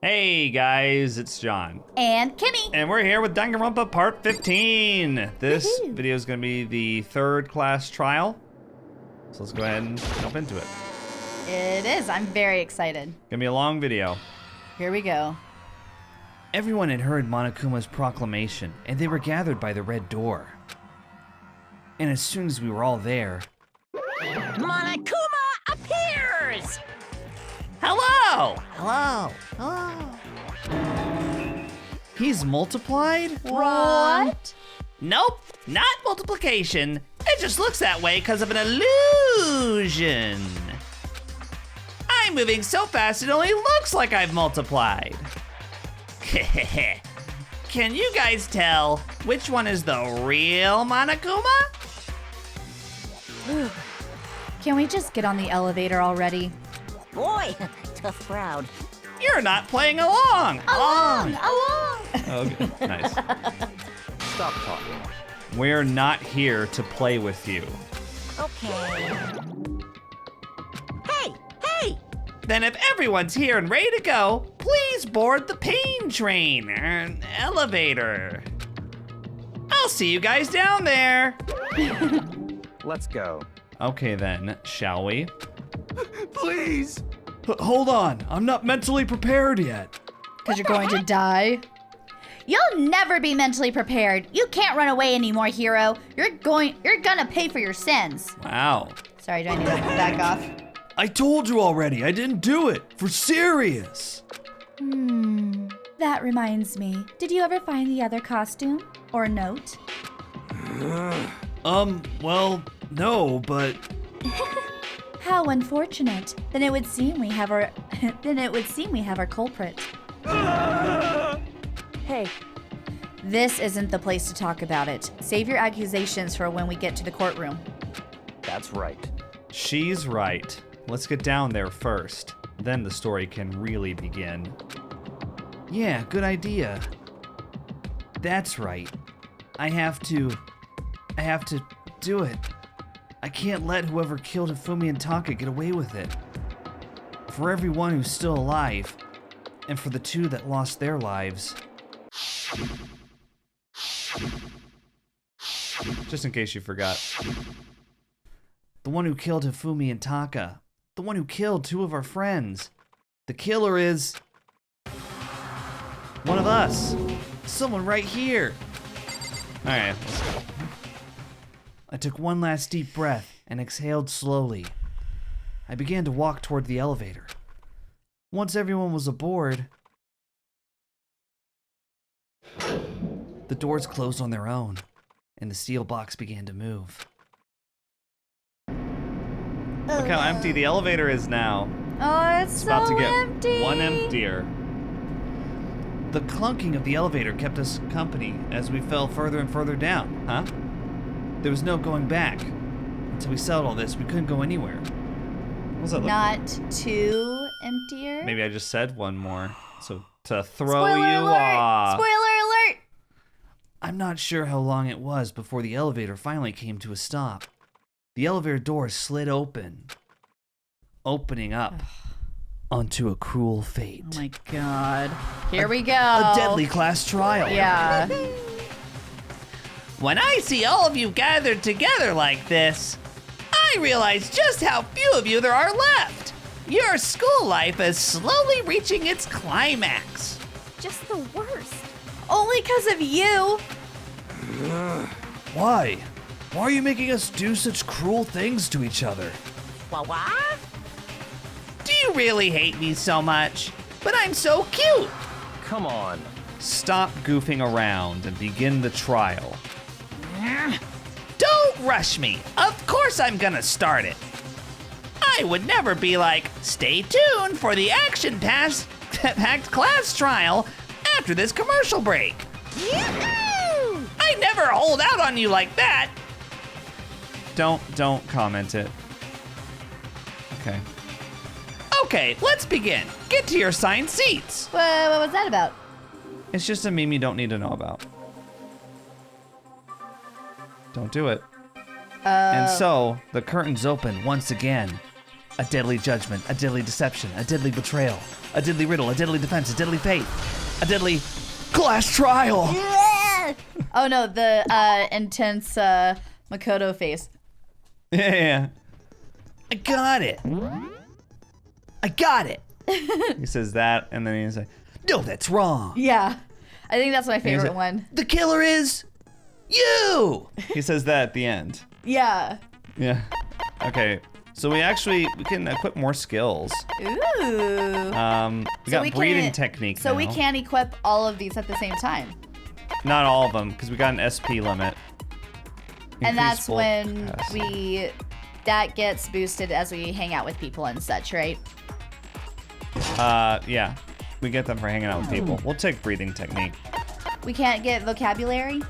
Hey guys, it's John. And Kimmy. And we're here with Danganronpa Part 15. This video is going to be the third class trial. So let's go ahead and jump into it. It is. I'm very excited. Gonna be a long video. Here we go. Everyone had heard Monokuma's proclamation, and they were gathered by the red door. And as soon as we were all there, Monokuma appears! hello! Hello. Hello. He's multiplied? What? Nope, not multiplication. It just looks that way because of an illusion. I'm moving so fast it only looks like I've multiplied. Can you guys tell which one is the real Monokuma? Can we just get on the elevator already? Boy, tough crowd. You're not playing along. Along! Okay, nice. Stop talking. We're not here to play with you. Okay. Hey! Then if everyone's here and ready to go, please board the pain train, elevator. I'll see you guys down there. Let's go. Okay then, shall we? Please! Hold on, I'm not mentally prepared yet. Because you're going to die? You'll never be mentally prepared. You can't run away anymore, hero. You're gonna pay for your sins. Wow. Sorry, do I need to back off? I told you already, I didn't do it. For serious. That reminds me. Did you ever find the other costume? Or note? Well, no, but How unfortunate. Then it would seem we have our culprit. Hey, This isn't the place to talk about it. Save your accusations for when we get to the courtroom. That's right. she's right. Let's get down there first. Then the story can really begin. Yeah, good idea. That's right. I have to do it. I can't let whoever killed Hifumi and Taka get away with it. For everyone who's still alive, and for the two that lost their lives. Just in case you forgot. The one who killed Hifumi and Taka. The one who killed two of our friends. The killer is one of us. Someone right here. All right, let's go. I took one last deep breath and exhaled slowly. I began to walk toward the elevator. Once everyone was aboard, the doors closed on their own, and the steel box began to move. Look how empty the elevator is now. Oh, it's About so to get empty. one emptier. The clunking of the elevator kept us company as we fell further and further down, huh? There was no going back. Until we settled all this, we couldn't go anywhere. What was that look? Not too emptier. Maybe I just said one more. So to throw Spoiler you alert! off. Spoiler alert! I'm not sure how long it was before the elevator finally came to a stop. The elevator door slid open, opening up onto a cruel fate. Oh my god. Here we go. A deadly class trial. Yeah. When I see all of you gathered together like this, I realize just how few of you there are left. Your school life is slowly reaching its climax. just the worst. Only because of you. Why? Why are you making us do such cruel things to each other? What? Do you really hate me so much? But I'm so cute. Come on. Stop goofing around and begin the trial. Don't rush me. Of course I'm gonna start it. I would never be like, stay tuned for the action-packed class trial after this commercial break. Yoo-hoo! I never hold out on you like that. Don't comment it. Okay. Okay, let's begin. Get to your assigned seats. What was that about? It's just a meme you don't need to know about. Don't do it. And so, the curtains open once again, A deadly judgment, a deadly deception, a deadly betrayal, a deadly riddle, a deadly defense, a deadly fate, a deadly class trial. Oh no, the intense Makoto face. Yeah. I got it. I got it. He says that, and then he's like, no, that's wrong. Yeah, I think that's my And he's favorite like, one. The killer is you. He says that at the end. Yeah. Yeah. Okay. So we can equip more skills. Ooh. We got breathing technique So now. we can't equip all of these at the same time. Not all of them, because we got an SP limit. And that's Increase bulk when capacity. that gets boosted as we hang out with people and such, right? Yeah. We get them for hanging out with people. We'll take breathing technique. We can't get vocabulary?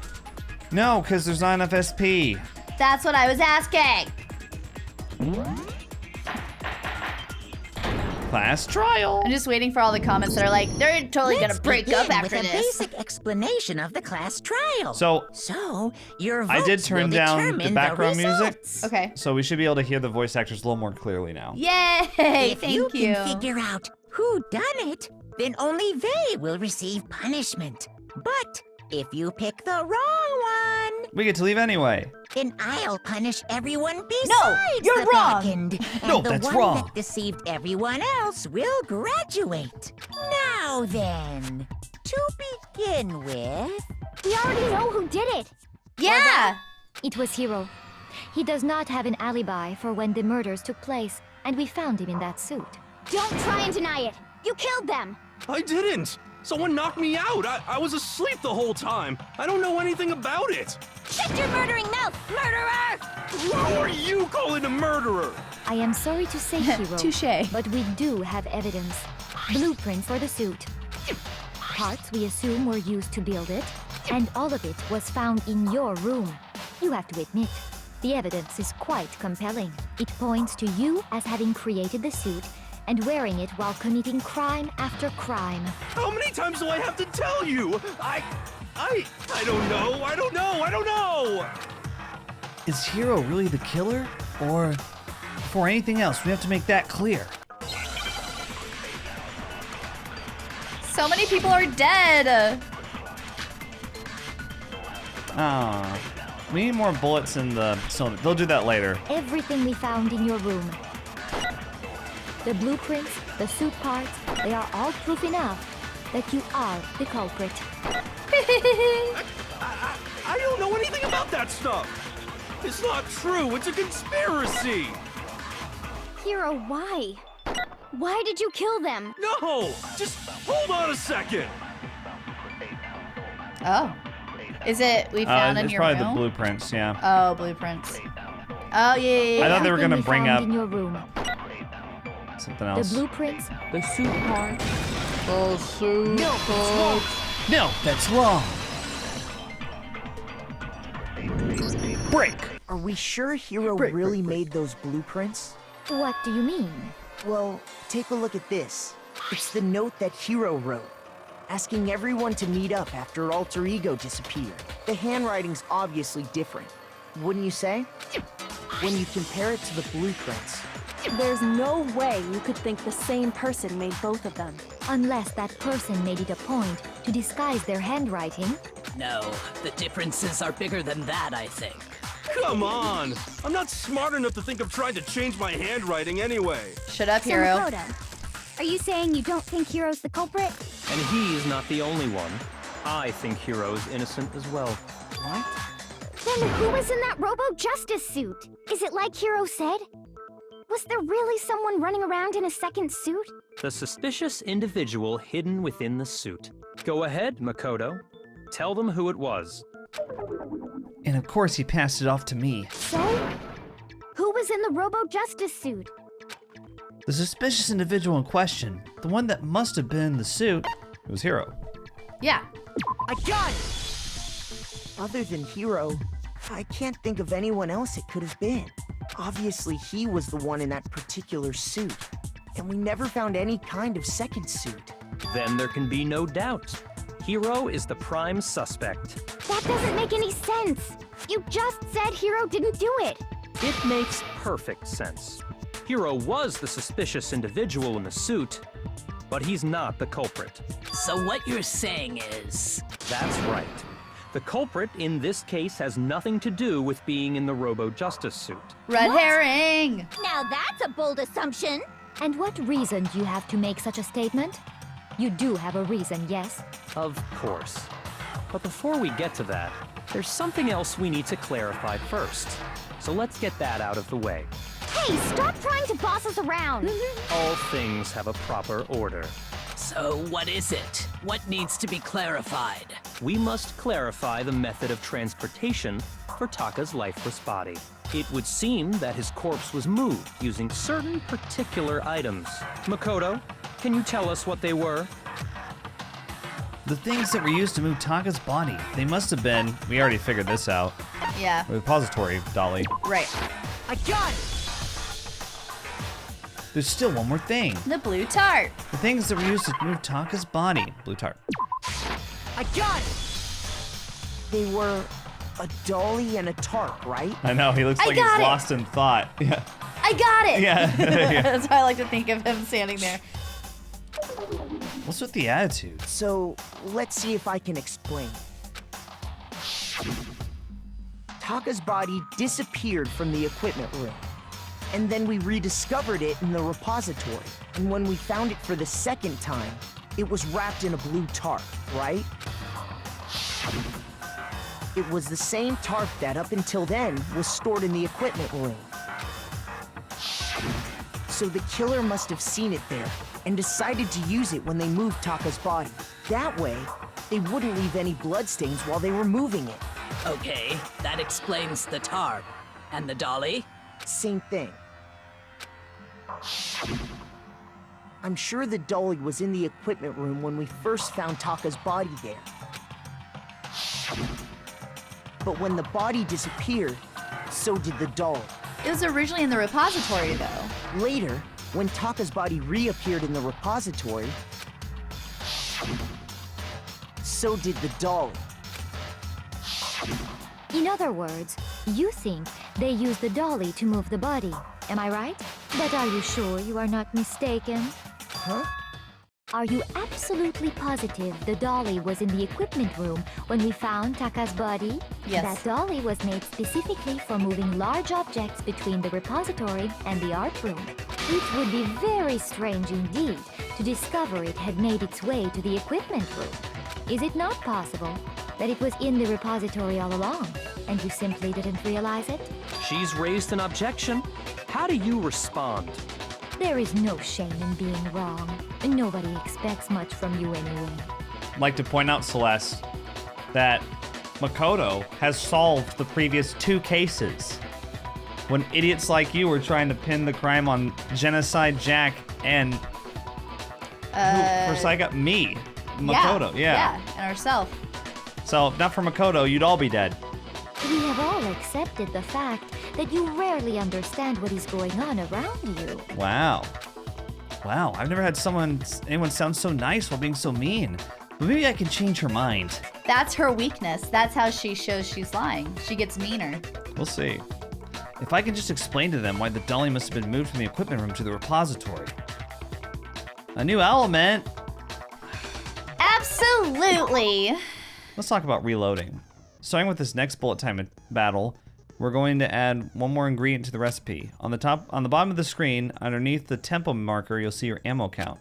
No, because there's not enough SP. That's what I was asking. Class trial. I'm just waiting for all the comments that are like, they're totally Let's gonna break begin up after with a this. basic explanation of the class trial. So your I did votes turn will down determine the background music. results. Okay. So we should be able to hear the voice actors a little more clearly now. Yay! If Thank you you. can figure out who done it, then only they will receive punishment. But if you pick the wrong one, We get to leave anyway. then I'll punish everyone besides you're the wrong. blackened. And No, the that's one wrong. that deceived everyone else will graduate. Now then, to begin with, We already know who did it. Yeah! It was Hiro. He does not have an alibi for when the murders took place, and we found him in that suit. Don't try and deny it. You killed them. I didn't! Someone knocked me out! I was asleep the whole time! I don't know anything about it! Shut your murdering mouth, murderer! Who are you calling a murderer? I am sorry to say, Hiro, Touche. but we do have evidence. Blueprints for the suit. Parts we assume were used to build it, and all of it was found in your room. You have to admit, the evidence is quite compelling. It points to you as having created the suit and wearing it while committing crime after crime. How many times do I have to tell you? I don't know, I don't know! Is Hiro really the killer? Or before anything else, we have to make that clear. So many people are dead. Oh, we need more bullets in the cylinder. They'll do that later. Everything we found in your room. The blueprints, the suit parts, they are all proof enough that you are the culprit. I don't know anything about that stuff! It's not true, it's a conspiracy! Hiro, why? Why did you kill them? No! Just hold on a second! Oh. Is it we found in it's your probably room? the blueprints, yeah. Oh, blueprints. Oh, yeah. I thought they were Everything gonna we bring found up in your room. something The else. blueprints, the suit parts. No, that's wrong. Break. Are we sure Hiro really made those blueprints? What do you mean? Well, take a look at this. It's the note that Hiro wrote, asking everyone to meet up after Alter Ego disappeared. The handwriting's obviously different, wouldn't you say? When you compare it to the blueprints. There's no way you could think the same person made both of them. Unless that person made it a point to disguise their handwriting. No, the differences are bigger than that, I think. Come on! I'm not smart enough to think of trying to change my handwriting anyway. Shut up, So, Hiro. Makoto, are you saying you don't think Hiro's the culprit? And he's not the only one. I think Hiro's innocent as well. What? Then who was in that Robo Justice suit? Is it like Hiro said? Was there really someone running around in a second suit? The suspicious individual hidden within the suit. Go ahead, Makoto. Tell them who it was. And of course he passed it off to me. So? Who was in the Robo Justice suit? The suspicious individual in question, the one that must have been in the suit, it was Hiro. Yeah. A gun! Other than Hiro, I can't think of anyone else it could have been. Obviously, he was the one in that particular suit. And we never found any kind of second suit. Then there can be no doubt. Hiro is the prime suspect. That doesn't make any sense. You just said Hiro didn't do it. It makes perfect sense. Hiro was the suspicious individual in the suit, but he's not the culprit. So what you're saying is... That's right. The culprit in this case has nothing to do with being in the Robo Justice suit. Red herring! Now that's a bold assumption. And what reason do you have to make such a statement? You do have a reason, yes? Of course. But before we get to that, there's something else we need to clarify first. So let's get that out of the way. Hey, stop trying to boss us around. All things have a proper order. So what is it? What needs to be clarified? We must clarify the method of transportation for Taka's lifeless body. It would seem that his corpse was moved using certain particular items. Makoto, can you tell us what they were? The things that were used to move Taka's body, they must have been, we already figured this out, Yeah, a repository dolly. right. I got it! There's still one more thing. The blue tart. The things that were used to move Taka's body. Blue tart. I got it! They were a dolly and a tarp, right? I know, he looks I like got he's it. lost in thought. Yeah. I got it! Yeah. Yeah. That's why I like to think of him standing there. What's with the attitude? So, let's see if I can explain. Taka's body disappeared from the equipment room. And then we rediscovered it in the repository. And when we found it for the second time, it was wrapped in a blue tarp, right? It was the same tarp that up until then was stored in the equipment room. So the killer must have seen it there and decided to use it when they moved Taka's body. That way, they wouldn't leave any bloodstains while they were moving it. Okay, that explains the tarp. And the dolly? Same thing. I'm sure the dolly was in the equipment room when we first found Taka's body there. But when the body disappeared, so did the dolly. It was originally in the repository, though. Later, when Taka's body reappeared in the repository, so did the dolly. In other words, you think they used the dolly to move the body. Am I right? But are you sure you are not mistaken? Huh? Are you absolutely positive the dolly was in the equipment room when we found Taka's body? Yes. That dolly was made specifically for moving large objects between the repository and the art room. It would be very strange indeed to discover it had made its way to the equipment room. Is it not possible that it was in the repository all along, and you simply didn't realize it? She's raised an objection. How do you respond? There is no shame in being wrong. Nobody expects much from you anyway. I'd like to point out, Celeste, that Makoto has solved the previous 2 cases. When idiots like you were trying to pin the crime on Genocide Jack and Versailles got me, Makoto. Yeah. And ourselves. So, if not for Makoto, you'd all be dead. We have all accepted the fact that you rarely understand what is going on around you. Wow. Wow, I've never had anyone sound so nice while being so mean. But maybe I can change her mind. That's her weakness. That's how she shows she's lying. She gets meaner. We'll see. If I can just explain to them why the dolly must have been moved from the equipment room to the repository. A new element. Absolutely. Let's talk about reloading. Starting with this next bullet time battle, we're going to add one more ingredient to the recipe. On the bottom of the screen, underneath the tempo marker, you'll see your ammo count.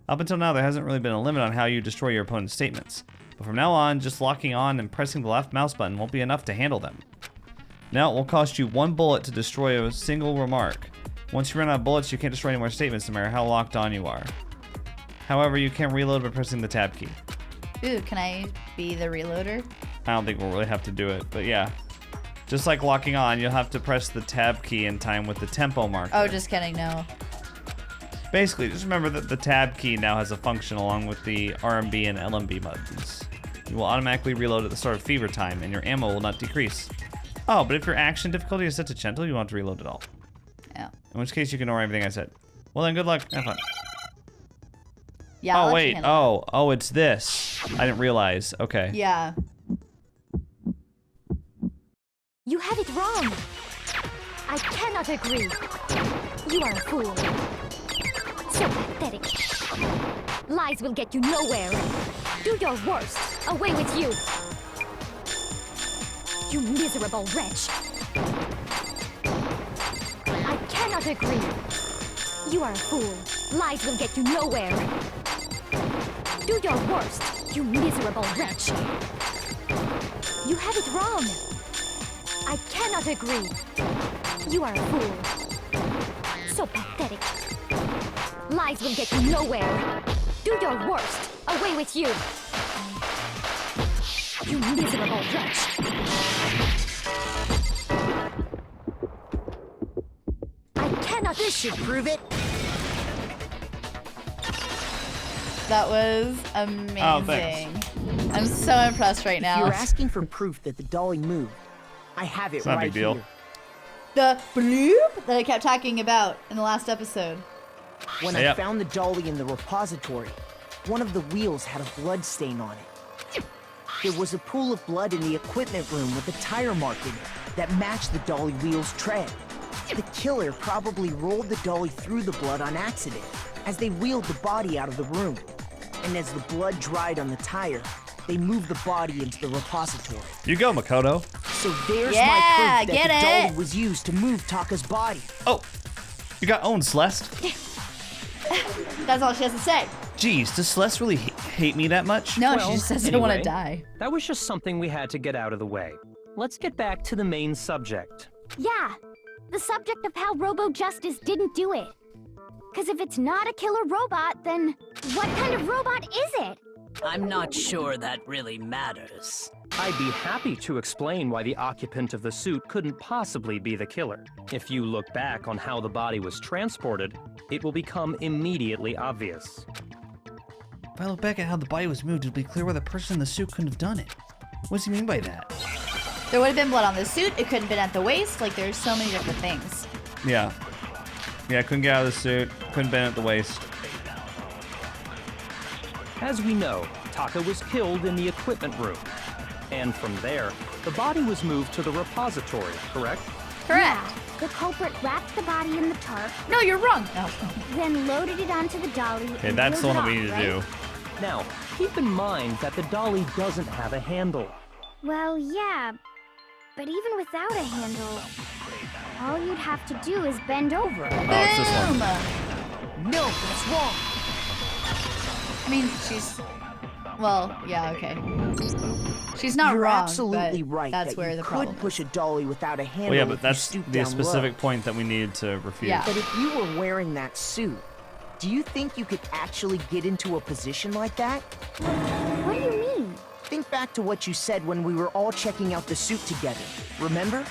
Up until now, there hasn't really been a limit on how you destroy your opponent's statements. But from now on, just locking on and pressing the left mouse button won't be enough to handle them. Now it will cost you 1 bullet to destroy a single remark. Once you run out of bullets, you can't destroy any more statements no matter how locked on you are. However, you can reload by pressing the tab key. Ooh, can I be the reloader? I don't think we'll really have to do it, but yeah. Just like locking on, you'll have to press the tab key in time with the tempo marker. Oh, just kidding, no. Basically, just remember that the tab key now has a function along with the RMB and LMB buttons. You will automatically reload at the start of fever time, and your ammo will not decrease. Oh, but if your action difficulty is set to gentle, you won't have to reload at all. Yeah. In which case, you can ignore everything I said. Well then, good luck. Have fun. Yeah. I'll Oh, let you wait. handle Oh, it's this. I didn't realize. Okay. it. Yeah. You have it wrong. I cannot agree. You are a fool. So pathetic. Lies will get you nowhere. Do your worst. Away with you. You miserable wretch. I cannot agree. You are a fool. Lies will get you nowhere. Do your worst, you miserable wretch. You have it wrong. I cannot agree. You are a fool. So pathetic. Lies will get you nowhere. Do your worst. Away with you. You miserable wretch. I cannot. This should prove it. That was amazing. Oh, thanks. I'm so impressed right If now. you're asking for proof that the dolly moved, I have it It's not a right big deal. here. The bloop that I kept talking about in the last episode. When I Yep. found the dolly in the repository, one of the wheels had a blood stain on it. There was a pool of blood in the equipment room with a tire mark in it that matched the dolly wheel's tread. The killer probably rolled the dolly through the blood on accident as they wheeled the body out of the room. And as the blood dried on the tire, they moved the body into the repository. You go, Makoto. So there's Yeah, my proof that get the it. dolly was used to move Taka's body. Oh, you got owned, Celeste. That's all she has to say. Jeez, does Celeste really hate me that much? No, Well, she just doesn't want to anyway, die. That was just something we had to get out of the way. Let's get back to the main subject. Yeah, the subject of how Robo Justice didn't do it. Because if it's not a killer robot, then what kind of robot is it? I'm not sure that really matters. I'd be happy to explain why the occupant of the suit couldn't possibly be the killer. If you look back on how the body was transported, it will become immediately obvious. If I look back at how the body was moved, it'll be clear why the person in the suit couldn't have done it. What does he mean by that? There would have been blood on the suit. It couldn't have been at the waist. Like, there's so many different things. Yeah. Yeah, couldn't get out of the suit, couldn't bend at the waist. As we know, Taka was killed in the equipment room. And from there, the body was moved to the repository, correct? Correct. Yeah, the culprit wrapped the body in the tarp, No, you're wrong. No. then loaded it onto the dolly. Okay, and that's the wheeled one that it we need off, to do. right? Now, keep in mind that the dolly doesn't have a handle. Well, yeah, but even without a handle, all you'd have to do is bend over. Oh, it's this one. Boom. No, that's wrong. I mean, she's... Well, yeah, okay. She's not You're wrong, absolutely but right that's that where you the could problem push is. a dolly without a handle. Well, yeah, if but you that's stoop the down specific low. point that we need to refute. Yeah. But if you were wearing that suit, do you think you could actually get into a position like that? What do you mean? Think back to what you said when we were all checking out the suit together. Remember?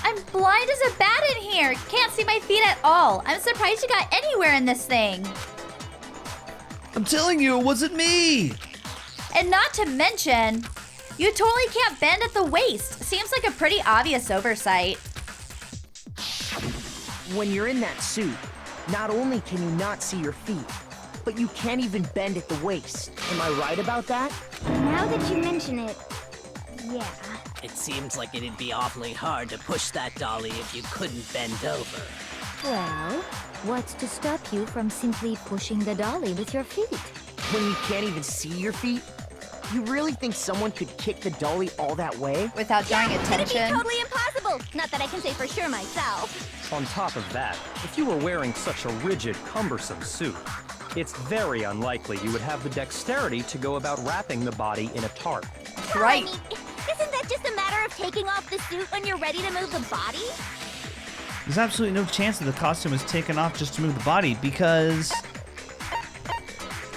I'm blind as a bat in here. Can't see my feet at all. I'm surprised you got anywhere in this thing. I'm telling you, it wasn't me! And not to mention, you totally can't bend at the waist. Seems like a pretty obvious oversight. When you're in that suit, not only can you not see your feet, but you can't even bend at the waist. Am I right about that? Now that you mention it, yeah. It seems like it'd be awfully hard to push that dolly if you couldn't bend over. Well, what's to stop you from simply pushing the dolly with your feet? When you can't even see your feet? You really think someone could kick the dolly all that way? Without drawing It'd be attention. totally impossible. Not that I can say for sure myself. On top of that, if you were wearing such a rigid, cumbersome suit, it's very unlikely you would have the dexterity to go about wrapping the body in a tarp. Right. I mean, isn't that just a matter of taking off the suit when you're ready to move the body? There's absolutely no chance that the costume was taken off just to move the body because...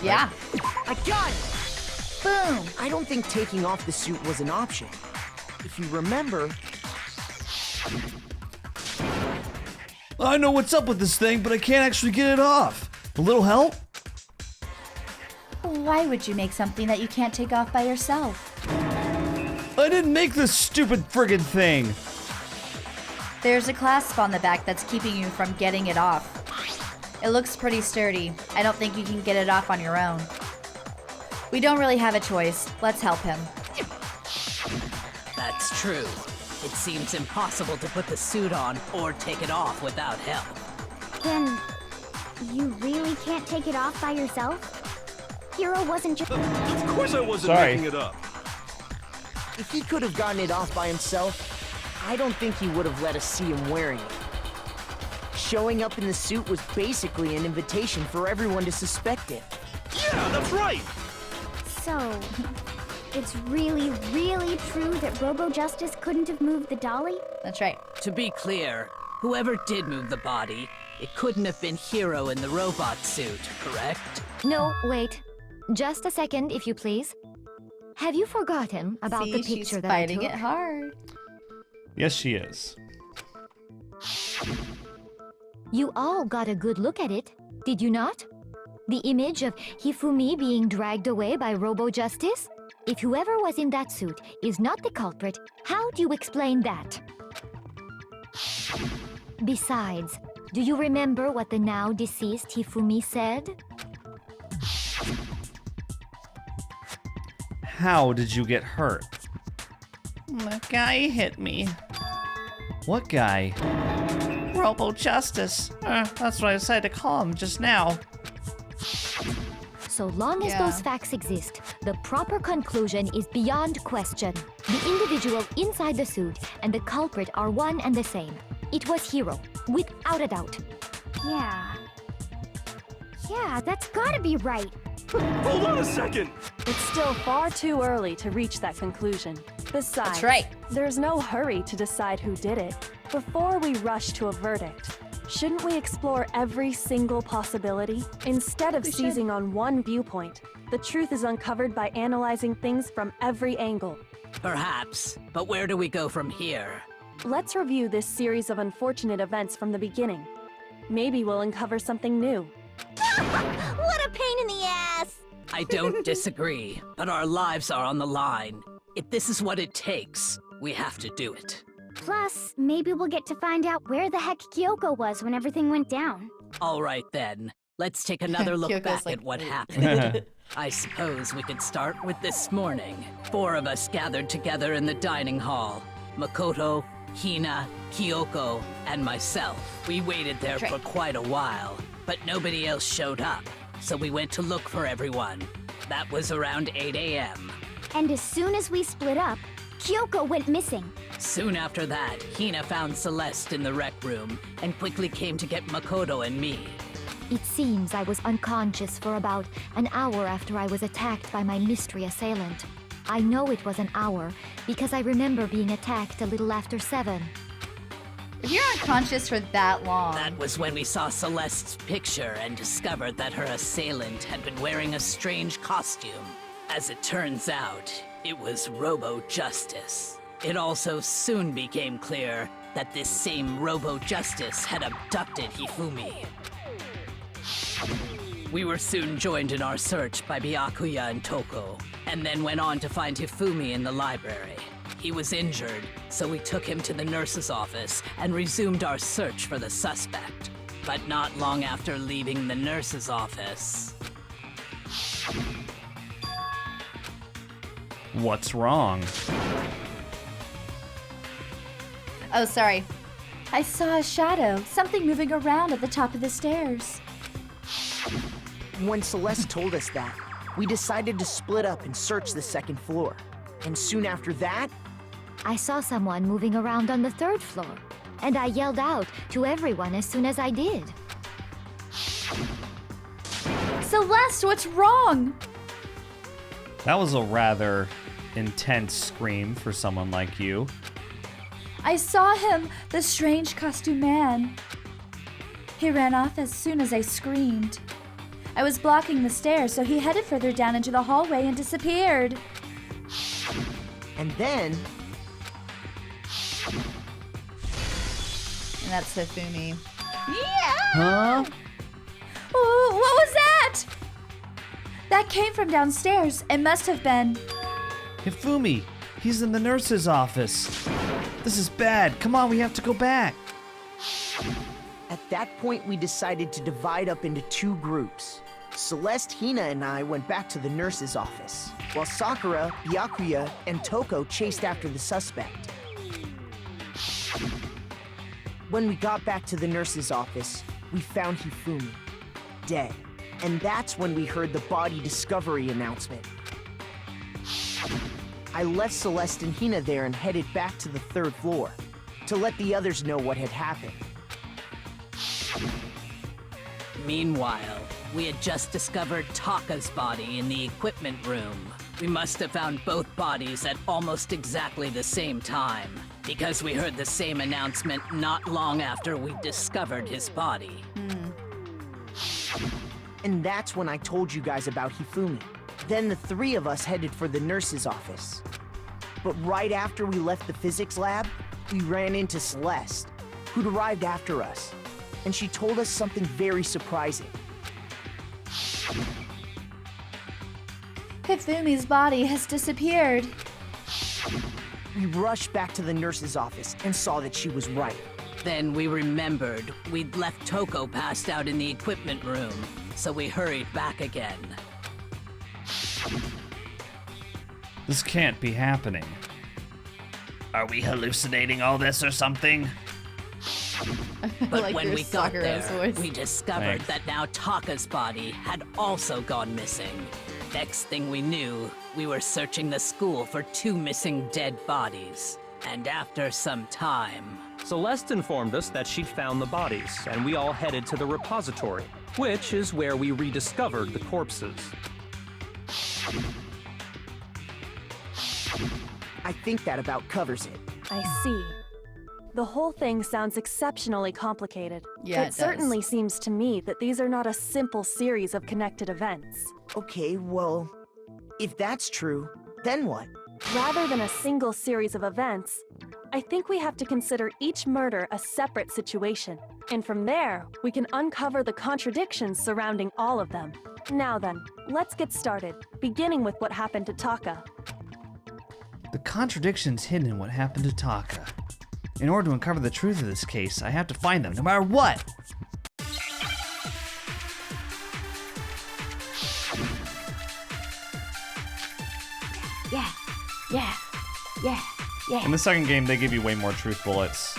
Yeah. I got it! Boom. I don't think taking off the suit was an option. If you remember, I know what's up with this thing, but I can't actually get it off. A little help? Why would you make something that you can't take off by yourself? I didn't make this stupid friggin' thing. There's a clasp on the back that's keeping you from getting it off. It looks pretty sturdy. I don't think you can get it off on your own. We don't really have a choice. Let's help him. That's true. It seems impossible to put the suit on or take it off without help. Then, you really can't take it off by yourself? Hiro wasn't just... Of course I wasn't Sorry. making it up. If he could have gotten it off by himself, I don't think he would have let us see him wearing it. Showing up in the suit was basically an invitation for everyone to suspect it. Yeah, that's right! So, it's really, really true that Robo Justice couldn't have moved the dolly? That's right. To be clear, whoever did move the body, it couldn't have been Hiro in the robot suit, correct? No, wait. Just a second, if you please. Have you forgotten about See, the she's picture that fighting I took? it hard. Yes, she is. You all got a good look at it, did you not? The image of Hifumi being dragged away by Robo Justice? If whoever was in that suit is not the culprit, how do you explain that? Besides, do you remember what the now deceased Hifumi said? How did you get hurt? The guy hit me. What guy? Robo Justice. That's what I decided to call him just now. So long as Yeah. those facts exist, the proper conclusion is beyond question. The individual inside the suit and the culprit are one and the same. It was Hiro, without a doubt. Yeah. Yeah, that's gotta be right. Hold on a second! It's still far too early to reach that conclusion. Besides, That's right. there's no hurry to decide who did it. Before we rush to a verdict, shouldn't we explore every single possibility? Instead of seizing on one viewpoint, the truth is uncovered by analyzing things from every angle. Perhaps, but where do we go from here? Let's review this series of unfortunate events from the beginning. Maybe we'll uncover something new. What a pain in the ass! I don't disagree, but our lives are on the line. If this is what it takes, we have to do it. Plus, maybe we'll get to find out where the heck Kyoko was when everything went down. All right then, let's take another look Kyoko's back like, at what happened. I suppose we could start with this morning. 4 of us gathered together in the dining hall. Makoto, Hina, Kyoko, and myself. We waited there for quite a while, but nobody else showed up, so we went to look for everyone. That was around 8 a.m. And as soon as we split up, Kyoko went missing. Soon after that, Hina found Celeste in the rec room and quickly came to get Makoto and me. It seems I was unconscious for about an hour after I was attacked by my mystery assailant. I know it was an hour because I remember being attacked a little after 7. If you're unconscious for that long, That was when we saw Celeste's picture and discovered that her assailant had been wearing a strange costume. As it turns out, it was Robo Justice. It also soon became clear that this same Robo Justice had abducted Hifumi. We were soon joined in our search by Byakuya and Toko, and then went on to find Hifumi in the library. He was injured, so we took him to the nurse's office and resumed our search for the suspect. But not long after leaving the nurse's office... What's wrong? oh, sorry. I saw a shadow, something moving around at the top of the stairs. When Celeste told us that, we decided to split up and search the second floor. And soon after that, I saw someone moving around on the 3rd floor, and I yelled out to everyone as soon as I did. Celeste, what's wrong? That was a rather intense scream for someone like you. I saw him, the strange costume man. He ran off as soon as I screamed. I was blocking the stairs, so he headed further down into the hallway and disappeared. and then... And that's Hifumi. Huh? Oh, what was that? That came from downstairs. It must have been. Hifumi! He's in the nurse's office. This is bad. Come on, we have to go back. At that point, we decided to divide up into 2 groups. Celeste, Hina, and I went back to the nurse's office, while Sakura, Byakuya, and Toko chased after the suspect. When we got back to the nurse's office, we found Hifumi, dead. And that's when we heard the body discovery announcement. I left Celeste and Hina there and headed back to the 3rd floor to let the others know what had happened. Meanwhile, we had just discovered Taka's body in the equipment room. We must have found both bodies at almost exactly the same time, because we heard the same announcement not long after we discovered his body. And that's when I told you guys about Hifumi. Then the 3 of us headed for the nurse's office. But right after we left the physics lab, we ran into Celeste, who'd arrived after us. And she told us something very surprising. Hifumi's body has disappeared. We rushed back to the nurse's office and saw that she was right. Then we remembered we'd left Toko passed out in the equipment room, so we hurried back again. This can't be happening. Are we hallucinating all this or something? But like when your we got Sakura's there, voice. we discovered Thanks. that now Taka's body had also gone missing. Next thing we knew, we were searching the school for 2 missing dead bodies. And after some time... Celeste informed us that she'd found the bodies, and we all headed to the repository, which is where we rediscovered the corpses. I think that about covers it. I see. The whole thing sounds exceptionally complicated. Yeah, it It certainly seems to me that these are not a simple series of connected events. Okay, well, if that's true, then what? Rather than a single series of events, I think we have to consider each murder a separate situation. And from there, we can uncover the contradictions surrounding all of them. Now then, let's get started, beginning with what happened to Taka. The contradictions hidden in what happened to Taka. In order to uncover the truth of this case, I have to find them, no matter what! Yeah. In the second game, they give you way more truth bullets.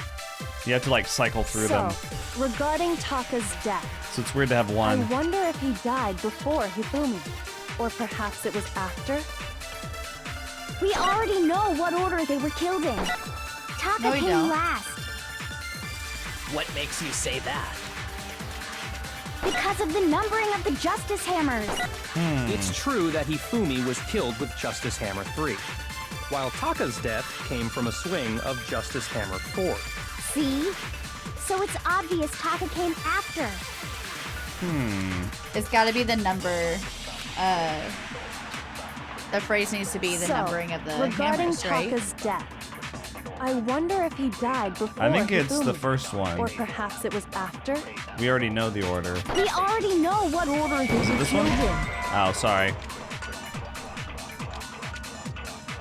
You have to, like, cycle through them. Regarding Taka's death, So it's weird to have I one. wonder if he died before Hifumi, or perhaps it was after? We already know what order they were killed in. Taka No, we came don't. last What makes you say that? because of the numbering of the Justice Hammers. It's true that Hifumi was killed with Justice Hammer 3, while Taka's death came from a swing of Justice Hammer 4. See? So it's obvious Taka came after. It's got to be the number. The phrase needs to be the numbering of the regarding hammers, right? Taka's death, I wonder if he died before I think it's the Hifumi, first one. or perhaps it was after? We already know the order. We already know what order they were this killed one? in. Oh, sorry.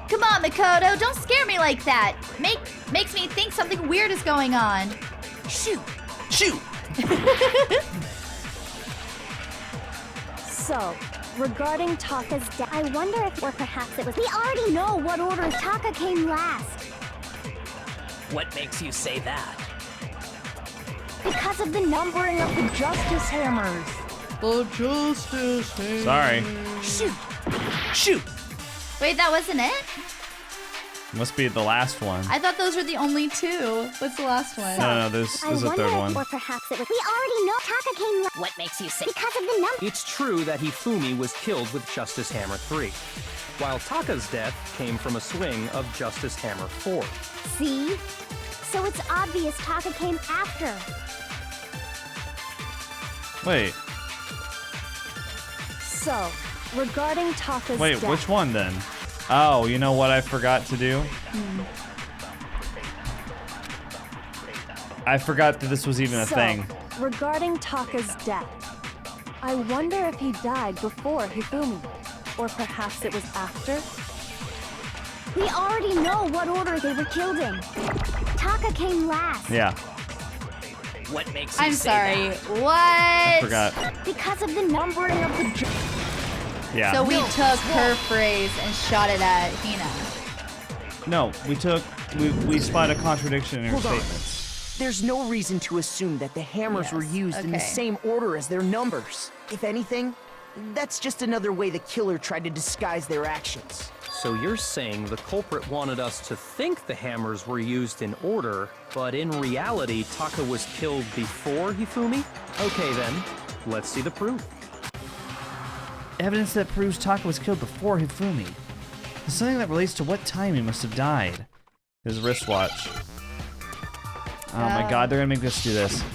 Come on, Makoto, don't scare me like that. Makes me think something weird is going on. Shoot! Shoot! So, regarding Taka's death, I wonder if, or perhaps it was. We already know what order Taka came last What makes you say that? because of the numbering of the Justice Hammers. The justice. Sorry. Shoot! Shoot! Wait, that wasn't it? Must be the last one. I thought those were the only 2. What's the last one? No, there's I a wonder third if, one. or perhaps it was. We already know Taka came last What makes you say because of the number. It's true that Hifumi was killed with Justice Hammer 3, while Taka's death came from a swing of Justice Hammer 4. See? So it's obvious Taka came after. Wait, so, regarding Taka's wait, death, which one then? Oh, you know what I forgot to do? I forgot that this was even a so, thing. regarding Taka's death, I wonder if he died before Hifumi, or perhaps it was after? We already know what order they were killed in. Taka came last Yeah, What makes you I'm say sorry. that? What? I forgot. because of the numbering of the Yeah. So we took her phrase and shot it at Hina. No, we spotted a contradiction in her statements. There's no reason to assume that the hammers were used in the okay. same order as their numbers. If anything, that's just another way the killer tried to disguise their actions. So you're saying the culprit wanted us to think the hammers were used in order, but in reality, Taka was killed before Hifumi? Okay then, let's see the proof. Evidence that proves Taka was killed before Hifumi. There's something that relates to what time he must have died. His wristwatch. Oh my god, they're gonna make us do this. I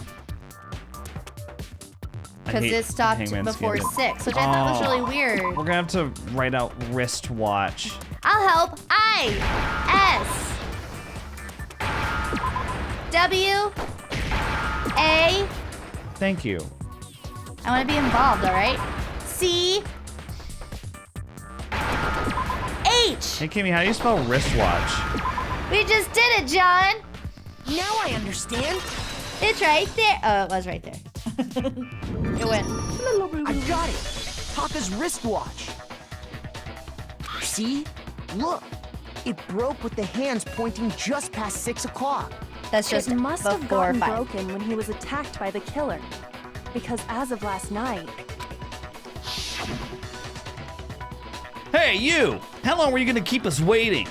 Because hate it stopped Hangman's before Gambit. 6, which I thought was really weird. We're gonna have to write out wristwatch. I'll help. I-S W-A. Thank you. I want to be involved, all right? C-H. Hey Kimmy, how do you spell wristwatch? We just did it, John. Now I understand. It's right there. Oh, it was right there. It went. I've got it. Taka's wristwatch. See? Look. It broke with the hands pointing just past 6 o'clock. That's just It must have before gotten 5. broken when he was attacked by the killer. Because as of last night, Hey, you! How long were you gonna keep us waiting?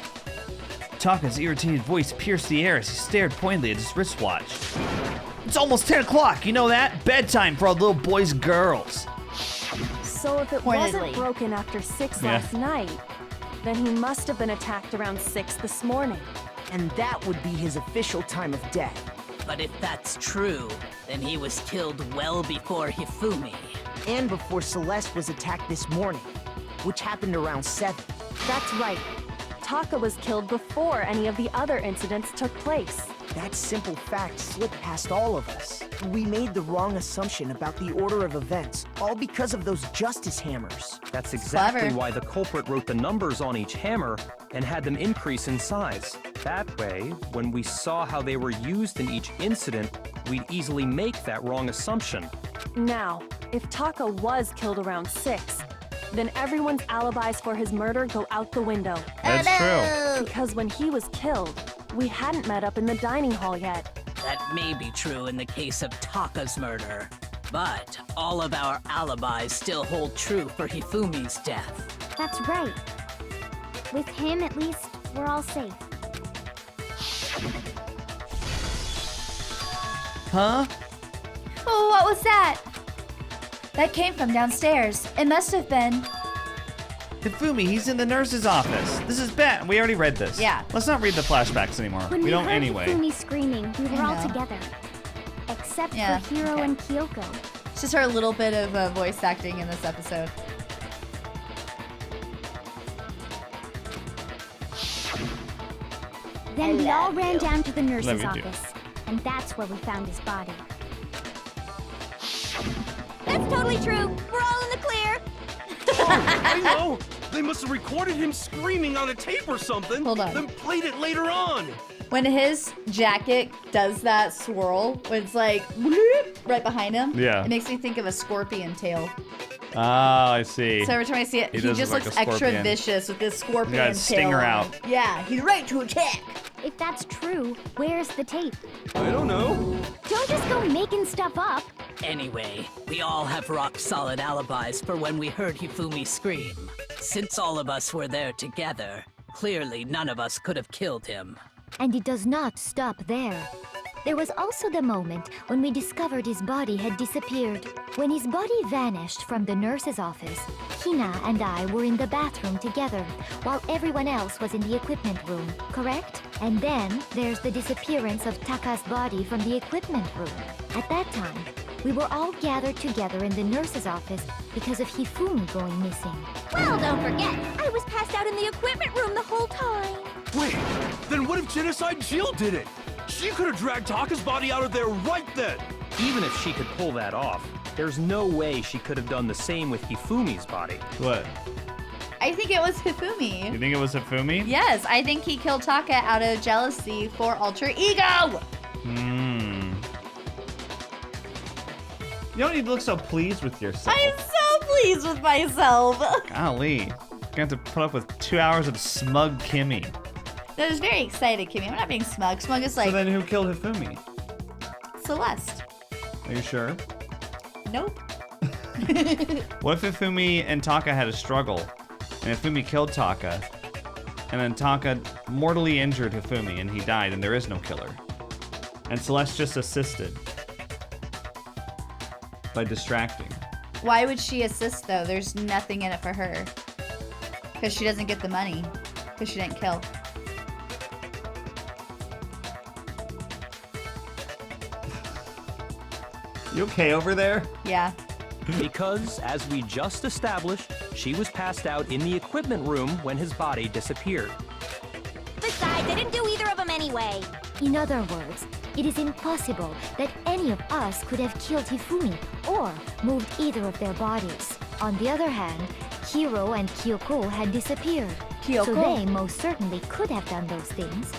Taka's irritated voice pierced the air as he stared pointedly at his wristwatch. It's almost 10 o'clock, you know that? Bedtime for all little boys and girls. so if it Pointedly. wasn't broken after 6 Yeah. last night, then he must have been attacked around 6 this morning. And that would be his official time of death. But if that's true, then he was killed well before Hifumi. And before Celeste was attacked this morning, which happened around 7. That's right. Taka was killed before any of the other incidents took place. That simple fact slipped past all of us. We made the wrong assumption about the order of events, all because of those justice hammers. That's exactly Clever. why the culprit wrote the numbers on each hammer and had them increase in size. That way, when we saw how they were used in each incident, we'd easily make that wrong assumption. Now, if Taka was killed around 6, then everyone's alibis for his murder go out the window. That's true. Because when he was killed, we hadn't met up in the dining hall yet. That may be true in the case of Taka's murder. But all of our alibis still hold true for Hifumi's death. That's right. With him, at least, we're all safe. Huh? Oh, what was that? That came from downstairs. It must have been. Hifumi, he's in the nurse's office. This is bad. We already read this. Yeah. Let's not read the flashbacks anymore. When we don't heard anyway. Hifumi screaming, we were I all know. together. Except Yeah, for Hiro okay. and Kyoko. It's just her little bit of voice acting in this episode. Then we all ran down to the Love nurse's you too. office. And that's where we found his body. That's totally true. We're all in the clear. I know! They must have recorded him screaming on a tape or something. Hold on. Then played it later on. When his jacket does that swirl, when it's like bloop, right behind him, Yeah. it makes me think of a scorpion tail. Oh, I see. So every time I see it, He he, does just look looks like a extra scorpion. vicious with this scorpion He got tail. his stinger on out. it. Yeah, he's ready to attack. If that's true, where's the tape? I don't know. Don't just go making stuff up. Anyway, we all have rock-solid alibis for when we heard Hifumi scream. Since all of us were there together, clearly none of us could have killed him. And it does not stop there. There was also the moment when we discovered his body had disappeared. When his body vanished from the nurse's office, Hina and I were in the bathroom together, while everyone else was in the equipment room, correct? And then there's the disappearance of Taka's body from the equipment room. At that time, we were all gathered together in the nurse's office because of Hifumi going missing. Well, don't forget, I was passed out in the equipment room the whole time. Wait, then what if Genocide Jill did it? She could have dragged Taka's body out of there right then. Even if she could pull that off, there's no way she could have done the same with Hifumi's body. What? I think it was Hifumi. You think it was Hifumi? Yes, I think he killed Taka out of jealousy for alter ego. You don't need to look so pleased with yourself. I'm so pleased with myself. Golly. You're gonna have to put up with 2 hours of smug Kimmy. I was very excited, Kimmy. I'm not being smug. Smug is So like, then who killed Hifumi? Celeste. Are you sure? Nope. What if Hifumi and Taka had a struggle, and Hifumi killed Taka, and then Taka mortally injured Hifumi, and he died, and there is no killer, and Celeste just assisted by distracting? Why would she assist though? There's nothing in it for her. Because she doesn't get the money. Because she didn't kill. You okay over there? Yeah. Because, as we just established, she was passed out in the equipment room when his body disappeared. Besides, I didn't do either of them anyway. In other words, it is impossible that any of us could have killed Hifumi or moved either of their bodies. On the other hand, Hiro and Kyoko had disappeared. Kyoko? So they most certainly could have done those things.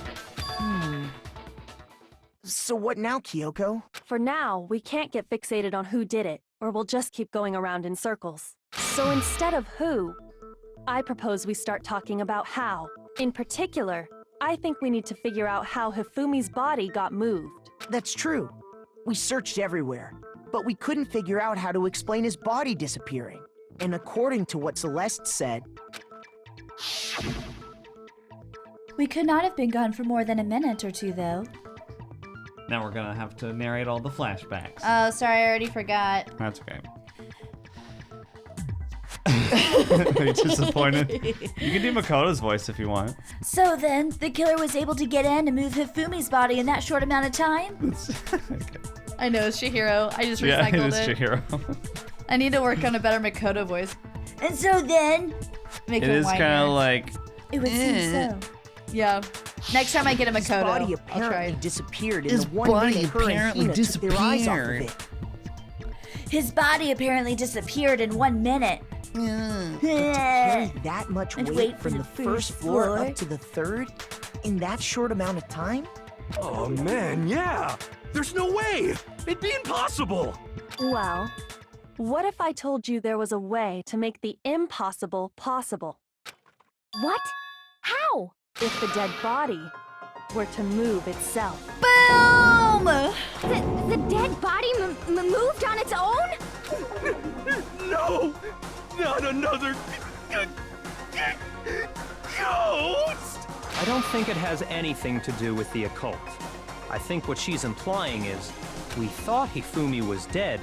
So what now, Kyoko? For now, we can't get fixated on who did it, or we'll just keep going around in circles. So instead of who, I propose we start talking about how. In particular, I think we need to figure out how Hifumi's body got moved. That's true. We searched everywhere, but we couldn't figure out how to explain his body disappearing. And according to what Celeste said, We could not have been gone for more than a minute or two, though. Now we're gonna have to narrate all the flashbacks. Oh, sorry, I already forgot. That's okay. Are you disappointed? You can do Makoto's voice if you want. So then, the killer was able to get in and move Hifumi's body in that short amount of time? Okay. I know, it's Chihiro. I just Yeah, recycled it is Chihiro. I need to work on a better Makoto voice. And so then, Make It him is whiner. kind of like... it would seem so. Yeah. Next time I get a his Makoto, body I'll try. apparently disappeared in His the one body minute her and apparently Hina took their eyes off of disappeared. it. His body apparently disappeared in 1 minute. But to carry that much And weight wait for from the the first floor floor? up to the third in that short amount of time? Oh man, yeah! There's no way! It'd be impossible! Well, what if I told you there was a way to make the impossible possible? What? How? If the dead body were to move itself. Boom! The dead body moved on its own? No! Not another... ghost! I don't think it has anything to do with the occult. I think what she's implying is, we thought Hifumi was dead,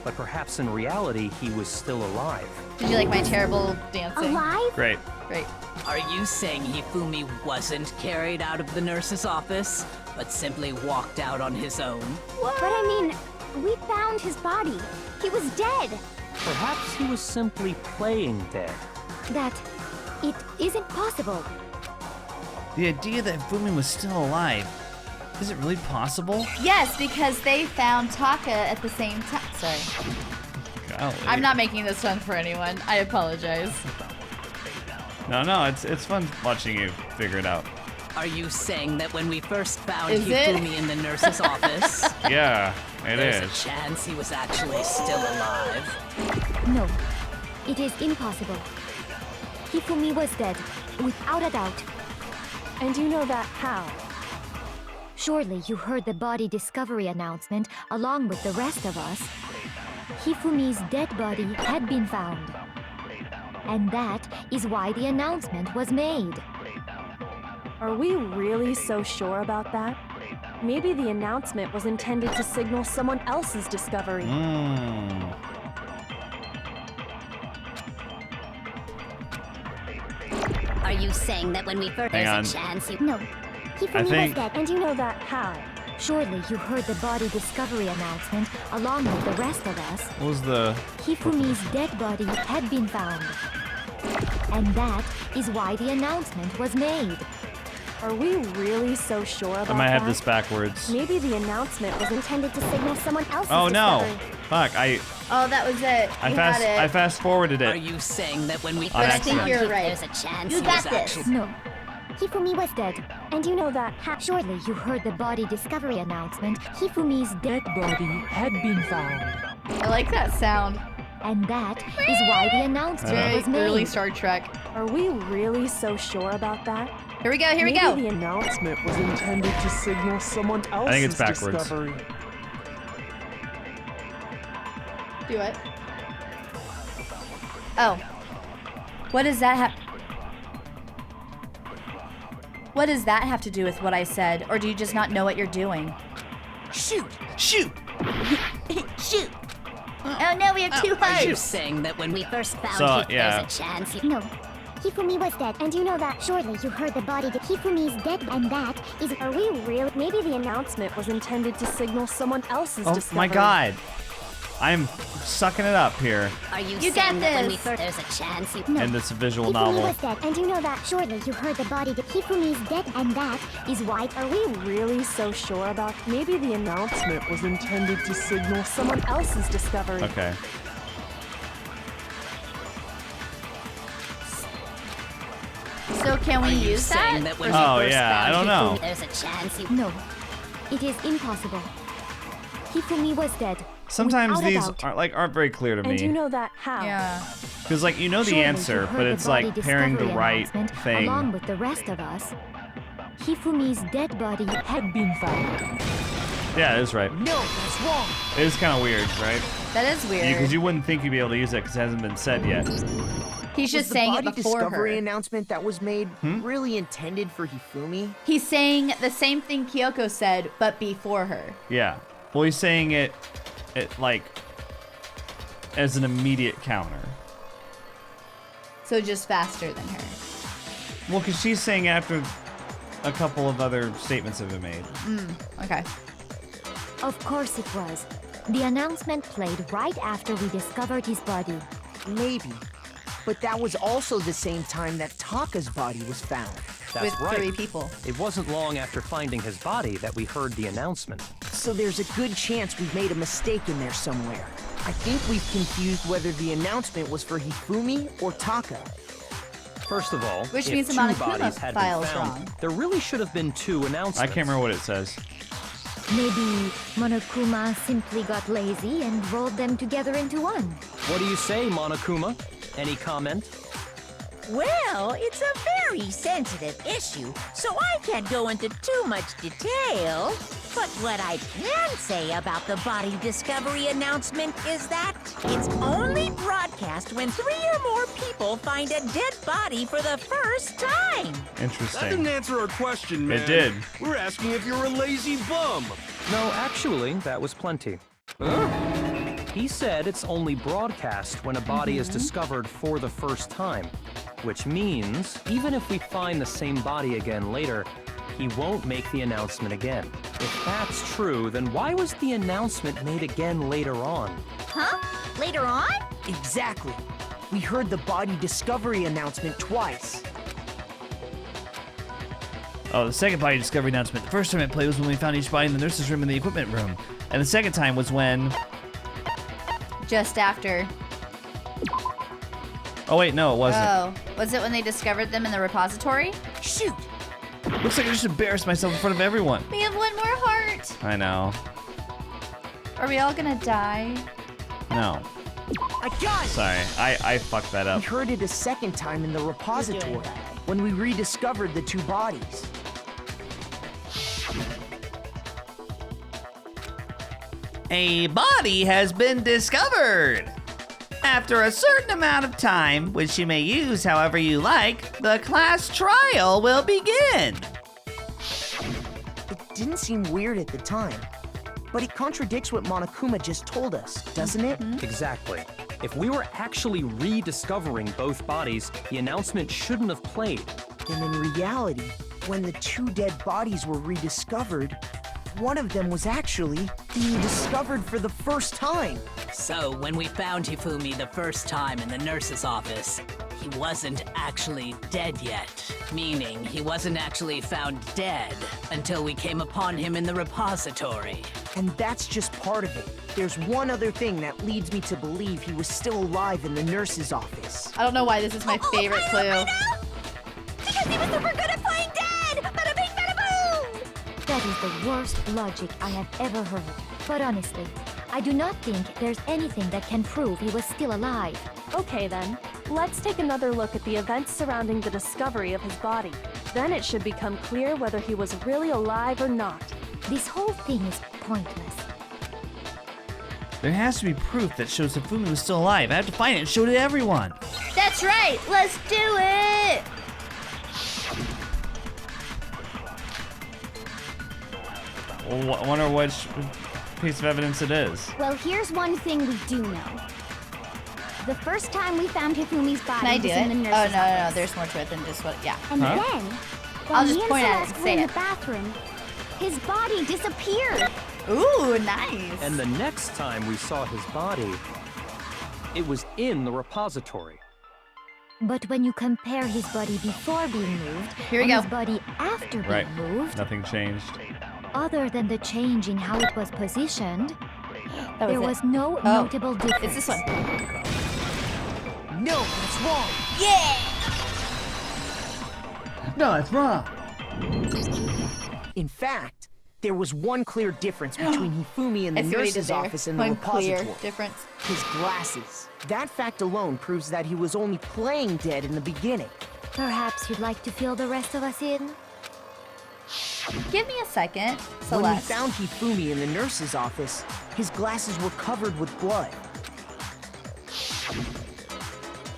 but perhaps in reality he was still alive. Did you like my terrible dancing? Alive? Great. Great. Are you saying Hifumi wasn't carried out of the nurse's office, but simply walked out on his own? But I mean, we found his body. He was dead. Perhaps he was simply playing dead. That it isn't possible. The idea that Hifumi was still alive, is it really possible? Yes, because they found Taka at the same time. Sorry. Golly. I'm not making this fun for anyone. I apologize. No, it's fun watching you figure it out. Are you saying that when we first found Is it? Hifumi in the nurse's office, Yeah, it there's is. a chance he was actually still alive? No, it is impossible. Hifumi was dead, without a doubt. And you know that how? Surely you heard the body discovery announcement along with the rest of us. Hifumi's dead body had been found. And that is why the announcement was made. Are we really so sure about that? Maybe the announcement was intended to signal someone else's discovery. Are you saying that when we first Hang there's on. a chance you... No, I Hifumi think- was dead. And you know that how? Surely you heard the body discovery announcement along with the rest of us. What was the... Hifumi's dead body had been found. And that is why the announcement was made. Are we really so sure about I might have that? this backwards. Maybe the announcement was intended to signal someone else's Oh no! discovery. Fuck, Oh, that was it. I You had it. fast forwarded Are it. you saying that when we On first accident. found You're him, right. there's a chance You he got was this. actually... No, Hifumi was dead. And you know that how? Surely you heard the body discovery announcement. Hifumi's dead body had been found. I like that sound. And that is why the announcement Very was made. early Star Trek. Are we really so sure about that? Here we go, here we Maybe go. the announcement was intended to signal someone else's think it's backwards. discovery. Do it. Oh. What does that have? What does that have to do with what I said? Or do you just not know what you're doing? Shoot! Shoot! Shoot! Oh no, we have two Are you hearts! saying that when we First found So, if yeah. there's a chance. No. Hifumi was dead, and you know that. Surely you heard the body. Hifumi's dead, and that is. Are we really? Maybe the announcement was intended to signal someone else's Oh discovery. my god. I'm sucking it up here Are you, You saying got that when we this. first there's a chance? No. in this visual Hifumi novel. was dead, and you know that. Surely you heard the body. Hifumi's dead, and that is why. Are we really so sure about? Maybe the announcement was intended to signal someone else's discovery. Okay. So can we Are you use saying that? that when Oh, we first yeah, I found don't know. Hifumi, There's a chance. No, it is impossible. Hifumi was dead. Sometimes without a these doubt. aren't very clear to And you me. know that how? Yeah. Because like you know the Surely you answer, heard but the it's body like pairing the discovery right announcement thing. Along with the rest of us, Hifumi's dead body had been found. Yeah, it is right. No, that's wrong. It is kind of weird, right? That is weird. Because you wouldn't think you'd be able to use it because it hasn't been said yet. He's just Was the saying body it before discovery her. announcement that was made really intended for Hifumi? He's saying the same thing Kyoko said, but before her. Yeah. Well, he's saying it like as an immediate counter. So just faster than her. Well, because she's saying after a couple of other statements have been made. Okay. Of course it was. The announcement played right after we discovered his body. Maybe. But that was also the same time that Taka's body was found. That's With right. 3 people. It wasn't long after finding his body that we heard the announcement. So there's a good chance we've made a mistake in there somewhere. I think we've confused whether the announcement was for Hifumi or Taka. First of all, Which if means the 2 Monokuma bodies had been file's found, wrong. there really should have been 2 announcements. I can't remember what it says. Maybe Monokuma simply got lazy and rolled them together into one. What do you say, Monokuma? Any comment? Well, it's a very sensitive issue, so I can't go into too much detail. But what I can say about the body discovery announcement is that it's only broadcast when 3 or more people find a dead body for the first time. That Interesting. didn't answer our question, man. It did. We're asking if you're a lazy bum. No, actually, that was plenty. He said it's only broadcast when a body is discovered for the first time, which means even if we find the same body again later, he won't make the announcement again. If that's true, then why was the announcement made again later on? Huh? Later on? Exactly. We heard the body discovery announcement twice. Oh, the second body discovery announcement. The first time it played was when we found each body in the nurse's room and the equipment room. And the second time was when... Just after. Oh, wait, no, it wasn't. Oh. Was it when they discovered them in the repository? Shoot! Looks like I just embarrassed myself in front of everyone. We have 1 more heart. I know. Are we all gonna die? No. I got it! Sorry, I fucked that We up. heard it a second time in the repository when we rediscovered the 2 bodies. A body has been discovered! After a certain amount of time, which you may use however you like, the class trial will begin. It didn't seem weird at the time, but it contradicts what Monokuma just told us, doesn't it? Exactly. If we were actually rediscovering both bodies, the announcement shouldn't have played. And in reality, when the 2 dead bodies were rediscovered, one of them was actually being discovered for the first time. So, when we found Hifumi the first time in the nurse's office, he wasn't actually dead yet. Meaning, he wasn't actually found dead until we came upon him in the repository. And that's just part of it. There's one other thing that leads me to believe he was still alive in the nurse's office. I don't know why this is my favorite clue. Because he was super good at playing dead! Bada bing, bada boom! That is the worst logic I have ever heard. But honestly, I do not think there's anything that can prove he was still alive. Okay then, let's take another look at the events surrounding the discovery of his body. Then it should become clear whether he was really alive or not. This whole thing is pointless. There has to be proof that shows Hifumi was still alive. I have to find it and show it to everyone. That's right. Let's do it. Well, I wonder which piece of evidence it is. Well, here's one thing we do know. The first time we found Hifumi's body Can I do was it? in the Oh, nurse's no. office. There's more to it than just what, yeah. And Huh? then, I'll when just me point and at it and Celeste were say in it. the bathroom, his body disappeared. Ooh, nice. And the next time we saw his body, it was in the repository. But when you compare his body before being moved Here we and go. his body after Right. being moved, Nothing changed. other than the change in how it was positioned, That there it. was no Oh, notable difference. It's this one. No, that's wrong. Yeah! No, it's wrong. In fact, there was one clear difference between Hifumi and the I see what he did nurse's there. office and the One clear repository. difference. His glasses. That fact alone proves that he was only playing dead in the beginning. Perhaps you'd like to fill the rest of us in? Give me a second, When we Celeste. found Hifumi in the nurse's office, his glasses were covered with blood.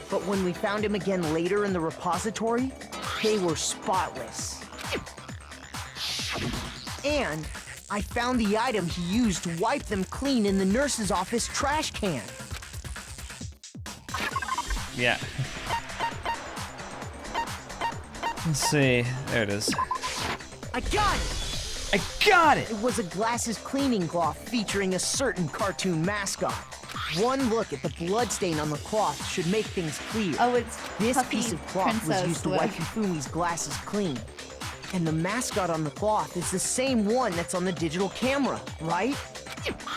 But when we found him again later in the repository, they were spotless. And I found the item he used to wipe them clean in the nurse's office trash can. Yeah. Let's see. There it is. I got it! I got it! It was a glasses cleaning cloth featuring a certain cartoon mascot. One look at the bloodstain on the cloth should make things clear. Oh, it's This Puffy piece of cloth was Princess used to with- wipe Hifumi's glasses clean. And the mascot on the cloth is the same one that's on the digital camera, right?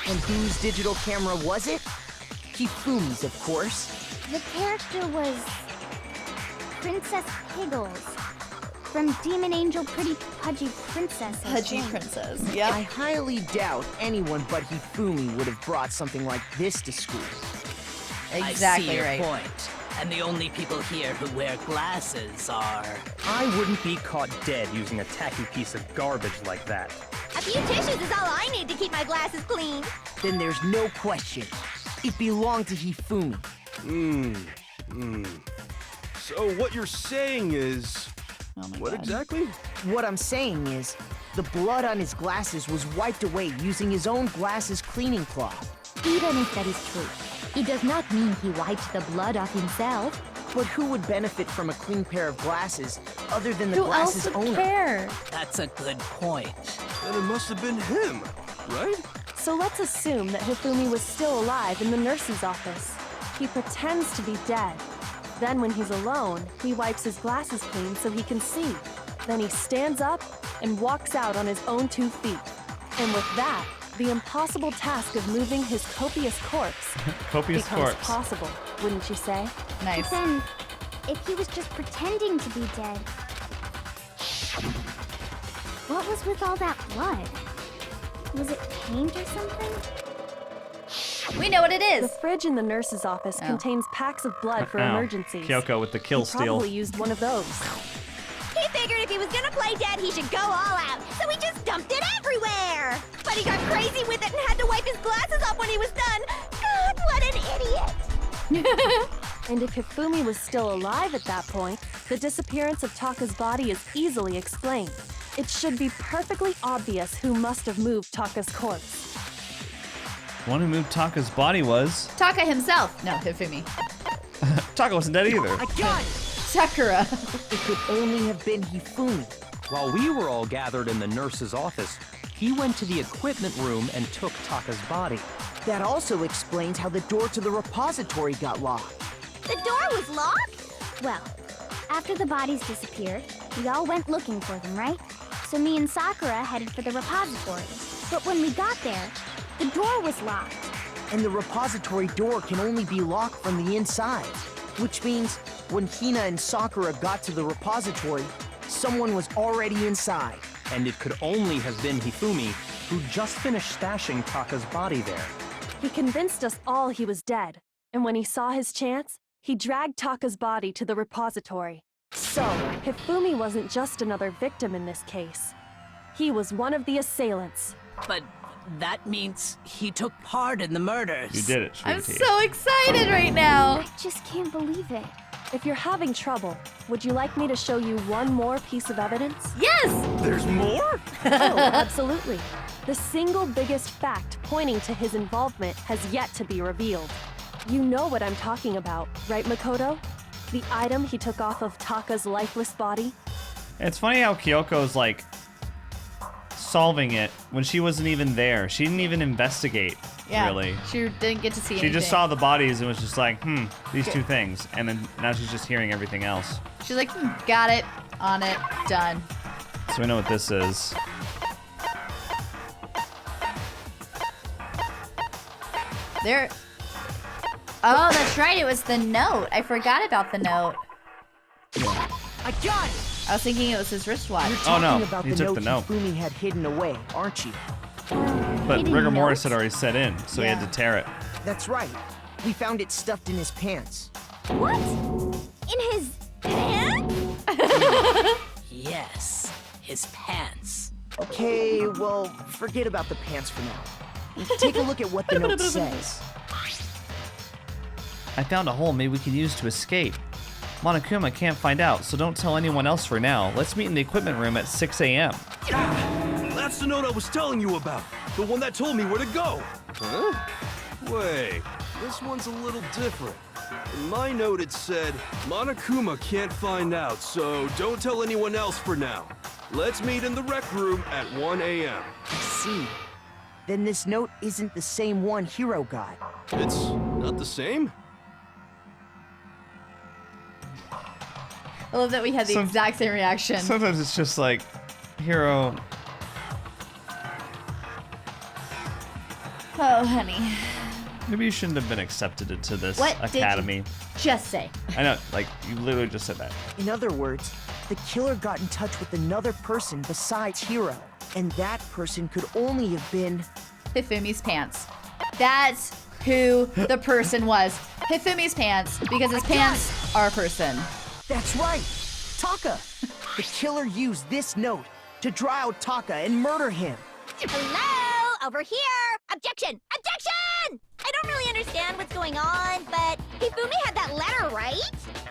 And whose digital camera was it? Hifumi's, of course. The character was Princess Piggles from Demon Angel Pretty Pudgy Princess. I Pudgy think. Princess. I Yep. highly doubt anyone but Hifumi would have brought something like this to school. I Exactly see your right. point. And the only people here who wear glasses are... I wouldn't be caught dead using a tacky piece of garbage like that. A few tissues is all I need to keep my glasses clean. Then there's no question. It belonged to Hifumi. So what you're saying is... Oh my What God. exactly? What I'm saying is, the blood on his glasses was wiped away using his own glasses cleaning cloth. Even if that is true, it does not mean he wiped the blood off himself. But who would benefit from a clean pair of glasses other than the Who else glasses would owner? care? That's a good point. Then it must have been him, right? So let's assume that Hifumi was still alive in the nurse's office. He pretends to be dead. Then when he's alone, he wipes his glasses clean so he can see. Then he stands up and walks out on his own 2 feet. And with that, the impossible task of moving his copious corpse Copious becomes corpse. possible, wouldn't you say? Nice. Then, if he was just pretending to be dead, what was with all that blood? Was it paint or something? We know what it The is. fridge in the nurse's office Oh. contains packs of blood for Ow. emergencies. Kyoko with the kill He steal. probably used one of those. He figured if he was gonna play dead, he should go all out, so he just dumped it everywhere! But he got crazy with it and had to wipe his glasses off when he was done! God, what an idiot! And if Hifumi was still alive at that point, the disappearance of Taka's body is easily explained. It should be perfectly obvious who must have moved Taka's corpse. The one who moved Taka's body was... Taka himself. No, Hifumi. Taka wasn't dead either. I got it! Sakura. It could only have been Hifumi. While we were all gathered in the nurse's office, he went to the equipment room and took Taka's body. That also explains how the door to the repository got locked. The door was locked? Well, after the bodies disappeared, we all went looking for them, right? So me and Sakura headed for the repository. But when we got there, the door was locked. And the repository door can only be locked from the inside. Which means, when Hina and Sakura got to the repository, someone was already inside. And it could only have been Hifumi, who just finished stashing Taka's body there. He convinced us all he was dead, and when he saw his chance, he dragged Taka's body to the repository. So, Hifumi wasn't just another victim in this case. He was one of the assailants. But That means he took part in the murders. You did it, I'm sweetie. so excited right now. I just can't believe it. If you're having trouble, would you like me to show you one more piece of evidence? Yes! There's more? Oh, absolutely. The single biggest fact pointing to his involvement has yet to be revealed. You know what I'm talking about, right, Makoto? The item he took off of Taka's lifeless body? It's funny how Kyoko's like solving it when she wasn't even there. She didn't even investigate, Yeah, really. she didn't get to see She anything. just saw the bodies and was just like, these two things. And then now she's just hearing everything else. She's like, got it, on it, done. So we know what this is. There. Oh, that's right. It was the note. I forgot about the note. I got it! I was thinking it was his wristwatch. You're Oh, talking no, about he the took note the note. Hifumi had hidden away, aren't you? But Hidden rigor mortis note? had already set in, so he had to tear it. That's right. We found it stuffed in his pants. What? In his pants? Yes, his pants. Okay, well, forget about the pants for now. Take a look at what the note says. I found a hole maybe we can use to escape. Monokuma can't find out, so don't tell anyone else for now. Let's meet in the equipment room at 6 a.m. That's the note I was telling you about. The one that told me where to go. Huh? Wait, this one's a little different. In my note it said, Monokuma can't find out, so don't tell anyone else for now. Let's meet in the rec room at 1 a.m. I see. Then this note isn't the same one Hiro got. It's not the same? I love that we had the Some- exact same reaction. Sometimes it's just like, Hiro, Oh, honey. maybe you shouldn't have been accepted into this What did you- academy. Just say. I know, like, you literally just said that. In other words, the killer got in touch with another person besides Hiro. And that person could only have been... Hifumi's pants. That's who the person was. Hifumi's pants, because his pants are a person. That's right! Taka! The killer used this note to draw out Taka and murder him. Hello? Over here! Objection! Objection! I don't really understand what's going on, but Hifumi had that letter, right?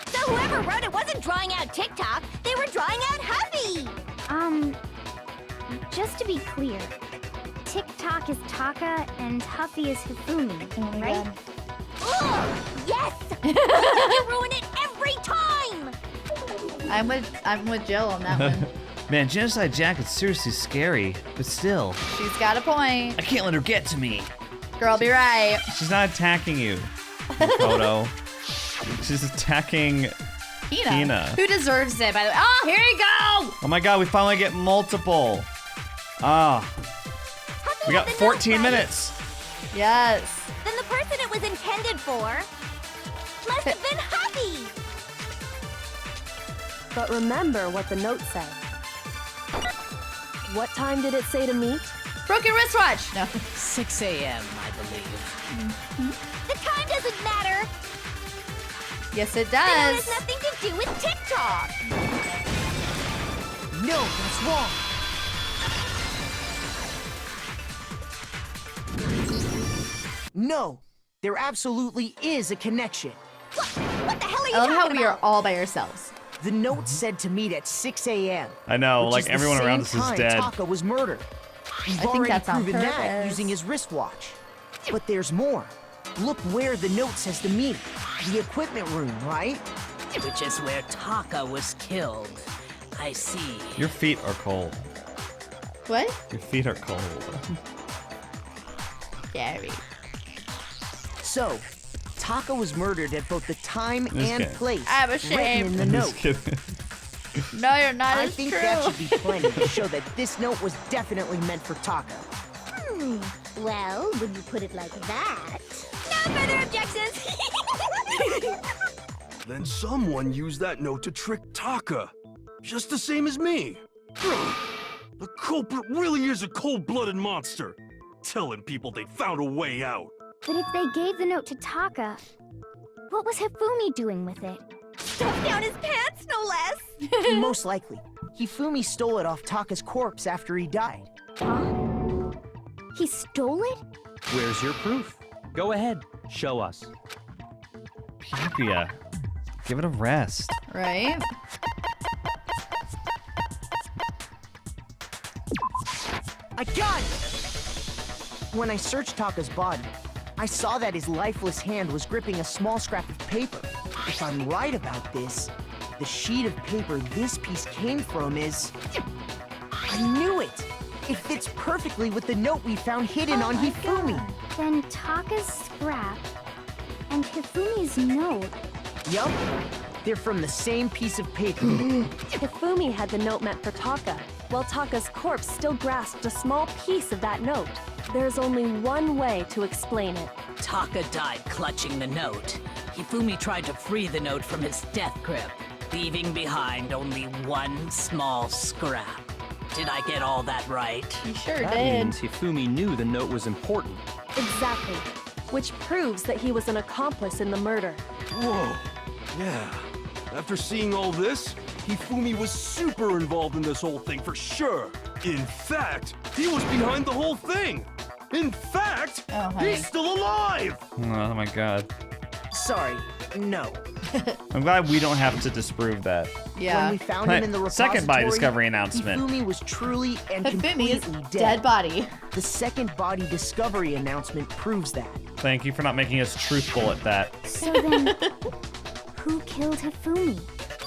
So whoever wrote it wasn't drawing out TikTok, they were drawing out Huffy! Just to be clear, TikTok is Taka and Huffy is Hifumi, right? Ugh, yes! You ruin it every time! I'm with Jill on that one. Man, Genocide Jack is seriously scary, but still. She's got a point. I can't let her get to me. Girl, be right. She's not attacking you, Photo. She's attacking Hina. Who deserves it, by the way? Oh, here you go! Oh my god, we finally get multiple. Ah. Huffy We had got the note, 14 right? minutes. Yes. Then the person it was intended for must have been Huffy! But remember what the note said. What time did it say to meet? Broken wristwatch. No. 6 a.m., I believe. The time doesn't matter! Yes, it The note has does. nothing to do with TikTok! No, that's wrong. No, there absolutely is a connection. What the hell are you I love how talking we are about? all by ourselves. The note said to meet at 6 a.m. I know, which like is the everyone same around us is time dead. Taka was murdered. We've think already that's on proven that purpose. using his wristwatch. But there's more. Look where the note says to meet. The equipment room, right? Which is where Taka was killed. I see. Your feet are cold. What? Your feet are cold. Gary. So, Taka was murdered at both the time Just and kidding. place I'm written ashamed. in the I'm note. just kidding. No, you're not. I It's think true. that should be plenty to show that this note was definitely meant for Taka. Well, when you put it like that... No further objections! Then someone used that note to trick Taka. Just the same as me. The culprit really is a cold-blooded monster. Telling people they found a way out. But if they gave the note to Taka, what was Hifumi doing with it? Stuffed down his pants, no less! Most likely, Hifumi stole it off Taka's corpse after he died. He stole it? Where's your proof? Go ahead, show us. Pupia, give it a rest. Right? I got it! When I searched Taka's body, I saw that his lifeless hand was gripping a small scrap of paper. If I'm right about this, the sheet of paper this piece came from is... I knew it! It fits perfectly with the note we found hidden on Hifumi. Then Taka's scrap and Hifumi's note. Yup, they're from the same piece of paper. Hifumi had the note meant for Taka, while Taka's corpse still grasped a small piece of that note. There's only one way to explain it. Taka died clutching the note. Hifumi tried to free the note from his death grip, leaving behind only one small scrap. Did I get all that right? You sure That did. means Hifumi knew the note was important. Exactly. Which proves that he was an accomplice in the murder. Whoa. Yeah. After seeing all this, Hifumi was super involved in this whole thing for sure. In fact, he was behind the whole thing. In fact, Oh, honey. he's still alive. Oh my god. Sorry, no. I'm glad we don't have to disprove that. Yeah. When we found him in the repository, Second body discovery announcement. Hifumi was truly and Hifumi is completely dead body. The second body discovery announcement proves that. Thank you for not making us truthful at that. So then, who killed Hifumi?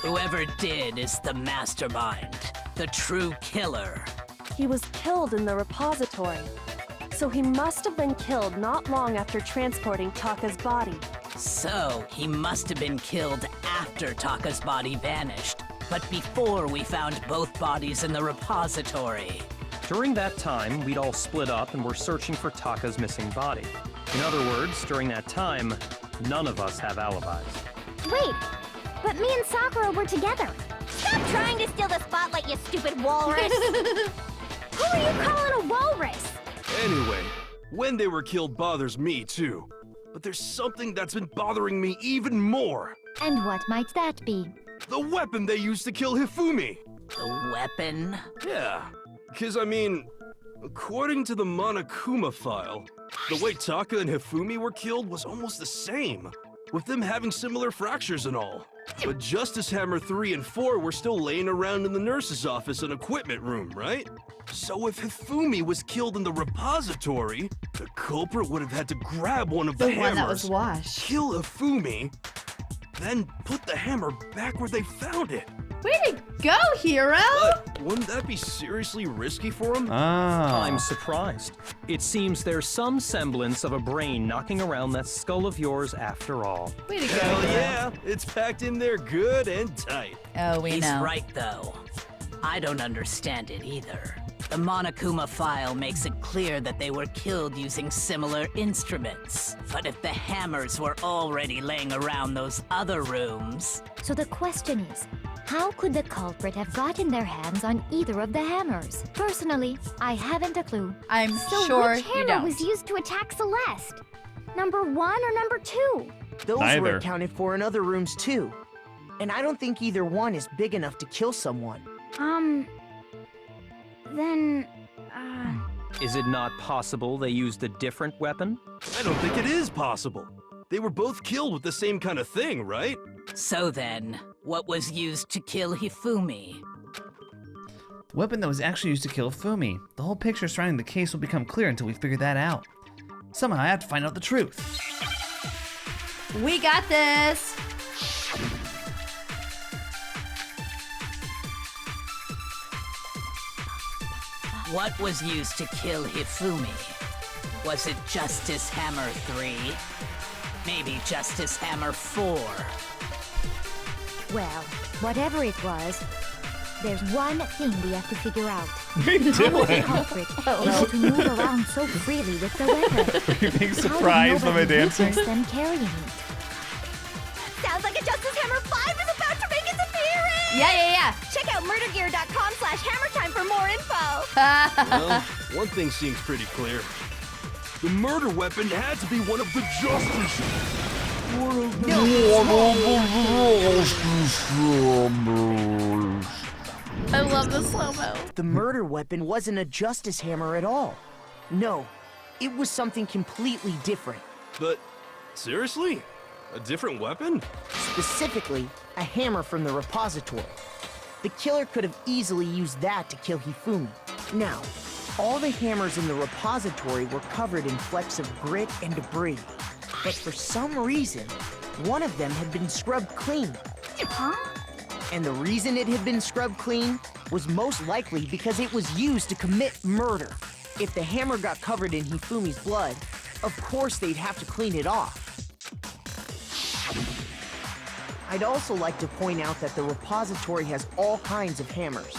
Whoever did is the mastermind, the true killer. He was killed in the repository. So he must have been killed not long after transporting Taka's body. So, he must have been killed after Taka's body vanished, but before we found both bodies in the repository. During that time, we'd all split up and were searching for Taka's missing body. In other words, during that time, none of us have alibis. Wait, but me and Sakura were together. Stop trying to steal the spotlight, you stupid walrus! Who are you calling a walrus? Anyway, when they were killed bothers me too. But there's something that's been bothering me even more. And what might that be? The weapon they used to kill Hifumi. The weapon? Yeah, because I mean, according to the Monokuma file, the way Taka and Hifumi were killed was almost the same, with them having similar fractures and all. But Justice Hammer 3 and 4 were still laying around in the nurse's office and equipment room, right? So if Hifumi was killed in the repository, the culprit would have had to grab one of the hammers, one that was washed. kill Hifumi, then put the hammer back where they found it. Way to go, hero! But wouldn't that be seriously risky for him? Ah. I'm surprised. It seems there's some semblance of a brain knocking around that skull of yours after all. Way to go. Hell hero. yeah, it's packed in there good and tight. Oh, we He's know. right, though. I don't understand it either. The Monokuma file makes it clear that they were killed using similar instruments. But if the hammers were already laying around those other rooms... So the question is, how could the culprit have gotten their hands on either of the hammers? Personally, I haven't a clue. I'm So sure which you hammer don't. was used to attack Celeste? Number 1 or number 2? Those Neither. were accounted for in other rooms too. And I don't think either one is big enough to kill someone. Then, Is it not possible they used a different weapon? I don't think it is possible. They were both killed with the same kind of thing, right? So then, what was used to kill Hifumi? The weapon that was actually used to kill Fumi. The whole picture surrounding the case will become clear until we figure that out. Somehow I have to find out the truth. We got this! What was used to kill Hifumi? Was it Justice Hammer 3? Maybe Justice Hammer 4? well, whatever it was, there's one thing we have to figure out. What are you How was the doing? culprit able to move around so freely with the weapon? Are you being How surprised by would my nobody dancing? witness them carrying it? Sounds like a Justice Hammer 5 is about to make its appearance! Yeah. Check out murdergear.com/hammertime for more info! Well, one thing seems pretty clear. The murder weapon had to be one of the Justice. I love the slow-mo. The murder weapon wasn't a justice hammer at all. No, It was something completely different. But, seriously? A different weapon? Specifically, a hammer from the repository. The killer could have easily used that to kill Hifumi. Now, all the hammers in the repository were covered in flecks of grit and debris. But for some reason, one of them had been scrubbed clean. Huh? And the reason it had been scrubbed clean was most likely because it was used to commit murder. If the hammer got covered in Hifumi's blood, of course they'd have to clean it off. I'd also like to point out that the repository has all kinds of hammers.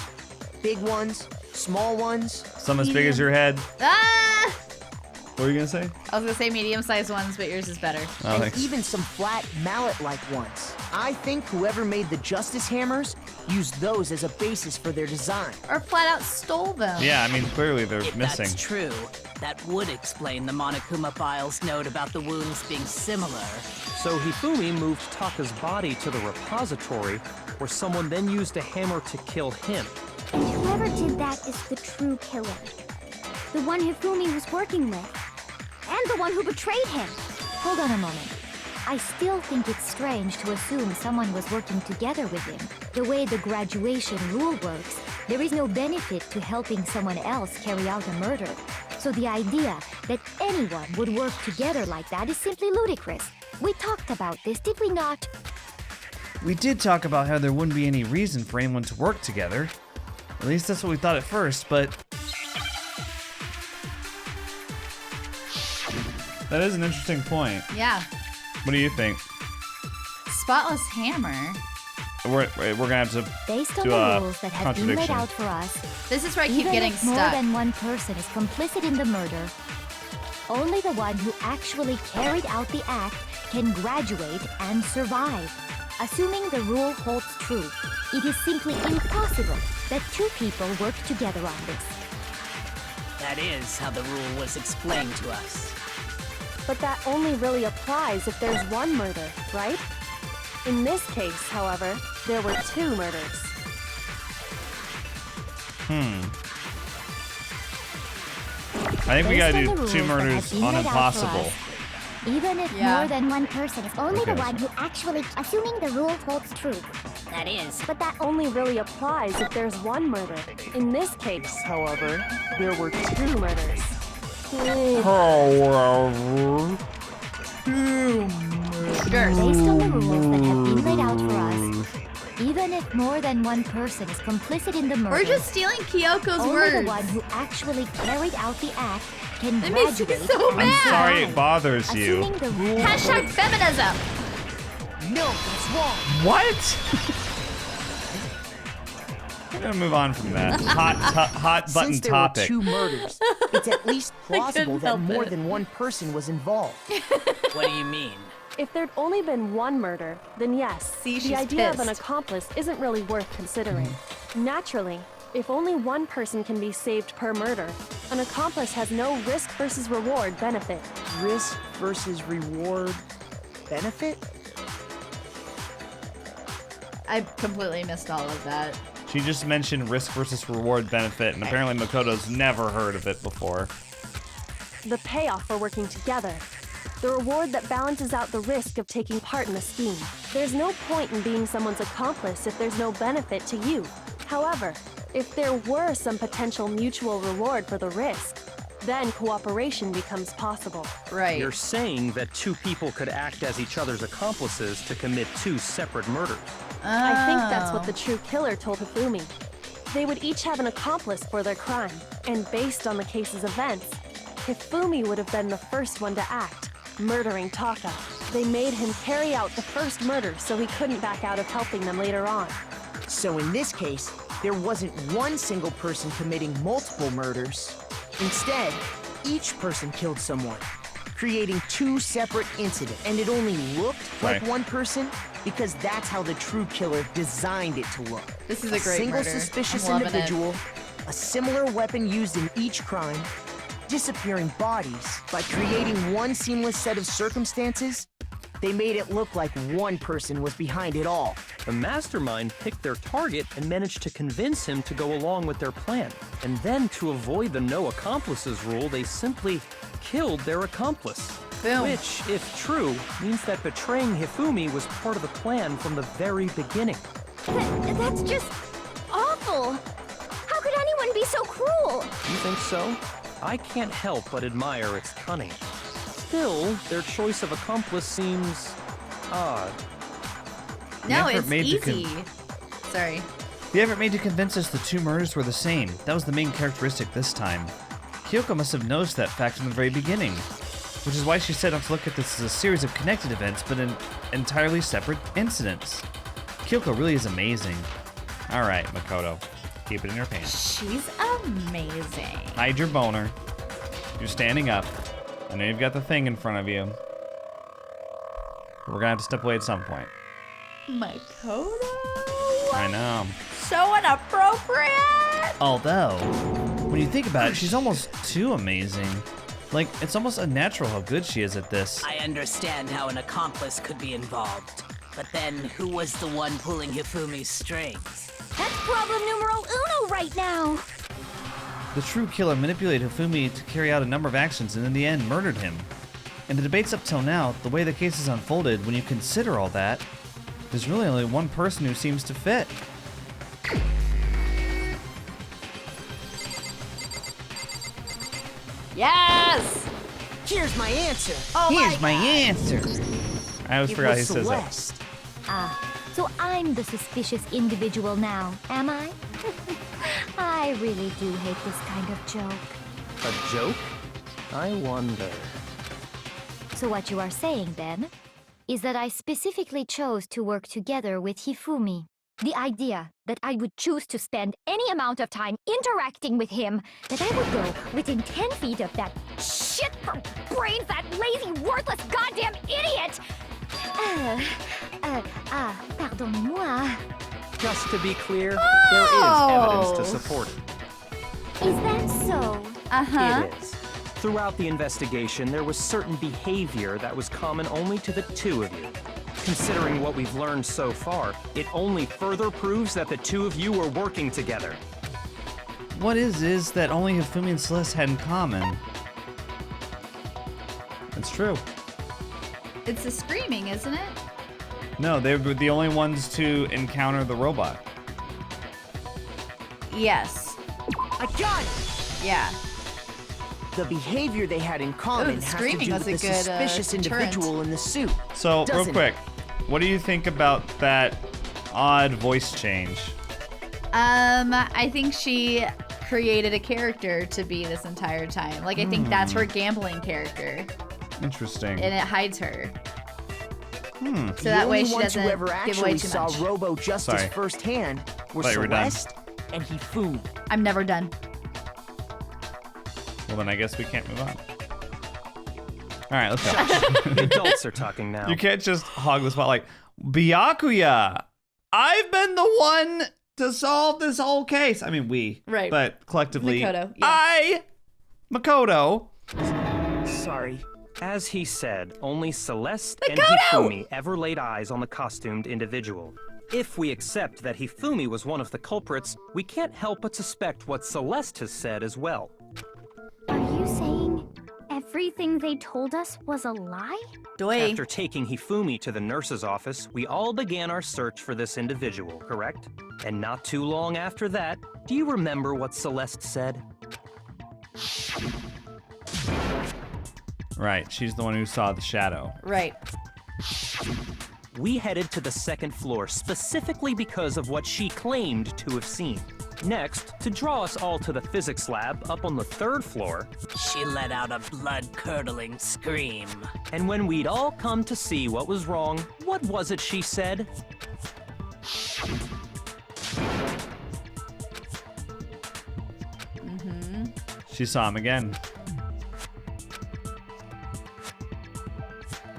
Big ones, small ones. Some as big as your head. Ah! What were you gonna say? I was gonna say medium-sized ones, but yours is better. Oh, And thanks. even some flat mallet-like ones. I think whoever made the Justice Hammers used those as a basis for their design. Or flat out stole them. Yeah, I mean, clearly they're If missing. that's true, that would explain the Monokuma file's note about the wounds being similar. So Hifumi moved Taka's body to the repository, where someone then used a hammer to kill him. And whoever did that is the true killer. The one Hifumi was working with. And the one who betrayed him. Hold on a moment. I still think it's strange to assume someone was working together with him. The way the graduation rule works, there is no benefit to helping someone else carry out a murder. So the idea that anyone would work together like that is simply ludicrous. We talked about this, did we not? We did talk about how there wouldn't be any reason for anyone to work together. At least that's what we thought at first, but... That is an interesting point. Yeah. What do you think? Spotless hammer. We're gonna have to Based on do the a rules that have been laid contradiction. out for us, This is where I keep even getting if more stuck. than one person is complicit in the murder, only the one who actually carried out the act can graduate and survive. Assuming the rule holds true, it is simply impossible that two people work together on this. That is how the rule was explained to us. But that only really applies if there's one murder, right? In this case, however, there were two murders. I think we Based gotta on the do rules two that murders have been on laid out for Impossible. us, even if Yeah. more than one person is only Okay. the one who actually, assuming the rule holds true. That is. But that only really applies if there's one murder. In this case, however, there were two murders. Based on the rules that have been laid out for us, even if more than one person is complicit in the murder, We're just stealing Kyoko's only words. the one who actually carried out the act can That makes me graduate so and mad. I'm sorry survive. it bothers you. Assuming the rule Hashtag feminism. No, that's wrong. What? We're gonna move on from that. Hot button Since there topic. were two murders, it's at least plausible couldn't that help more it. than one person was involved. What do you mean? If there'd only been one murder, then yes, See, she's the idea of an pissed. accomplice isn't really worth considering. Naturally, if only one person can be saved per murder, an accomplice has no risk versus reward benefit. Risk versus reward benefit? I completely missed all of that. She just mentioned risk versus reward benefit, and apparently Makoto's never heard of it before. The payoff for working together. The reward that balances out the risk of taking part in the scheme. There's no point in being someone's accomplice if there's no benefit to you. However, if there were some potential mutual reward for the risk, then cooperation becomes possible. Right. You're saying that two people could act as each other's accomplices to commit two separate murders. I think that's Oh. what the true killer told Hifumi. They would each have an accomplice for their crime, and based on the case's events, Hifumi would have been the first one to act, murdering Taka. They made him carry out the first murder so he couldn't back out of helping them later on. So in this case, there wasn't one single person committing multiple murders. Instead, each person killed someone, creating two separate incidents. And it only looked like Right. one person because that's how the true killer designed it to look. This is a great single murder. suspicious I'm loving it. individual, a similar weapon used in each crime, disappearing bodies. By creating one seamless set of circumstances, they made it look like one person was behind it all. The mastermind picked their target and managed to convince him to go along with their plan. And then, to avoid the no accomplices rule, they simply killed their accomplice. Boom. Which, if true, means that betraying Hifumi was part of the plan from the very beginning. That's just awful. How could anyone be so cruel? You think so? I can't help but admire its cunning. Still, their choice of accomplice seems odd. No, The effort it's made to easy. Sorry. The effort made to convince us the two murders were the same. That was the main characteristic this time. Kyoko must have noticed that fact from the very beginning, which is why she set out to look at this as a series of connected events, but in entirely separate incidents. Kyoko really is amazing. All right, Makoto, keep it in your pants. She's amazing. Hide your boner. You're standing up. I know you've got the thing in front of you. We're gonna have to step away at some point. Makoto? I know. So inappropriate! Although, when you think about it, she's almost too amazing. Like, it's almost unnatural how good she is at this. I understand how an accomplice could be involved. But then, who was the one pulling Hifumi's strings? That's problem numero uno right now. The true killer manipulated Hifumi to carry out a number of actions and in the end murdered him. In the debates up till now, the way the case has unfolded, when you consider all that, there's really only one person who seems to fit. Yes! Here's my answer. Oh Here's my answer. I always It forgot he was says that. Celeste. So I'm the suspicious individual now, am I? I really do hate this kind of joke. A joke? I wonder. So what you are saying, then, is that I specifically chose to work together with Hifumi. The idea that I would choose to spend any amount of time interacting with him, that I would go within 10 feet of that shit for brains, that lazy, worthless, goddamn idiot! Pardonnez-moi. Just to be clear, there is evidence to support it. Is that so? Uh-huh. It is. Throughout the investigation, there was certain behavior that was common only to the two of you. Considering what we've learned so far, it only further proves that the two of you were working together. What is that only Hifumi and Celeste had in common? It's true. It's the screaming, isn't it? No, they were the only ones to encounter the robot. Yes. I got it! Yeah. The behavior they had in common the has to screaming do was with a the good, suspicious deterrent. individual in the suit. So, real Doesn't quick, what do you think about that odd voice change? I think she created a character to be this entire time. Like, I think that's her gambling character, Interesting. and it hides her. So The that way only she ones who doesn't ever give actually away too saw much. Robo justice Sorry. firsthand were Thought you were done. Celeste and Hifumi. I'm never done. Well, then I guess we can't move on. All right, let's go. The adults are talking now. You can't just hog the spotlight. Byakuya, I've been the one to solve this whole case. I mean, we. Right. But collectively, Makoto, yeah. Makoto. Sorry. As he said, only Celeste and Makoto! Hifumi ever laid eyes on the costumed individual. If we accept that Hifumi was one of the culprits, we can't help but suspect what Celeste has said as well. Are you saying everything they told us was a lie? Doi. After taking Hifumi to the nurse's office, we all began our search for this individual, correct? And not too long after that, do you remember what Celeste said? Right, she's the one who saw the shadow. Right. We headed to the second floor specifically because of what she claimed to have seen. Next, to draw us all to the physics lab up on the third floor, She let out a blood-curdling scream. and when we'd all come to see what was wrong, what was it she said? She saw him again.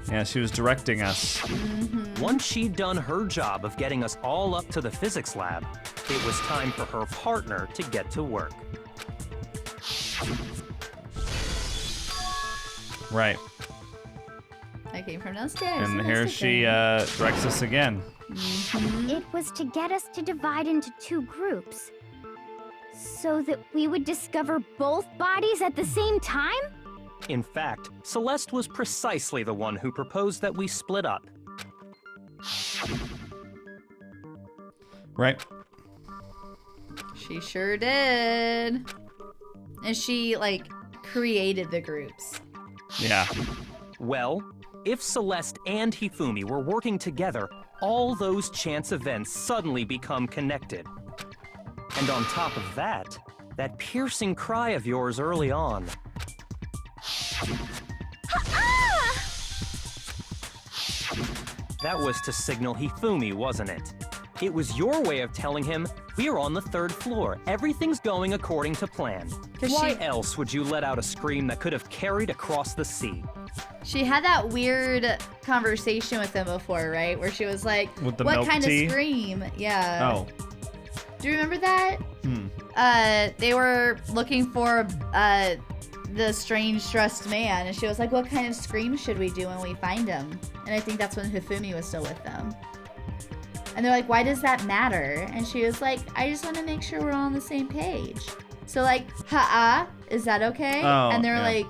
Yeah, she was directing us. Once she'd done her job of getting us all up to the physics lab, it was time for her partner to get to work. Right. I came from downstairs. And here she directs us again. It was to get us to divide into two groups, so that we would discover both bodies at the same time? In fact, Celeste was precisely the one who proposed that we split up. Right. She sure did. And she, like, created the groups. Yeah. Well, if Celeste and Hifumi were working together, all those chance events suddenly become connected. And on top of that, that piercing cry of yours early on. That was to signal Hifumi, wasn't it? It was your way of telling him, we're on the 3rd floor, everything's going according to plan. Why else would you let out a scream that could have carried across the sea? She had that weird conversation with him before, right? Where she was like, With the what milk kind tea? of scream? Yeah. Oh. Do you remember that? They were looking for the strange dressed man, and she was like, what kind of scream should we do when we find him? And I think that's when Hifumi was still with them. And they're like, why does that matter? And she was like, I just want to make sure we're all on the same page. So like, is that okay? Oh, and they're yeah. like,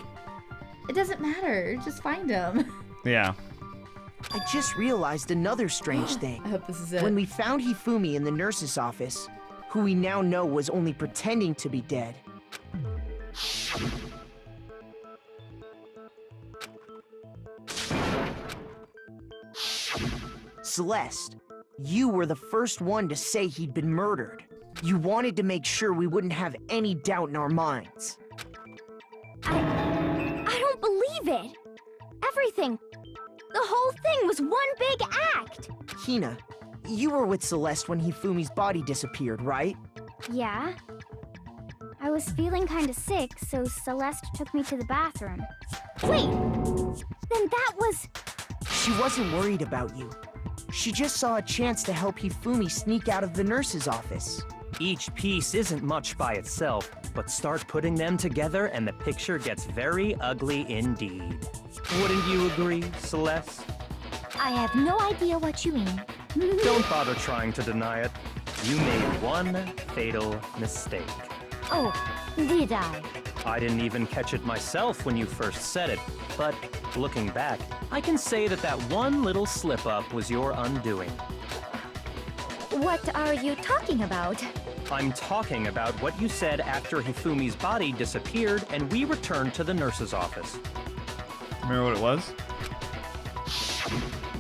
it doesn't matter, just find him. Yeah. I just realized another strange thing. I hope this is it. When we found Hifumi in the nurse's office, who we now know was only pretending to be dead. Celeste, you were the first one to say he'd been murdered. You wanted to make sure we wouldn't have any doubt in our minds. I don't believe it. Everything. The whole thing was one big act. Hina, you were with Celeste when Hifumi's body disappeared, right? Yeah. I was feeling kinda sick, so Celeste took me to the bathroom. Wait! Then that was... She wasn't worried about you. She just saw a chance to help Hifumi sneak out of the nurse's office. Each piece isn't much by itself, but start putting them together and the picture gets very ugly indeed. Wouldn't you agree, Celeste? I have no idea what you mean. Don't bother trying to deny it. You made one fatal mistake. Oh, did I? I didn't even catch it myself when you first said it, but looking back, I can say that that one little slip-up was your undoing. What are you talking about? I'm talking about what you said after Hifumi's body disappeared and we returned to the nurse's office. Remember what it was?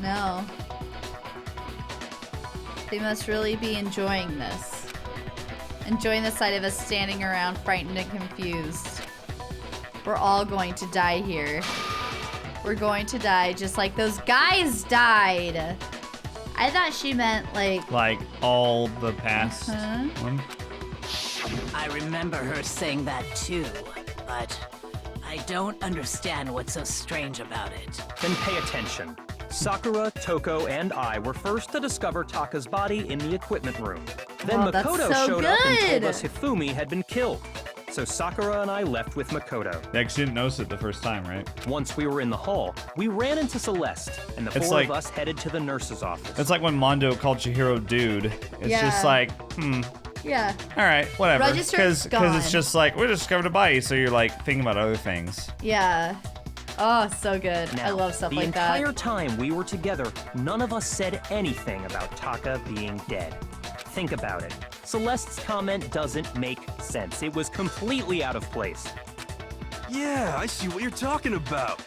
No. They must really be enjoying this. Enjoying the sight of us standing around frightened and confused. We're all going to die here. We're going to die just like those guys died. I thought she meant like all the past one? I remember her saying that too, but I don't understand what's so strange about it. Then pay attention. Sakura, Toko, and I were first to discover Taka's body in the equipment room. Then Oh, that's Makoto so showed up and told good. us Hifumi had been killed. So Sakura and I left with Makoto. Yeah, 'cause you didn't notice it the first time, right? Once we were in the hall, we ran into Celeste, and the It's four like- of us headed to the nurse's office. It's like when Mondo called Chihiro dude. It's just Yeah. like, yeah. all right, whatever. Register's Because it's gone. just like, we discovered a body, so you're like thinking about other things. Yeah. Oh, so good. Now, I love stuff the like that. entire time we were together, none of us said anything about Taka being dead. Think about it. Celeste's comment doesn't make sense. It was completely out of place. Yeah, I see what you're talking about.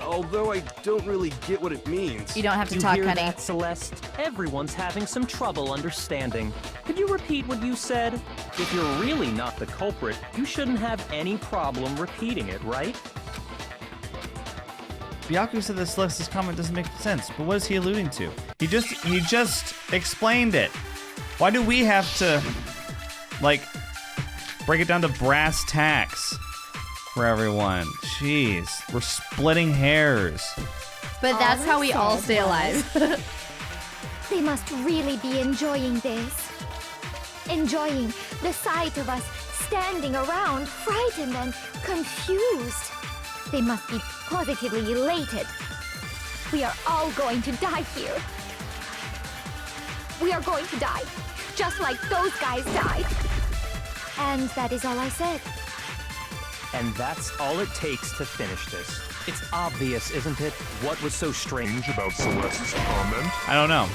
Although I don't really get what it means. You don't have to You talk, hear honey. that, Celeste? Everyone's having some trouble understanding. Could you repeat what you said? If you're really not the culprit, you shouldn't have any problem repeating it, right? Byaku said that Celeste's comment doesn't make sense, but what is he alluding to? He just explained it. Why do we have to, like, break it down to brass tacks for everyone? Jeez, we're splitting hairs. But that's how we all stay alive. They must really be enjoying this. Enjoying the sight of us standing around, frightened and confused. They must be positively elated. We are all going to die here. We are going to die, just like those guys died. And that is all I said. And that's all it takes to finish this. It's obvious, isn't it? What was so strange about Celeste's comment? I don't know.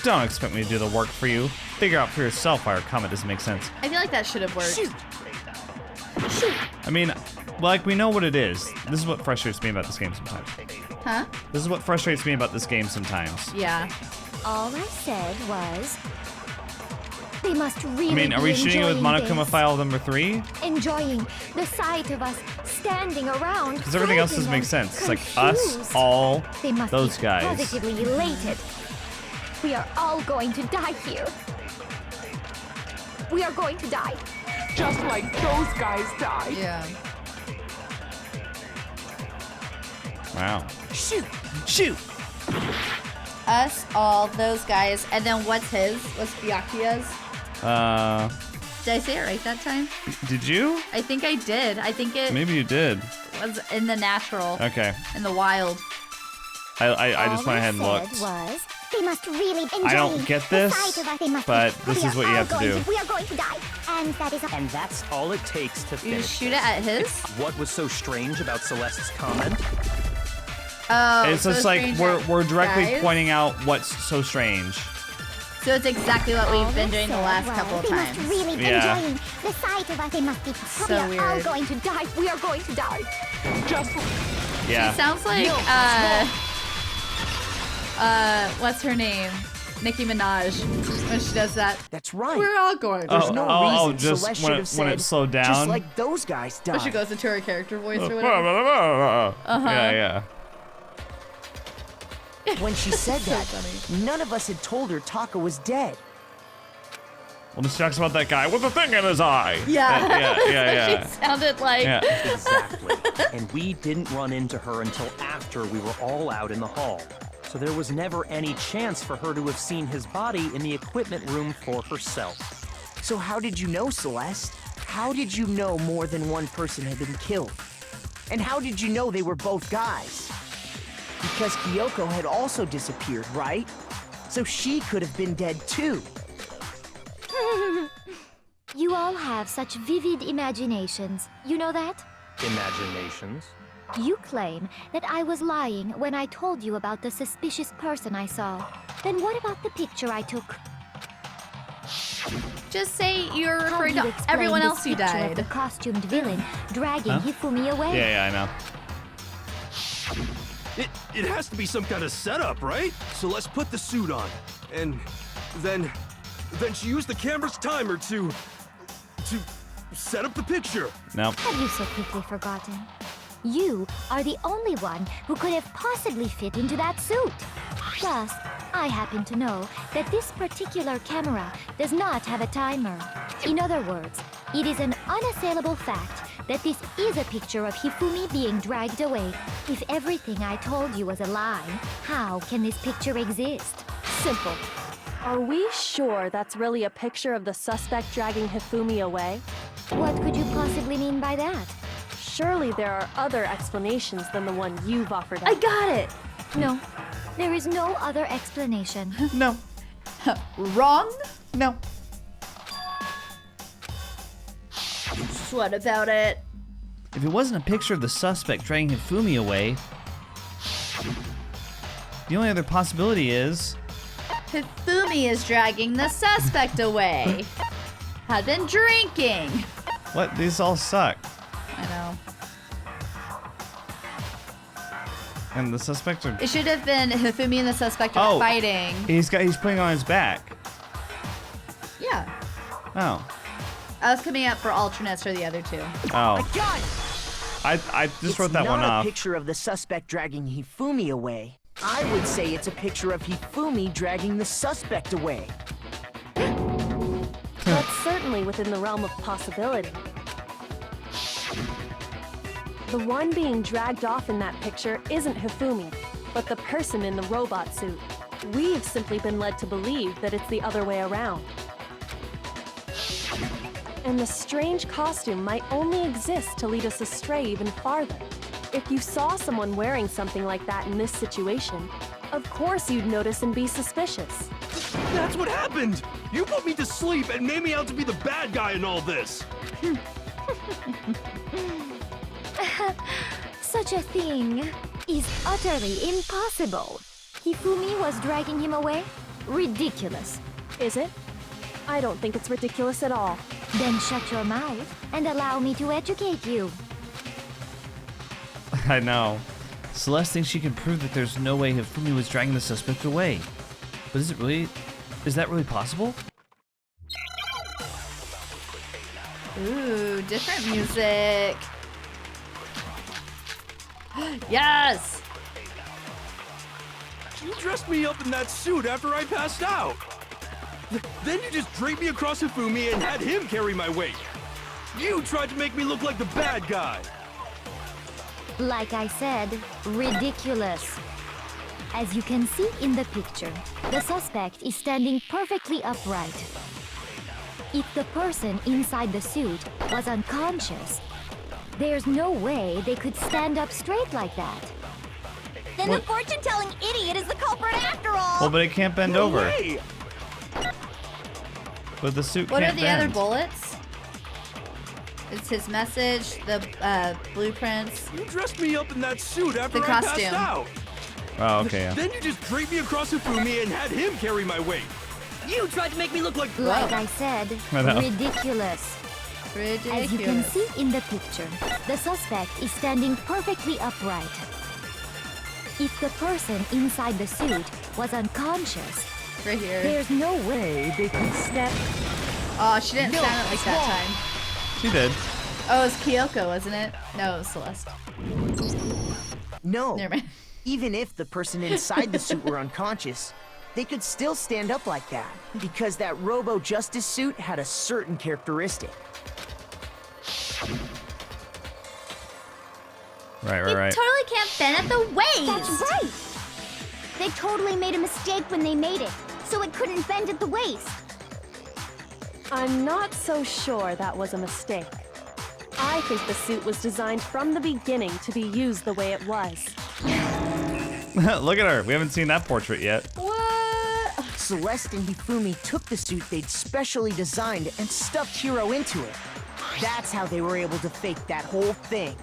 Don't expect me to do the work for you. Figure out for yourself why her comment doesn't make sense. I feel like that should have worked. Shoot. I mean, like, we know what it is. This is what frustrates me about this game sometimes. Huh? This is what frustrates me about this game sometimes. Yeah. All I said was, they must really I mean, are we be shooting it with enjoying Monokuma this. file number 3? Enjoying the sight of us standing around. Because everything else doesn't make frightened sense. and It's like us, confused. all, They must those be guys. positively elated. We are all going to die here. We are going to die. Just like those guys died. Yeah. Wow. Shoot! Shoot! Us, all, those guys, and then what's his? What's Byakuya's? Did I say it right that time? Did you? I think I did. I think it Maybe you did. was in the natural, Okay. in the wild. I just went ahead and All I looked. said was, they must really enjoy I don't get the this, sight of us. They must but be. this We is are what you all have to going do. We are going to die. And that is And that's all it takes to You finish shoot this. it at his? What was so strange about Celeste's comment? Oh, It's so just like strange we're directly guys? pointing out what's so strange. So it's exactly what all we've been they doing the said last was, couple of they times. must really Yeah. enjoying the sight of us. They must be. So we are all weird. going to die. We are going to die. Just Yeah. It sounds like what's her name? Nicki Minaj when she does that. That's right. We're all going. There's no reason just Celeste when should have it, said, when it slowed down. just like those guys died. But she goes into her character voice or Yeah, whatever. yeah. When she said So that, funny. none of us had told her Taka was dead. Well, this talks about that guy with the thing in his eye. Yeah. Yeah. She sounded like. Yeah. Exactly. And we didn't run into her until after we were all out in the hall. So there was never any chance for her to have seen his body in the equipment room for herself. So how did you know, Celeste? How did you know more than one person had been killed? And how did you know they were both guys? Because Kyoko had also disappeared, right? So she could have been dead too. You all have such vivid imaginations. You know that? Imaginations. You claim that I was lying when I told you about the suspicious person I saw. Then what about the picture I took? Just say you're How referring do you to explain everyone this else who picture of died. the costumed villain dragging Huh? Hifumi away? Yeah, I know. It has to be some kind of setup, right? Celeste put the suit on, and then she used the camera's timer to set up the picture. Nope. Have you so quickly forgotten? You are the only one who could have possibly fit into that suit. Plus, I happen to know that this particular camera does not have a timer. In other words, it is an unassailable fact that this is a picture of Hifumi being dragged away. If everything I told you was a lie, how can this picture exist? Simple. Are we sure that's really a picture of the suspect dragging Hifumi away? What could you possibly mean by that? Surely there are other explanations than the one you've offered up. I got it. No, there is no other explanation. No. Wrong? No. What about it? If it wasn't a picture of the suspect dragging Hifumi away, the only other possibility is Hifumi is dragging the suspect away. Had been drinking. what? These all suck. I know. And the suspects are. It should have been Hifumi and the suspect are Oh. fighting. He's putting on his back. Yeah. Oh. I was coming up for alternates for the other two. Oh. I got it! I just It's wrote that one not a off. picture of the suspect dragging Hifumi away. I would say it's a picture of Hifumi dragging the suspect away. That's certainly within the realm of possibility. The one being dragged off in that picture isn't Hifumi, but the person in the robot suit. We've simply been led to believe that it's the other way around. And the strange costume might only exist to lead us astray even farther. If you saw someone wearing something like that in this situation, of course you'd notice and be suspicious. That's what happened! You put me to sleep and made me out to be the bad guy in all this! Such a thing is utterly impossible. Hifumi was dragging him away? Ridiculous. Is it? I don't think it's ridiculous at all. Then shut your mouth and allow me to educate you. I know. Celeste thinks she can prove that there's no way Hifumi was dragging the suspect away. But is that really possible? Ooh, different music. Yes! You dressed me up in that suit after I passed out. Then you just draped me across Hifumi and had him carry my weight. You tried to make me look like the bad guy. Like I said, ridiculous. As you can see in the picture, the suspect is standing perfectly upright. If the person inside the suit was unconscious, there's no way they could stand up straight like that. Then What? the fortune-telling idiot is the culprit after all! Well, but it can't bend over. Way. But the suit What are can't the bend. other bullets? It's his message, the blueprints. You dressed me up in that suit after The I passed costume. out. Oh, okay, yeah. Then you just draped me across Hifumi and had him carry my weight. You tried to make me look like... Like I said, I know. ridiculous. As you can Ridiculous. see in the picture, the suspect is standing perfectly upright. If the person inside the suit was unconscious, Right here. there's no way they could stand. Oh, she didn't sound it like that time. She did. Oh, it was Kyoko, wasn't it? No, it was Celeste. No. Never mind. Even if the person inside the suit were unconscious, they could still stand up like that, because that Robo Justice suit had a certain characteristic. Right. Totally can't bend at the waist! That's right! They totally made a mistake when they made it, so it couldn't bend at the waist. I'm not so sure that was a mistake. I think the suit was designed from the beginning to be used the way it was. Look at her. We haven't seen that portrait yet. What? Celeste and Hifumi took the suit they'd specially designed and stuffed Hiro into it. That's how they were able to fake that whole thing.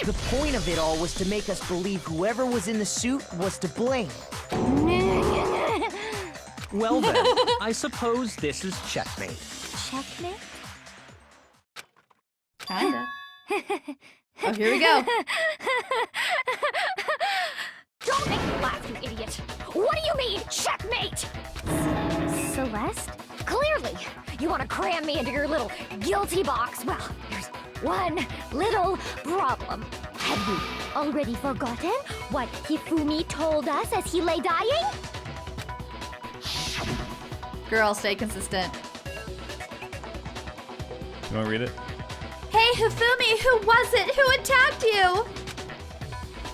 The point of it all was to make us believe whoever was in the suit was to blame. Well then, I suppose this is checkmate. Checkmate? Kinda. Oh, here we go. Don't make me laugh, you idiot! What do you mean, checkmate? Celeste? Clearly, you want to cram me into your little guilty box. Well, there's one little problem. Have you already forgotten what Hifumi told us as he lay dying? Girl, stay consistent. You want to read it? Hey, Hifumi, who was it? Who attacked you?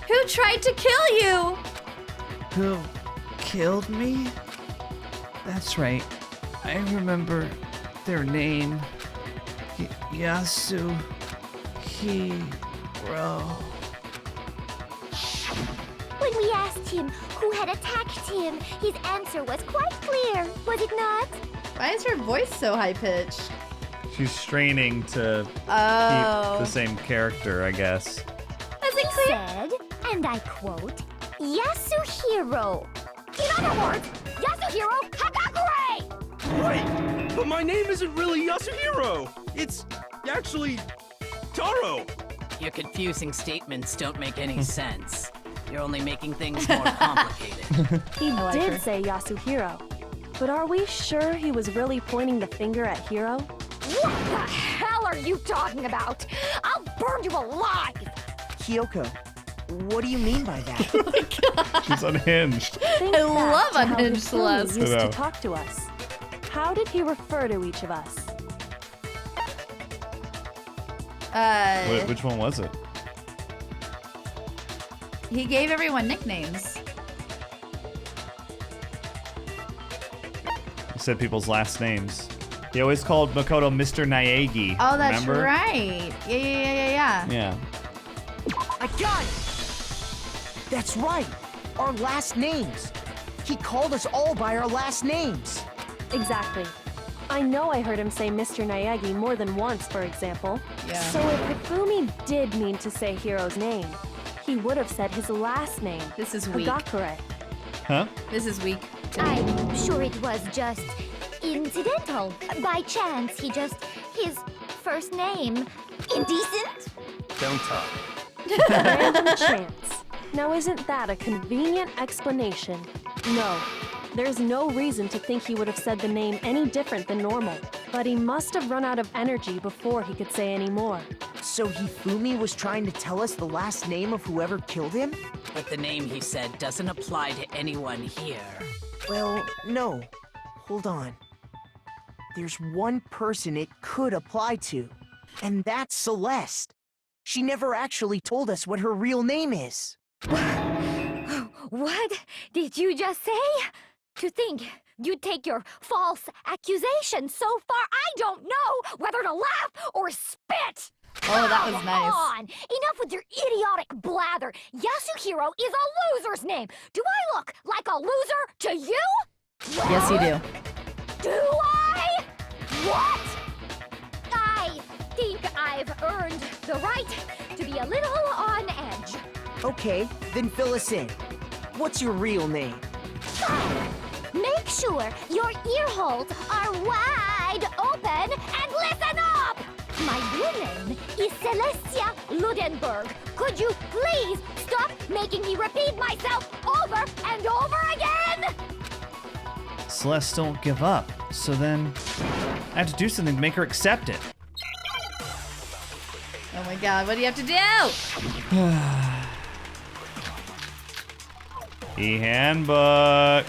Who tried to kill you? Who killed me? That's right. I remember their name. Yasuhiro. When we asked him who had attacked him, his answer was quite clear, was it not? Why is her voice so high-pitched? She's straining to Oh. keep the same character, I guess. Is it He clear? said, and I quote, Yasuhiro. In other words, Yasuhiro Hagakure! Wait, but my name isn't really Yasuhiro. It's actually Taro. Your confusing statements don't make any sense. You're only making things more complicated. He like did her. say Yasuhiro. But are we sure he was really pointing the finger at Hiro? What the hell are you talking about? I'll burn you alive! Kyoko, what do you mean by that? She's unhinged. Think I back love to how unhinged Hifumi Celeste. used I know. to talk to us. How did he refer to each of us? Which one was it? He gave everyone nicknames. He said people's last names. He always called Makoto Mr. Naegi. Oh, that's remember? right. Yeah. Yeah. I got it! That's right! Our last names! He called us all by our last names! Exactly. I know I heard him say Mr. Naegi more than once, for example. Yeah. So if Hifumi did mean to say Hiro's name, he would have said his last name. This is weak. Hagakure. Huh? This is weak to me. I'm sure it was just incidental. By chance, his first name. Indecent? Don't talk. Random chance. Now isn't that a convenient explanation? No. There's no reason to think he would have said the name any different than normal. But he must have run out of energy before he could say any more. So Hifumi was trying to tell us the last name of whoever killed him? But the name he said doesn't apply to anyone here. Well, no. Hold on. There's one person it could apply to, and that's Celeste. She never actually told us what her real name is. What did you just say? To think you'd take your false accusations so far, I don't know whether to laugh or spit! Oh, that was Come nice. on! Enough with your idiotic blather! Yasuhiro is a loser's name! Do I look like a loser to you? Yes, you do. Do I? What? I think I've earned the right to be a little on edge. Okay, then fill us in. What's your real name? Make sure your ear holes are wide open and listen up! My real name is Celestia Ludenberg. Could you please stop making me repeat myself over and over again? Celeste, don't give up. So then, I have to do something to make her accept it. Oh my god, what do you have to do? E-handbook.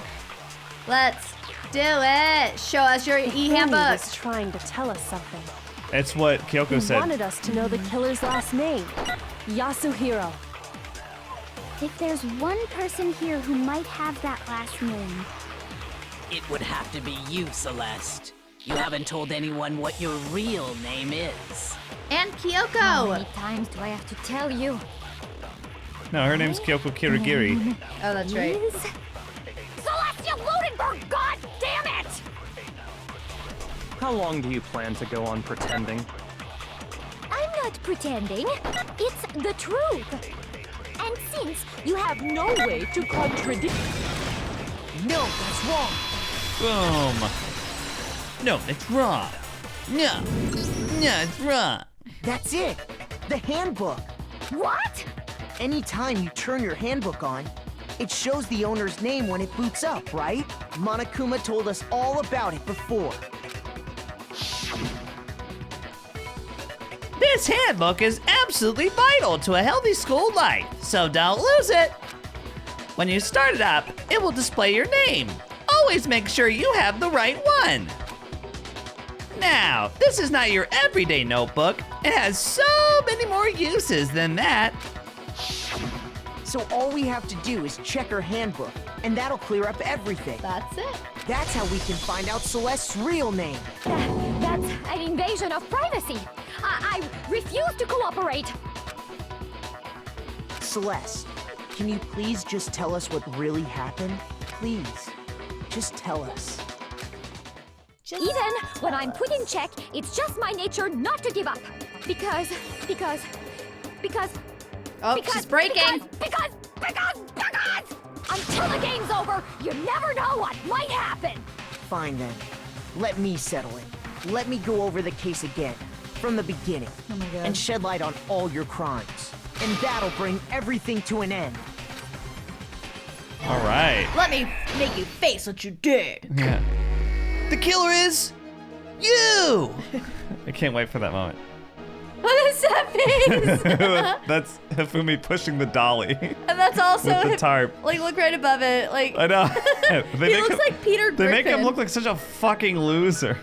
Let's do it. Show us your Hifumi e-handbook. was trying to tell us something. It's what Kyoko He said. wanted us to know the killer's last name. Yasuhiro. If there's one person here who might have that last name, It would have to be you, Celeste. You haven't told anyone what your real name is. And How Kyoko. many times do I have to tell you? No, her name's Kyoko Kirigiri. Oh, that's right. Is Celestia Ludenberg, god damn it! How long do you plan to go on pretending? I'm not pretending. It's the truth. And since you have no way to contradict... No, that's wrong. Boom. No, it's wrong. No, it's wrong. That's it. The handbook. What? Anytime you turn your handbook on, it shows the owner's name when it boots up, right? Monokuma told us all about it before. This handbook is absolutely vital to a healthy school life, so don't lose it. When you start it up, it will display your name. Always make sure you have the right one. Now, this is not your everyday notebook. It has so many more uses than that. So all we have to do is check her handbook, and that'll clear up everything. That's it. That's how we can find out Celeste's real name. That's an invasion of privacy. I refuse to cooperate. Celeste, can you please just tell us what really happened? Please, just tell us. Even when I'm put in check, it's just my nature not to give up. Because... Oh, she's breaking. Because... Until the game's over, you never know what might happen. Fine then. Let me settle it. Let me go over the case again, from the beginning, Oh my god. and shed light on all your crimes. And that'll bring everything to an end. All right. Let me make you face what you did. Yeah. The killer is you. I can't wait for that moment. What is that face? That's Hifumi pushing the dolly And that's also with the tarp. like look right above it. Like I know. he looks like Peter They Griffin. make him look like such a fucking loser.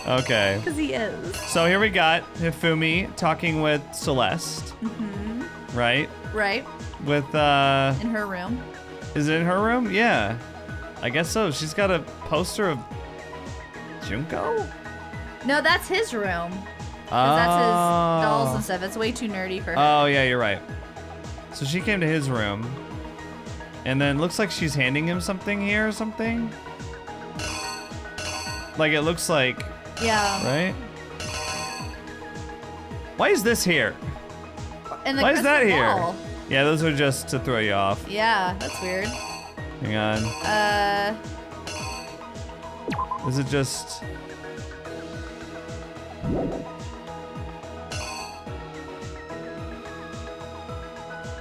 Okay. Because he is. So here we got Hifumi talking with Celeste. Mm-hmm. Right? Right. With In her room. is it in her room? Yeah. I guess so. She's got a poster of Junko? No, that's his room. 'Cause that's his dolls and stuff. It's way too nerdy for her. Oh, yeah, you're right. So she came to his room. And then looks like she's handing him something here or something. Like, it looks like... Yeah. Right? Why is this here? And the Why is that crystal here? ball. Yeah, those are just to throw you off. Yeah, that's weird. Hang on. Is it just...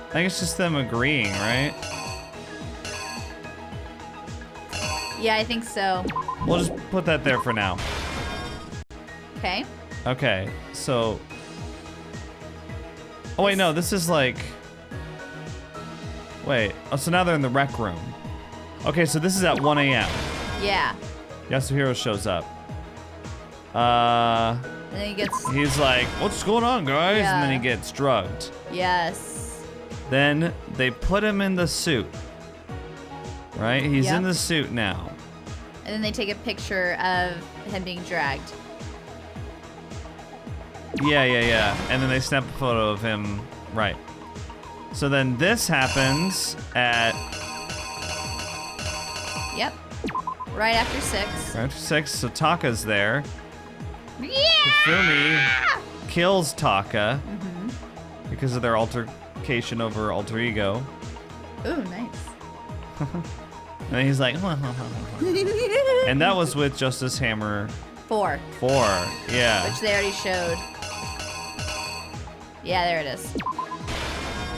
I think it's just them agreeing, right? Yeah, I think so. We'll just put that there for now. Okay. Okay, so... Oh wait, no, this is like... Wait, oh, so now they're in the rec room. Okay, so this is at 1 a.m. Yeah. Yasuhiro shows up. And then he gets... He's like, what's going on, guys? Yeah. And then he gets drugged. Yes. Then they put him in the suit. Right? He's Yep. in the suit now. And then they take a picture of him being dragged. Yeah. And then they snap a photo of him. Right. So then this happens at... Yep. Right after 6. Right after 6, so Taka's there. Yeah! Hifumi kills Taka Mm-hmm. because of their altercation over alter ego. Ooh, nice. And then he's like, and that was with Justice Hammer 4. 4. Yeah. Which they already showed. Yeah, there it is.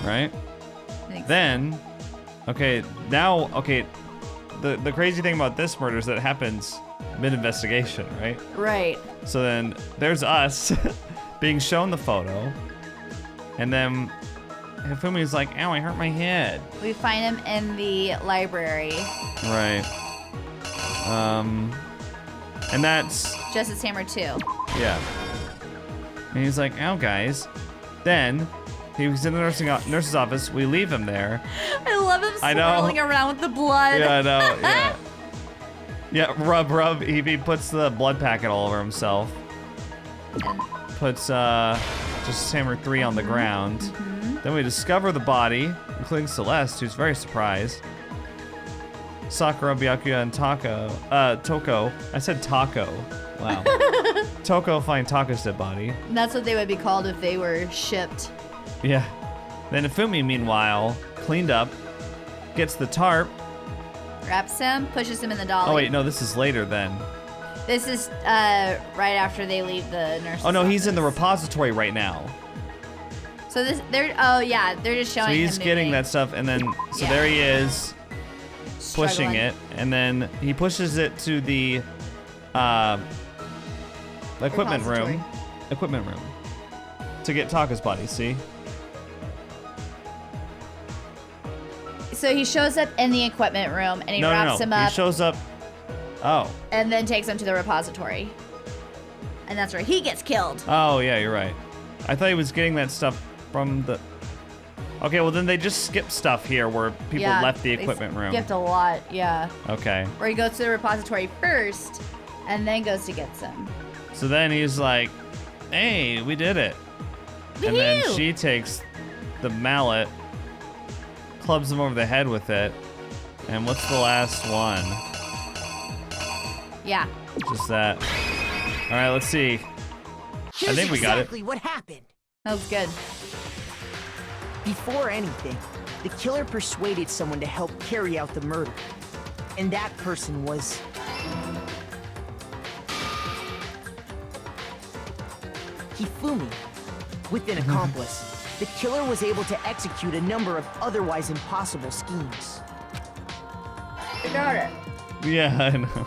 Right? I think so. Then, okay, now, okay, the crazy thing about this murder is that it happens mid-investigation, right? Right. So then there's us being shown the photo, and then Hifumi's like, ow, I hurt my head. We find him in the library. Right. And that's, Justice Hammer 2. yeah. And he's like, ow, guys. Then he was in the nurse's office. We leave him there. I love him I know. swirling around with the blood. Yeah, I know. Yeah. Yeah, rub. He puts the blood packet all over himself. And Puts just Hammer 3 on the ground. Then we discover the body, including Celeste, who's very surprised. Sakura, Byakuya, and Toko. I said Taco. Wow. Toko find Taka's dead body. that's what they would be called if they were shipped. Yeah. Then Hifumi, meanwhile, cleaned up, gets the tarp. Wraps him, pushes him in the dolly. Oh wait, no, this is later then. This is right after they leave the nurse's Oh no, he's in the office. repository right now. So they're just showing So he's him getting moving. that stuff, and then so Yeah. there he is, pushing Struggling. it, and then he pushes it to the equipment room. Equipment room. To get Taka's body. See? So he shows up in the equipment room and he wraps him up He shows up. Oh. and then takes him to the repository. And that's where he gets killed. Oh yeah, you're right. I thought he was getting that stuff from the. Okay, well then they just skipped stuff here where people Yeah, left the they equipment room. Skipped a lot, yeah. Okay. Where he goes to the repository first and then goes to get some. So then he's like, "Hey, we did it." And then Woohoo! she takes the mallet, clubs him over the head with it. And what's the last one? Yeah. Just that. All right, let's see. Here's think we got it. exactly what happened. That was good. Before anything, the killer persuaded someone to help carry out the murder. And that person was... Hifumi. With an accomplice, the killer was able to execute a number of otherwise impossible schemes. You got it. Yeah, I know.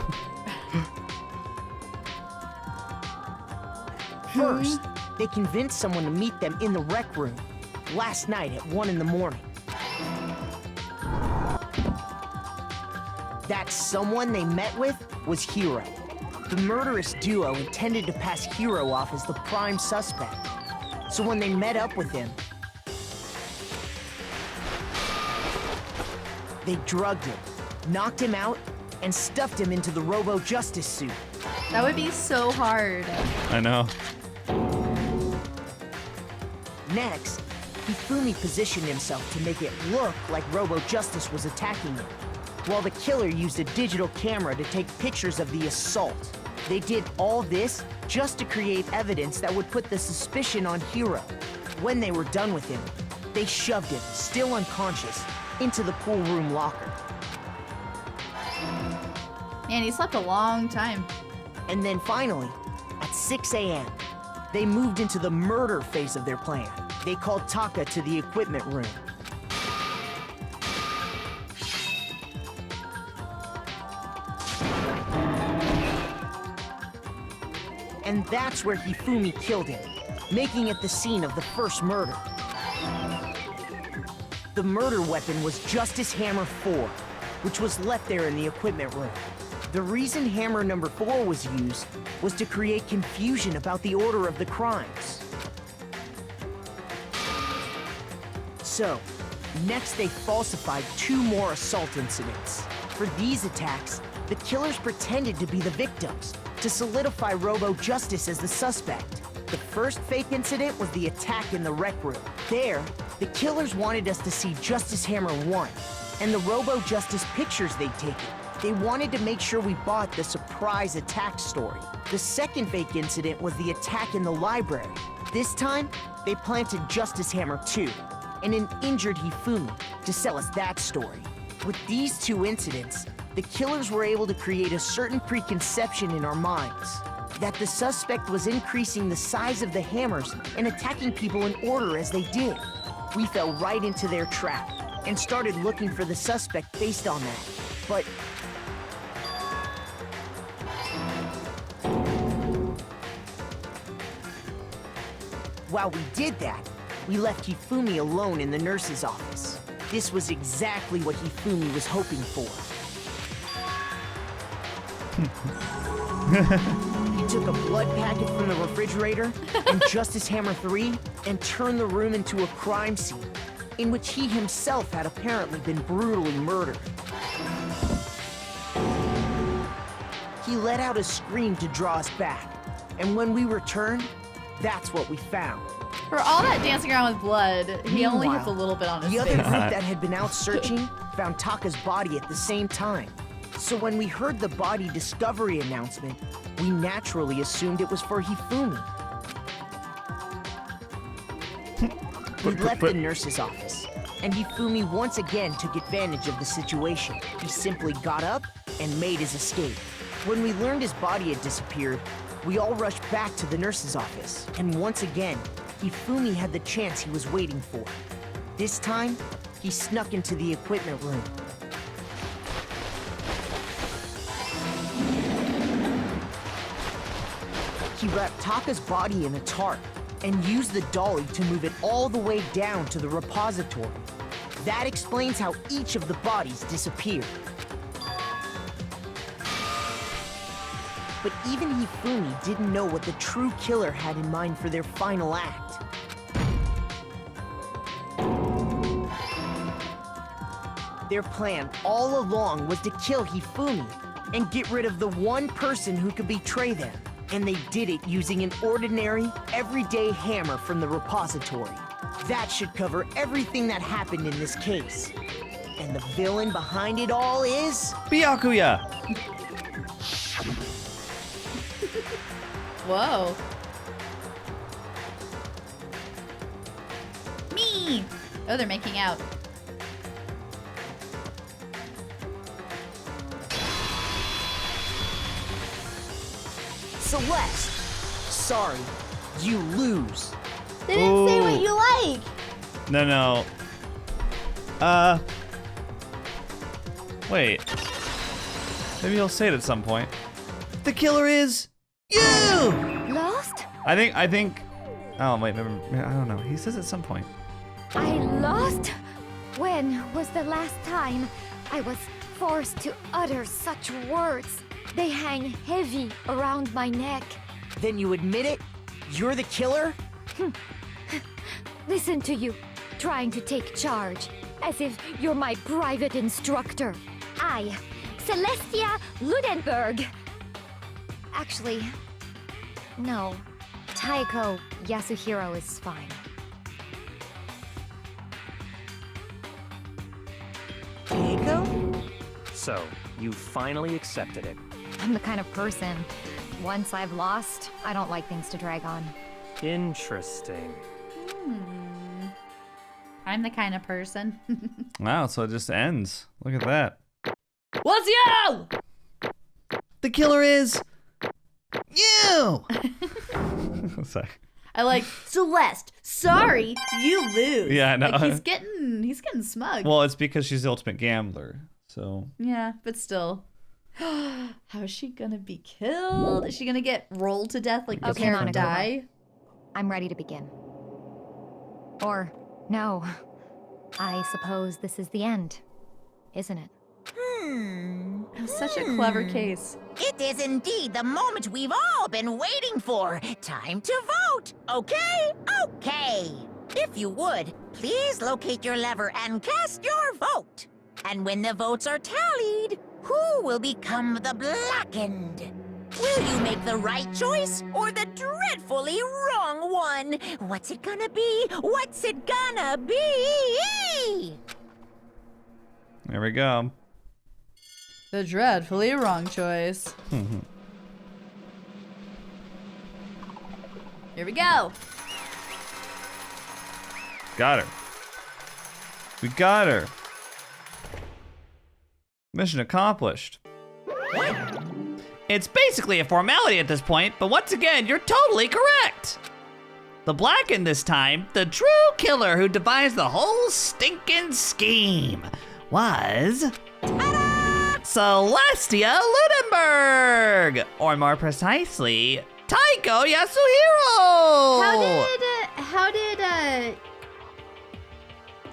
First, they convinced someone to meet them in the rec room last night at 1 in the morning. That someone they met with was Hiro. The murderous duo intended to pass Hiro off as the prime suspect. So when they met up with him, they drugged him, knocked him out, and stuffed him into the Robo Justice suit. That would be so hard. I know. Next, Hifumi positioned himself to make it look like Robo Justice was attacking him. while the killer used a digital camera to take pictures of the assault. They did all this just to create evidence that would put the suspicion on Hiro. When they were done with him, they shoved him, still unconscious, into the pool room locker. Man, he slept a long time. And then finally, at 6 a.m., they moved into the murder phase of their plan. They called Taka to the equipment room. And that's where Hifumi killed him, making it the scene of the first murder. The murder weapon was Justice Hammer 4, which was left there in the equipment room. The reason Hammer number 4 was used was to create confusion about the order of the crimes. So, next they falsified 2 more assault incidents. For these attacks, the killers pretended to be the victims, to solidify Robo Justice as the suspect. The first fake incident was the attack in the rec room. There, the killers wanted us to see Justice Hammer 1, and the Robo Justice pictures they'd taken. They wanted to make sure we bought the surprise attack story. The second fake incident was the attack in the library. This time, they planted Justice Hammer 2 and an injured Hifumi to sell us that story. With these 2 incidents, the killers were able to create a certain preconception in our minds that the suspect was increasing the size of the hammers and attacking people in order as they did. We fell right into their trap and started looking for the suspect based on that. But while we did that, we left Hifumi alone in the nurse's office. This was exactly what Hifumi was hoping for. He took a blood packet from the refrigerator and Justice Hammer 3 and turned the room into a crime scene in which he himself had apparently been brutally murdered. He let out a scream to draw us back, and when we returned, that's what we found. For all that dancing around with blood, he only has a little bit on his The face. other group that had been out searching found Taka's body at the same time. So when we heard the body discovery announcement, we naturally assumed it was for Hifumi. We left the nurse's office, and Hifumi once again took advantage of the situation. He simply got up and made his escape. When we learned his body had disappeared, we all rushed back to the nurse's office, and once again, Hifumi had the chance he was waiting for. This time, he snuck into the equipment room. He wrapped Taka's body in a tarp and used the dolly to move it all the way down to the repository. That explains how each of the bodies disappeared. But even Hifumi didn't know what the true killer had in mind for their final act. Their plan all along was to kill Hifumi and get rid of the one person who could betray them. And they did it using an ordinary, everyday hammer from the repository. That should cover everything that happened in this case. And the villain behind it all is... Byakuya! Whoa. Me! Oh, they're making out. Celeste! Sorry, you lose. They didn't say what you like! No. Wait. Maybe he'll say it at some point. The killer is you! Lost? I think. Oh wait, never. I don't know. He says at some point. I lost? When was the last time I was forced to utter such words? They hang heavy around my neck. Then you admit it? You're the killer? Listen to you, trying to take charge, as if you're my private instructor. I, Celestia Ludenberg. Actually, no. Taiko Yasuhiro is fine. Kyoko? So, you finally accepted it. I'm the kind of person, once I've lost, I don't like things to drag on. Interesting. I'm the kind of person. Wow, so it just ends. Look at that. What's you? The killer is you. Sorry. I like Celeste. Sorry, you lose. Yeah, I know. Like, he's getting smug. Well, it's because she's the ultimate gambler. So. Yeah, but still. How is she gonna be killed? Is she gonna get rolled to death like the Okay, parent Monica. die? I'm ready to begin. Or, no. I suppose this is the end, isn't it? Such a clever case. It is indeed the moment we've all been waiting for. Time to vote, okay? Okay. If you would, please locate your lever and cast your vote. And when the votes are tallied, who will become the blackened? Will you make the right choice or the dreadfully wrong one? What's it gonna be? What's it gonna be? There we go. The dreadfully wrong choice. Here we go. Got her. We got her. Mission accomplished. It's basically a formality at this point, but once again, you're totally correct. The blackened this time, the true killer who devised the whole stinking scheme, was Celestia Ludenberg, or more precisely, Taiko Yasuhiro. How did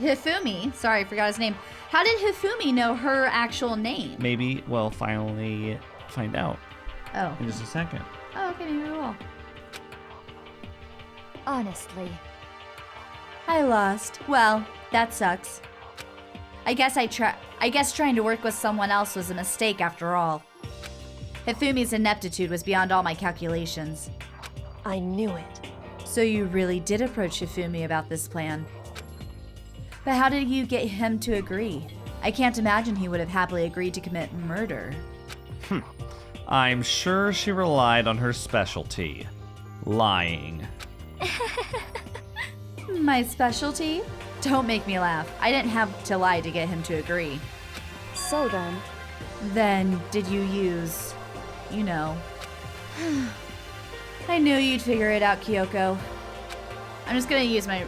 Hifumi, sorry, I forgot his name. How did Hifumi know her actual name? Maybe we'll finally find out Oh. in just a second. Oh, okay, maybe we will. Honestly. I lost. Well, that sucks. I guess trying to work with someone else was a mistake after all. Hifumi's ineptitude was beyond all my calculations. I knew it. So you really did approach Hifumi about this plan. But how did you get him to agree? I can't imagine he would have happily agreed to commit murder. I'm sure she relied on her specialty, lying. My specialty? Don't make me laugh. I didn't have to lie to get him to agree. So then, Then, did you use, you know... I knew you'd figure it out, Kyoko. I'm just gonna use my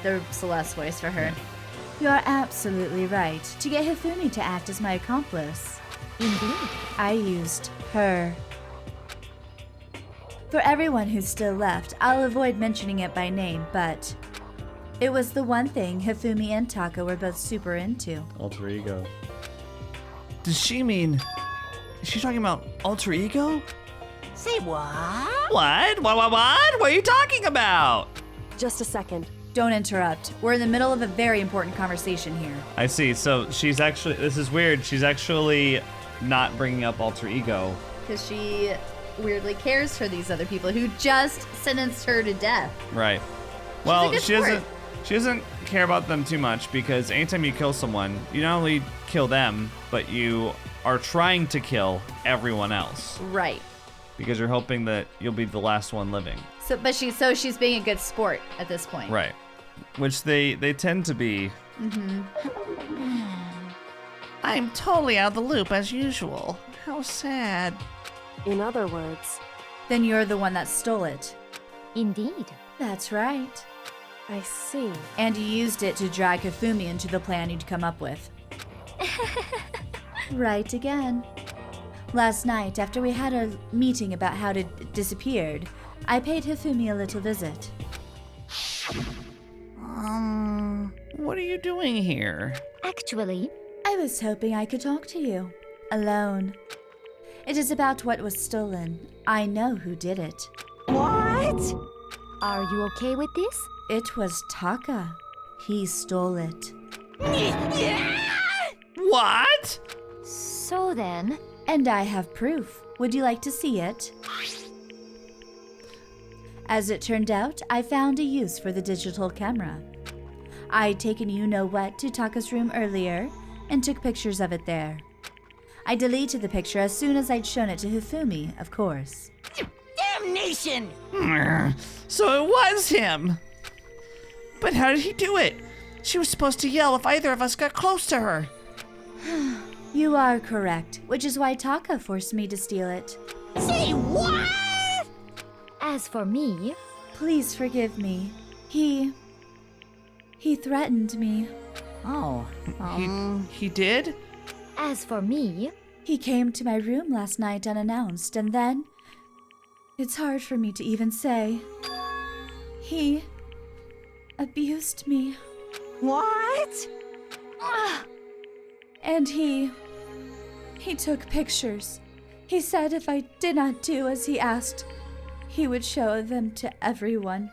the Celeste voice for her. You're absolutely right. To get Hifumi to act as my accomplice. Indeed. I used her. For everyone who's still left, I'll avoid mentioning it by name, but it was the one thing Hifumi and Taka were both super into. Alter ego. Does she mean... Is she talking about alter ego? Say what? What? What? What are you talking about? just a second. Don't interrupt. We're in the middle of a very important conversation here. I see. So she's actually... This is weird. She's actually not bringing up alter ego. Because she weirdly cares for these other people who just sentenced her to death. Right. Well, good she doesn't care about them too much, because anytime you kill someone, you not only kill them, but you are trying to kill everyone else. Right. Because you're hoping that you'll be the last one living. So she's being a good sport at this point. Right. Which they tend to be. Mm-hmm. I'm totally out of the loop as usual. How sad. In other words, Then you're the one that stole it. Indeed. That's right. I see. And you used it to drag Hifumi into the plan you'd come up with. Right again. Last night, after we had our meeting about how it disappeared, I paid Hifumi a little visit. What are you doing here? Actually, I was hoping I could talk to you. Alone. It is about what was stolen. I know who did it. what? Are you okay with this? It was Taka. He stole it. What? So then, And I have proof. Would you like to see it? As it turned out, I found a use for the digital camera. I'd taken you-know-what to Taka's room earlier and took pictures of it there. I deleted the picture as soon as I'd shown it to Hifumi, of course. Damnation! So it was him! But how did he do it? She was supposed to yell if either of us got close to her. You are correct, which is why Taka forced me to steal it. Say what? As for me, Please forgive me. He threatened me. Oh, He did? as for me, He came to my room last night unannounced, and then... It's hard for me to even say. He abused me. what? And he took pictures. He said if I did not do as he asked, he would show them to everyone.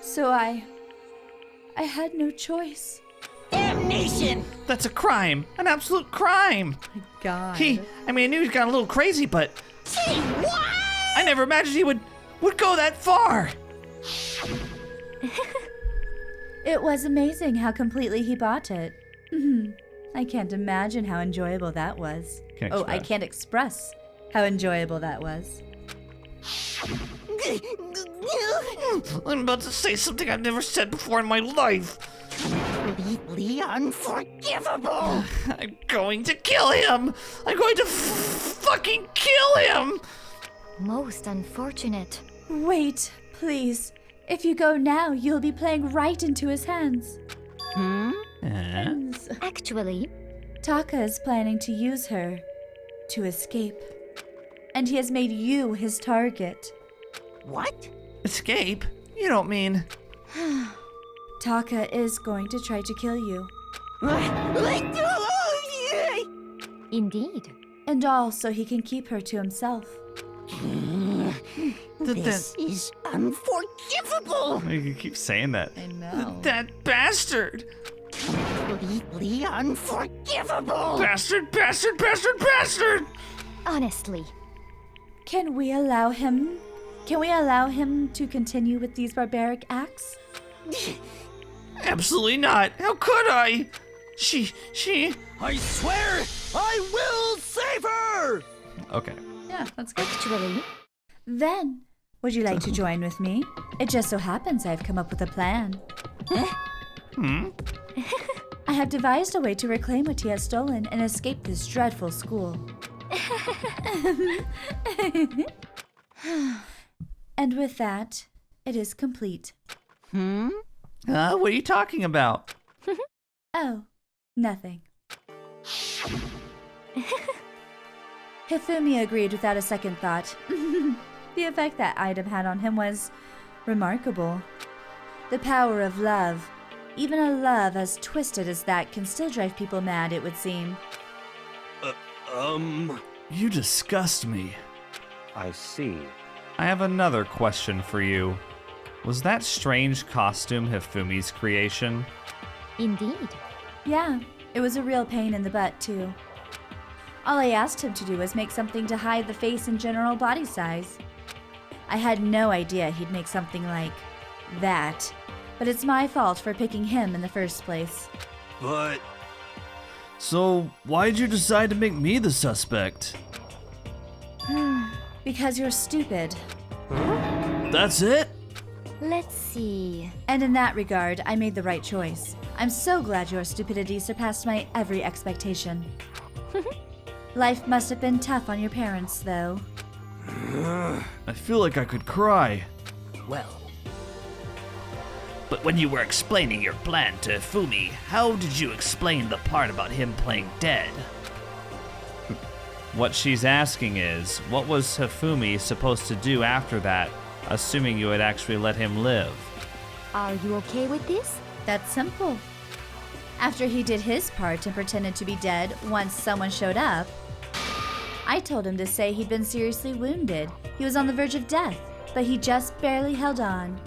So I had no choice. Damnation! That's a crime. An absolute crime. God. I knew he got a little crazy, but Say what? I never imagined he would go that far. It was amazing how completely he bought it. I can't imagine how enjoyable that was. I can't express how enjoyable that was. I'm about to say something I've never said before in my life. Completely unforgivable! I'm going to kill him. I'm going to fucking kill him. most unfortunate. Wait, please. If you go now, you'll be playing right into his hands. Actually, Taka is planning to use her to escape. And he has made you his target. What? Escape? You don't mean... Taka is going to try to kill you. indeed. And all so he can keep her to himself. This is unforgivable! You keep saying that. I know. That bastard! Completely unforgivable! Bastard, bastard, bastard, bastard! Honestly, Can we allow him to continue with these barbaric acts? Absolutely not. How could I? She... I swear I will save her! Okay. Yeah, that's good. actually, Then, would you like to join with me? It just so happens I've come up with a plan. I have devised a way to reclaim what he has stolen and escape this dreadful school. And with that, it is complete. What are you talking about? Oh, nothing. Hifumi agreed without a second thought. The effect that item had on him was remarkable. The power of love. Even a love as twisted as that can still drive people mad, it would seem. You disgust me. I see. I have another question for you. Was that strange costume Hifumi's creation? indeed. Yeah, it was a real pain in the butt, too. All I asked him to do was make something to hide the face and general body size. I had no idea he'd make something like that, but it's my fault for picking him in the first place. But So, why'd you decide to make me the suspect? Because you're stupid. That's it? Let's see. And in that regard, I made the right choice. I'm so glad your stupidity surpassed my every expectation. Life must have been tough on your parents, though. I feel like I could cry. Well, But when you were explaining your plan to Hifumi, how did you explain the part about him playing dead? What she's asking is, what was Hifumi supposed to do after that, assuming you had actually let him live? Are you okay with this? That's simple. After he did his part and pretended to be dead once someone showed up, I told him to say he'd been seriously wounded. He was on the verge of death, but he just barely held on.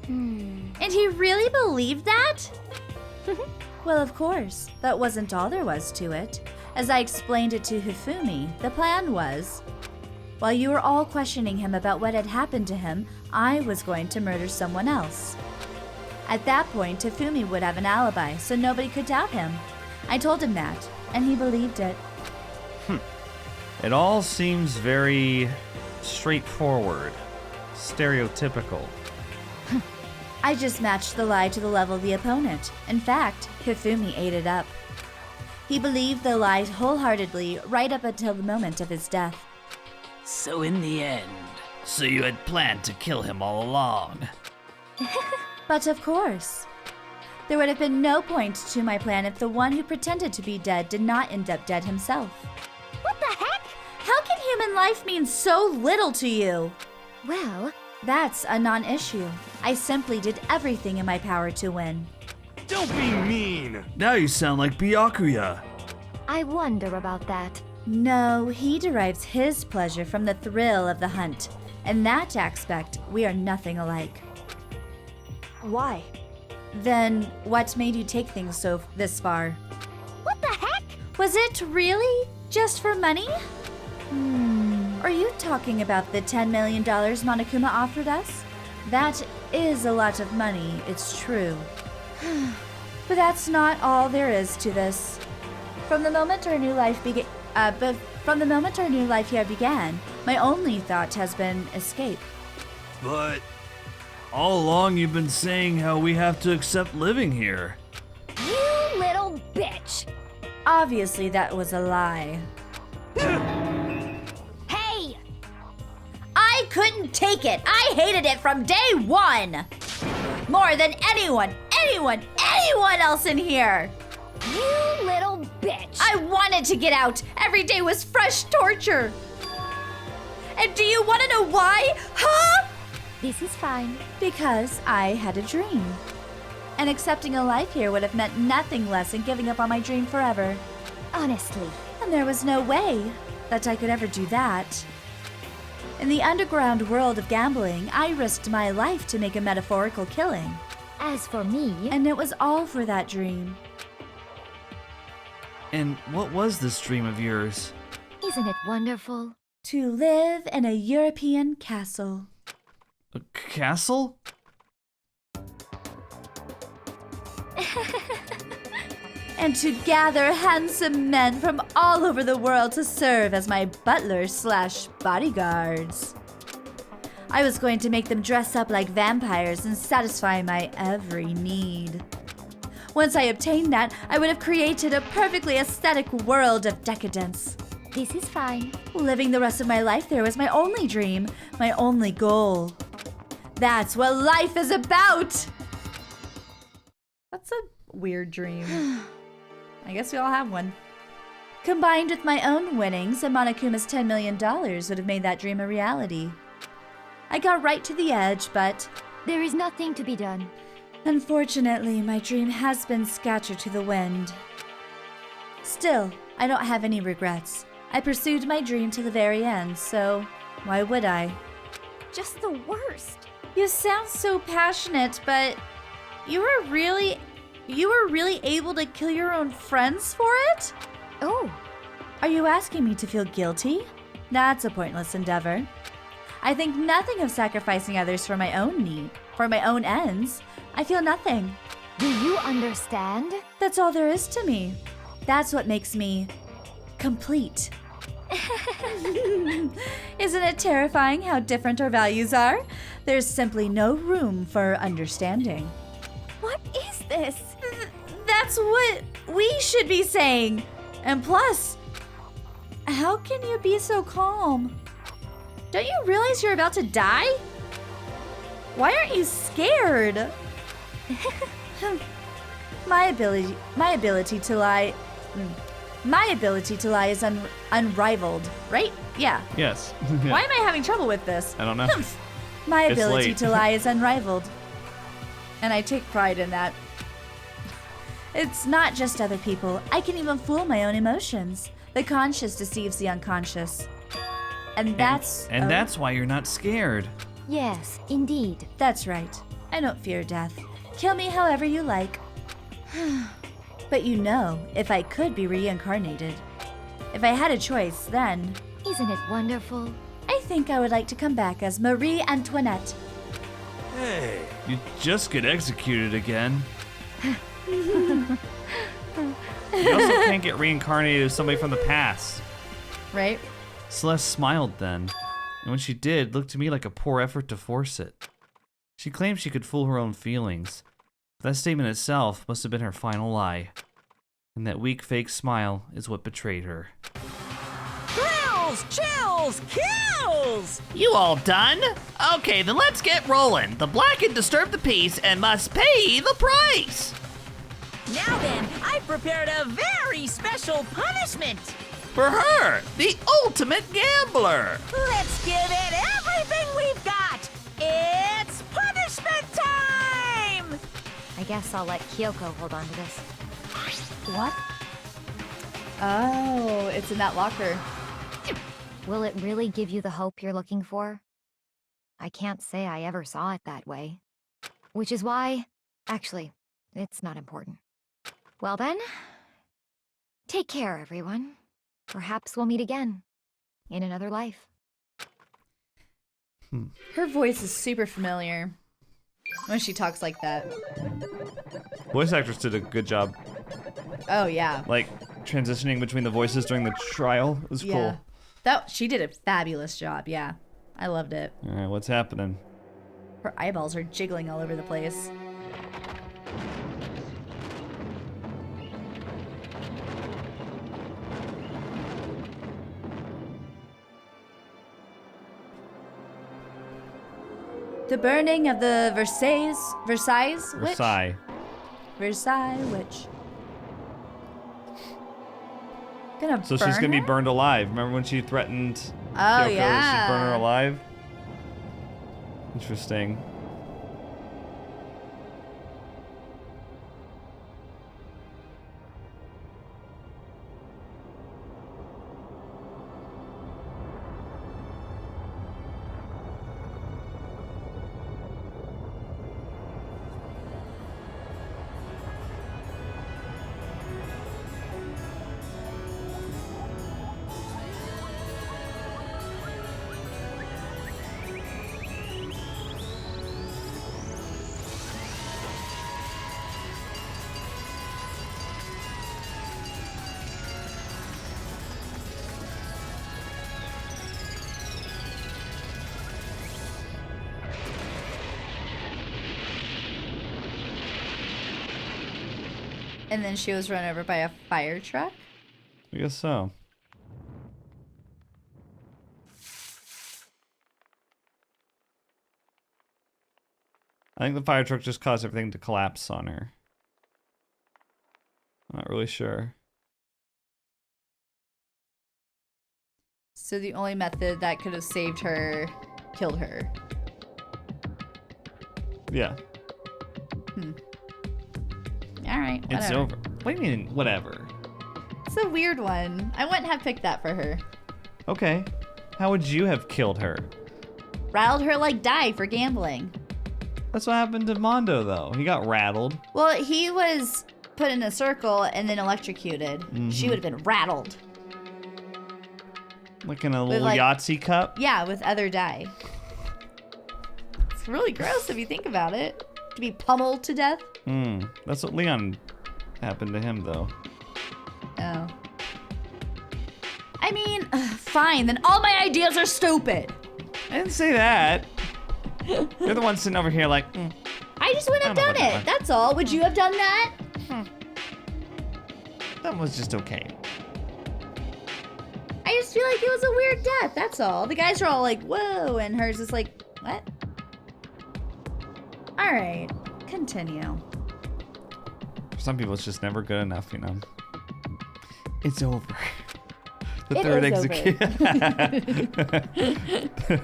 And he really believed that? Well, of course, that wasn't all there was to it. As I explained it to Hifumi, the plan was, while you were all questioning him about what had happened to him, I was going to murder someone else. At that point, Hifumi would have an alibi, so nobody could doubt him. I told him that, and he believed it. It all seems very straightforward, stereotypical. I just matched the lie to the level of the opponent. In fact, Hifumi ate it up. He believed the lie wholeheartedly right up until the moment of his death. So in the end... So you had planned to kill him all along. But of course. There would have been no point to my plan if the one who pretended to be dead did not end up dead himself. What the heck? How can human life mean so little to you? Well, That's a non-issue. I simply did everything in my power to win. Don't be mean! Now you sound like Byakuya. I wonder about that. No, he derives his pleasure from the thrill of the hunt. In that aspect, we are nothing alike. Why? Then, what made you take things this far? What the heck? Was it really just for money? Are you talking about the $10 million Monokuma offered us? That is a lot of money, it's true. But that's not all there is to this. From the moment our new life here began, my only thought has been escape. But All along you've been saying how we have to accept living here. You little bitch! Obviously, that was a lie. Hey! I couldn't take it. I hated it from day one. More than anyone else in here. You little bitch! I wanted to get out. Every day was fresh torture. And do you want to know why? Huh? This is fine. Because I had a dream. And accepting a life here would have meant nothing less than giving up on my dream forever. Honestly. And there was no way that I could ever do that. In the underground world of gambling, I risked my life to make a metaphorical killing. As for me, And it was all for that dream. And what was this dream of yours? isn't it wonderful? To live in a European castle. A castle? And to gather handsome men from all over the world to serve as my butlers/bodyguards. I was going to make them dress up like vampires and satisfy my every need. Once I obtained that, I would have created a perfectly aesthetic world of decadence. This is fine. Living the rest of my life there was my only dream, my only goal. That's what life is about! That's a weird dream. I guess we all have one. Combined with my own winnings and Monokuma's $10 million would have made that dream a reality. I got right to the edge, but There is nothing to be done. unfortunately, my dream has been scattered to the wind. Still, I don't have any regrets. I pursued my dream to the very end, so why would I? Just the worst. You sound so passionate, but you were really able to kill your own friends for it? Oh, Are you asking me to feel guilty? That's a pointless endeavor. I think nothing of sacrificing others for my own need, for my own ends. I feel nothing. do you understand? That's all there is to me. That's what makes me complete. Isn't it terrifying how different our values are? There's simply no room for understanding. What is this? That's what we should be saying. And plus, how can you be so calm? Don't you realize you're about to die? Why aren't you scared? My ability to lie is unrivaled, right? Yeah. Yes. Why am I having trouble with this? I don't know. My It's ability late. to lie is unrivaled. And I take pride in that. It's not just other people. I can even fool my own emotions. The conscious deceives the unconscious. And that's... And that's why you're not scared. Yes, indeed. That's right. I don't fear death. Kill me however you like. But you know, if I could be reincarnated, if I had a choice, then Isn't it wonderful? I think I would like to come back as Marie Antoinette. Hey, You just get executed again. You also can't get reincarnated as somebody from the past. Right? Celeste smiled then, and when she did, looked to me like a poor effort to force it. She claimed she could fool her own feelings. That statement itself must have been her final lie. And that weak fake smile is what betrayed her. Thrills, chills, kills! You all done? Okay, then let's get rolling. The black can disturb the peace and must pay the price. Now then, I've prepared a very special punishment. For her, the ultimate gambler. Let's give it everything we've got. It's punishment time! I guess I'll let Kyoko hold on to this. What? Oh, it's in that locker. Will it really give you the hope you're looking for? I can't say I ever saw it that way. Which is why... Actually, it's not important. Well then, take care, everyone. Perhaps we'll meet again. In another life. Her voice is super familiar when she talks like that. Voice actress did a good job. Oh, yeah. Like, transitioning between the voices during the trial was cool. She did a fabulous job, yeah. I loved it. Alright, what's happening? Her eyeballs are jiggling all over the place. The burning of the Versailles witch? Versailles witch. So she's gonna be burned alive. Remember when she threatened Kyoko that she'd burn her alive? Interesting. And then she was run over by a fire truck? I guess so. I think the fire truck just caused everything to collapse on her. I'm not really sure. So the only method that could have saved her killed her. Yeah. Alright, whatever. It's over. What do you mean, whatever? It's a weird one. I wouldn't have picked that for her. Okay. How would you have killed her? Rattled her like dye for gambling. That's what happened to Mondo, though. He got rattled. Well, he was put in a circle and then electrocuted. She would have been rattled. Like in a little Yahtzee cup? Yeah, with other dye. It's really gross if you think about it. To be pummeled to death. That's what Leon happened to him, though. Oh. I mean, fine, then all my ideas are stupid. I didn't say that. You're the one sitting over here like, I just wouldn't have done it. That's all. Would you have done that? That was just okay. I just feel like it was a weird death. That's all. The guys are all like, whoa, and hers is like, what? All right, continue. For some people, it's just never good enough, you know. It's over. The It third is execution.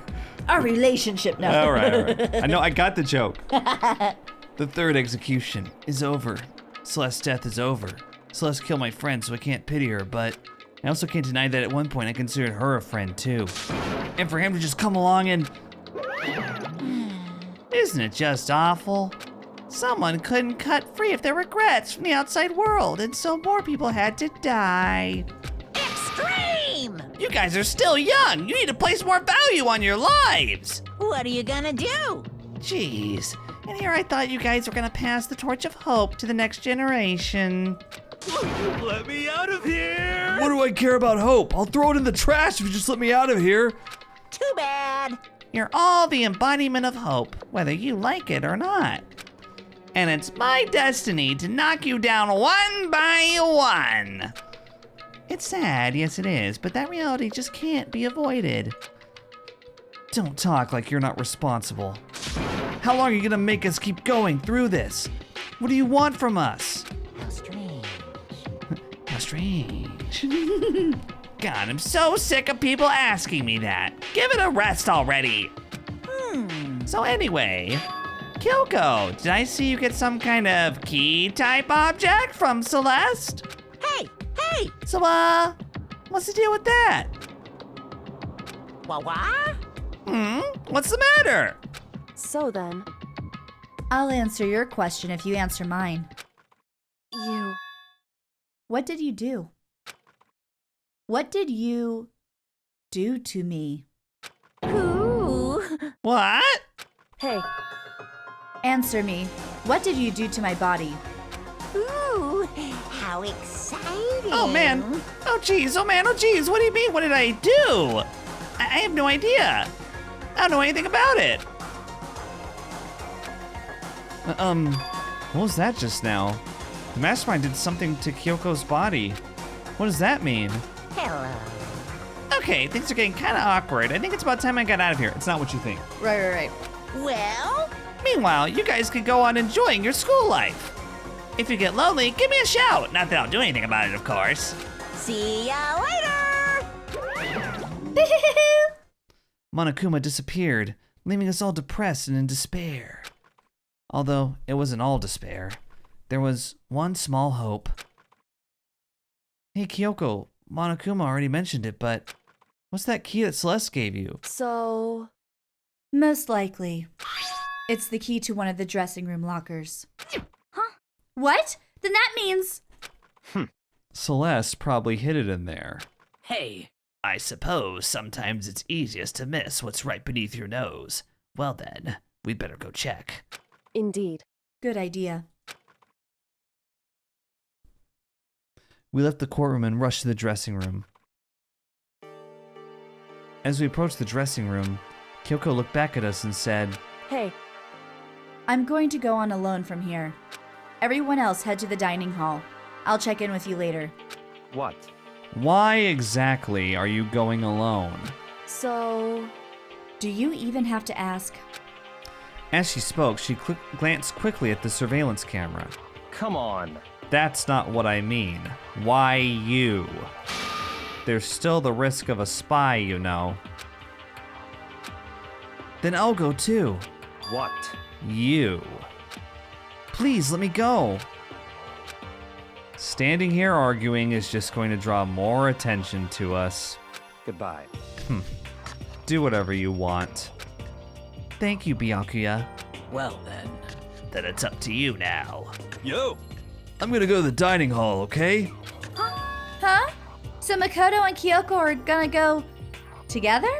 Our relationship now. All right. I know, I got the joke. The third execution is over. Celeste's death is over. Celeste killed my friend, so I can't pity her, but I also can't deny that at one point I considered her a friend, too. And for him to just come along and... Isn't it just awful? Someone couldn't cut free of their regrets from the outside world, and so more people had to die. Extreme! You guys are still young. You need to place more value on your lives. What are you gonna do? Jeez. And here I thought you guys were gonna pass the torch of hope to the next generation. Let me out of here! What do I care about hope? I'll throw it in the trash if you just let me out of here. Too bad. You're all the embodiment of hope, whether you like it or not. And it's my destiny to knock you down one by one. It's sad, yes it is, but that reality just can't be avoided. Don't talk like you're not responsible. How long are you gonna make us keep going through this? What do you want from us? How strange. How strange. God, I'm so sick of people asking me that. Give it a rest already. So anyway, Kyoko, did I see you get some kind of key type object from Celeste? Hey! So, what's the deal with that? What? What's the matter? So then, I'll answer your question if you answer mine. What did you do? What did you do to me? Ooh. What? hey, Answer me. What did you do to my body? Ooh. How exciting. Oh man. Oh geez. Oh man. Oh geez. What do you mean? What did I do? I have no idea. I don't know anything about it. What was that just now? The mastermind did something to Kyoko's body. What does that mean? Hello. Okay, things are getting kind of awkward. I think it's about time I got out of here. It's not what you think. Right. Well, Meanwhile, you guys could go on enjoying your school life. If you get lonely, give me a shout. Not that I'll do anything about it, of course. see ya later. Monokuma disappeared, leaving us all depressed and in despair. Although it wasn't all despair, there was one small hope. Hey Kyoko, Monokuma already mentioned it, but what's that key that Celeste gave you? so... Most likely. It's the key to one of the dressing room lockers. Huh? What? Then that means... Celeste probably hid it in there. Hey, I suppose sometimes it's easiest to miss what's right beneath your nose. Well then, we'd better go check. Indeed. Good idea. We left the courtroom and rushed to the dressing room. As we approached the dressing room, Kyoko looked back at us and said, Hey, I'm going to go on alone from here. Everyone else head to the dining hall. I'll check in with you later. What? "Why exactly are you going alone?" so... Do you even have to ask? As she spoke, she glanced quickly at the surveillance camera. Come on. That's not what I mean. Why you? There's still the risk of a spy, you know. Then I'll go too. What? You. Please let me go. Standing here arguing is just going to draw more attention to us. Goodbye. Do whatever you want. Thank you, Byakuya. well then. Then it's up to you now. Yo! I'm gonna go to the dining hall, okay? Huh? So Makoto and Kyoko are gonna go together?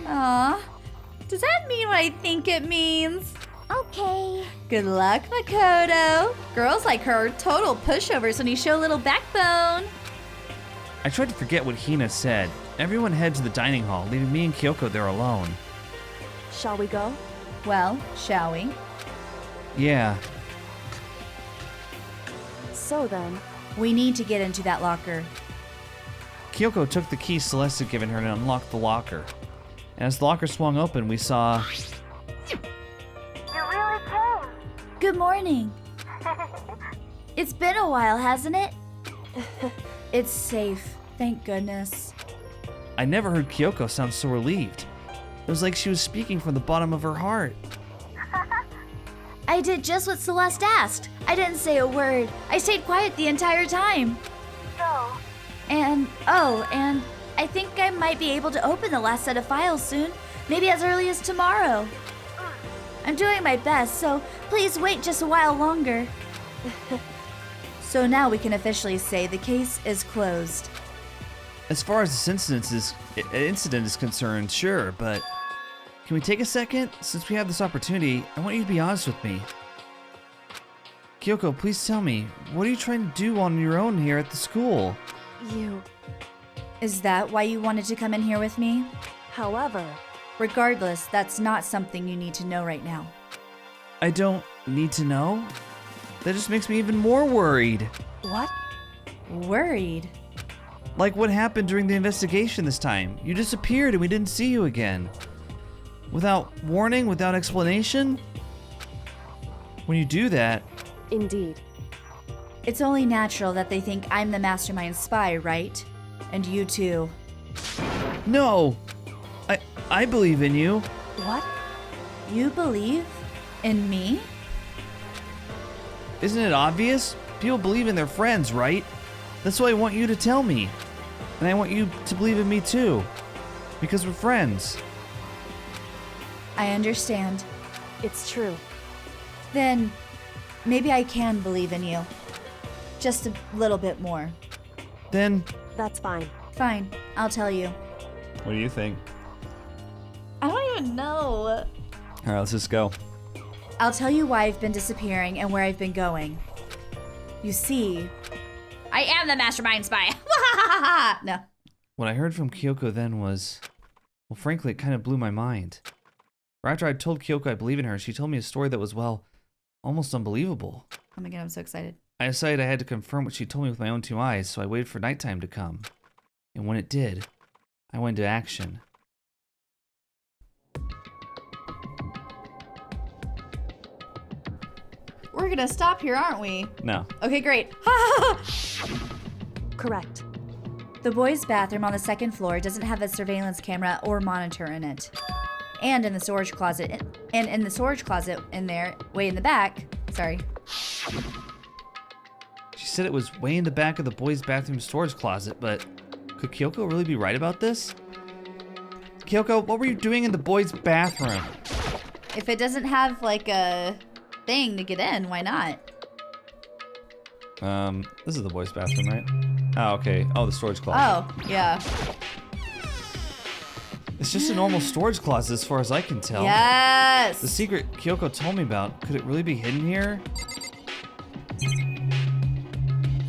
Aw. Does that mean what I think it means? Okay. Good luck, Makoto. Girls like her are total pushovers when you show a little backbone. I tried to forget what Hina said. Everyone head to the dining hall, leaving me and Kyoko there alone. Shall we go? Well, shall we? Yeah, So then, We need to get into that locker. Kyoko took the key Celeste had given her and unlocked the locker. As the locker swung open, we saw... You really came. Good morning. It's been a while, hasn't it? It's safe, thank goodness. I never heard Kyoko sound so relieved. It was like she was speaking from the bottom of her heart. I did just what Celeste asked. I didn't say a word. I stayed quiet the entire time. So, And I think I might be able to open the last set of files soon. Maybe as early as tomorrow. I'm doing my best, so please wait just a while longer. So now we can officially say the case is closed. As far as this incident is concerned, sure, but can we take a second? Since we have this opportunity, I want you to be honest with me. Kyoko, please tell me, what are you trying to do on your own here at the school? You. Is that why you wanted to come in here with me? However, Regardless, that's not something you need to know right now. I don't need to know? That just makes me even more worried. what? Worried? Like what happened during the investigation this time. You disappeared and we didn't see you again. Without warning, without explanation? When you do that, Indeed. It's only natural that they think I'm the mastermind spy, right? And you too. no! I believe in you. What? You believe in me? Isn't it obvious? People believe in their friends, right? That's what I want you to tell me. And I want you to believe in me too. Because we're friends. I understand. It's true. Then maybe I can believe in you. Just a little bit more. Then, That's fine. Fine, I'll tell you. what do you think? I don't even know. Alright, let's just go. I'll tell you why I've been disappearing and where I've been going. You see, I am the mastermind spy. No. What I heard from Kyoko then was, well, frankly, it kind of blew my mind. Right after I told Kyoko I believe in her, she told me a story that was, well, almost unbelievable. Oh my god, I'm so excited. I decided I had to confirm what she told me with my own 2 eyes, so I waited for nighttime to come. And when it did, I went into action. We're gonna stop here, aren't we? No. Okay, great. Correct. the boys' bathroom on the second floor doesn't have a surveillance camera or monitor in it. And in the storage closet, in there, way in the back, sorry. She said it was way in the back of the boys' bathroom storage closet, but could Kyoko really be right about this? Kyoko, what were you doing in the boys' bathroom? If it doesn't have like a thing to get in, why not? This is the boys' bathroom, right? Oh, okay. Oh, the storage closet. Oh, yeah. It's just a normal storage closet as far as I can tell. Yes! The secret Kyoko told me about, could it really be hidden here?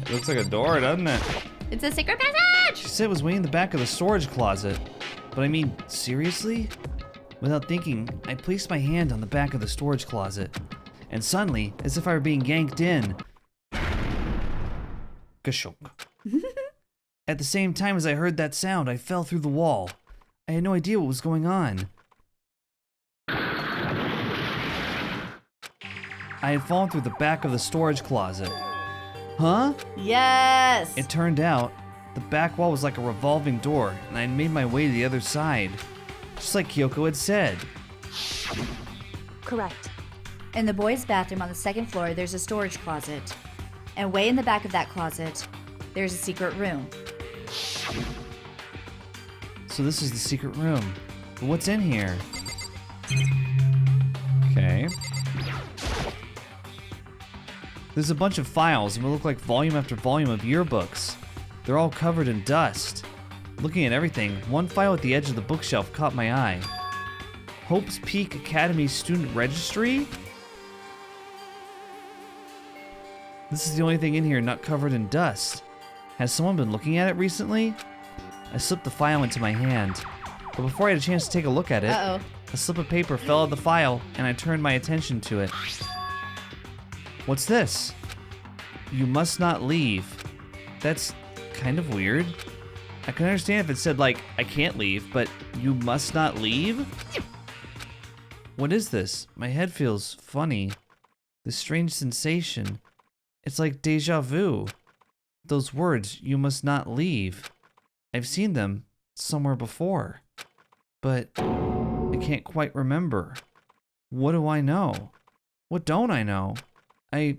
It looks like a door, doesn't it? It's a secret passage! She said it was way in the back of the storage closet. But I mean, seriously? Without thinking, I placed my hand on the back of the storage closet. And suddenly, as if I were being yanked in, Kashok. At the same time as I heard that sound, I fell through the wall. I had no idea what was going on. I had fallen through the back of the storage closet. Huh? Yes! It turned out, the back wall was like a revolving door, and I had made my way to the other side. Just like Kyoko had said. Correct. In the boys' bathroom on the second floor, there's a storage closet. And way in the back of that closet, there's a secret room. So this is the secret room. But what's in here? Okay. There's a bunch of files, and they look like volume after volume of yearbooks. They're all covered in dust. Looking at everything, one file at the edge of the bookshelf caught my eye. Hope's Peak Academy Student Registry? This is the only thing in here not covered in dust. Has someone been looking at it recently? I slipped the file into my hand. But before I had a chance to take a look at it, Uh-oh. a slip of paper fell out of the file, and I turned my attention to it. What's this? You must not leave. That's kind of weird. I can understand if it said, like, I can't leave, but you must not leave? What is this? My head feels funny. This strange sensation. It's like deja vu. Those words, you must not leave. I've seen them somewhere before. But I can't quite remember. What do I know? What don't I know? I...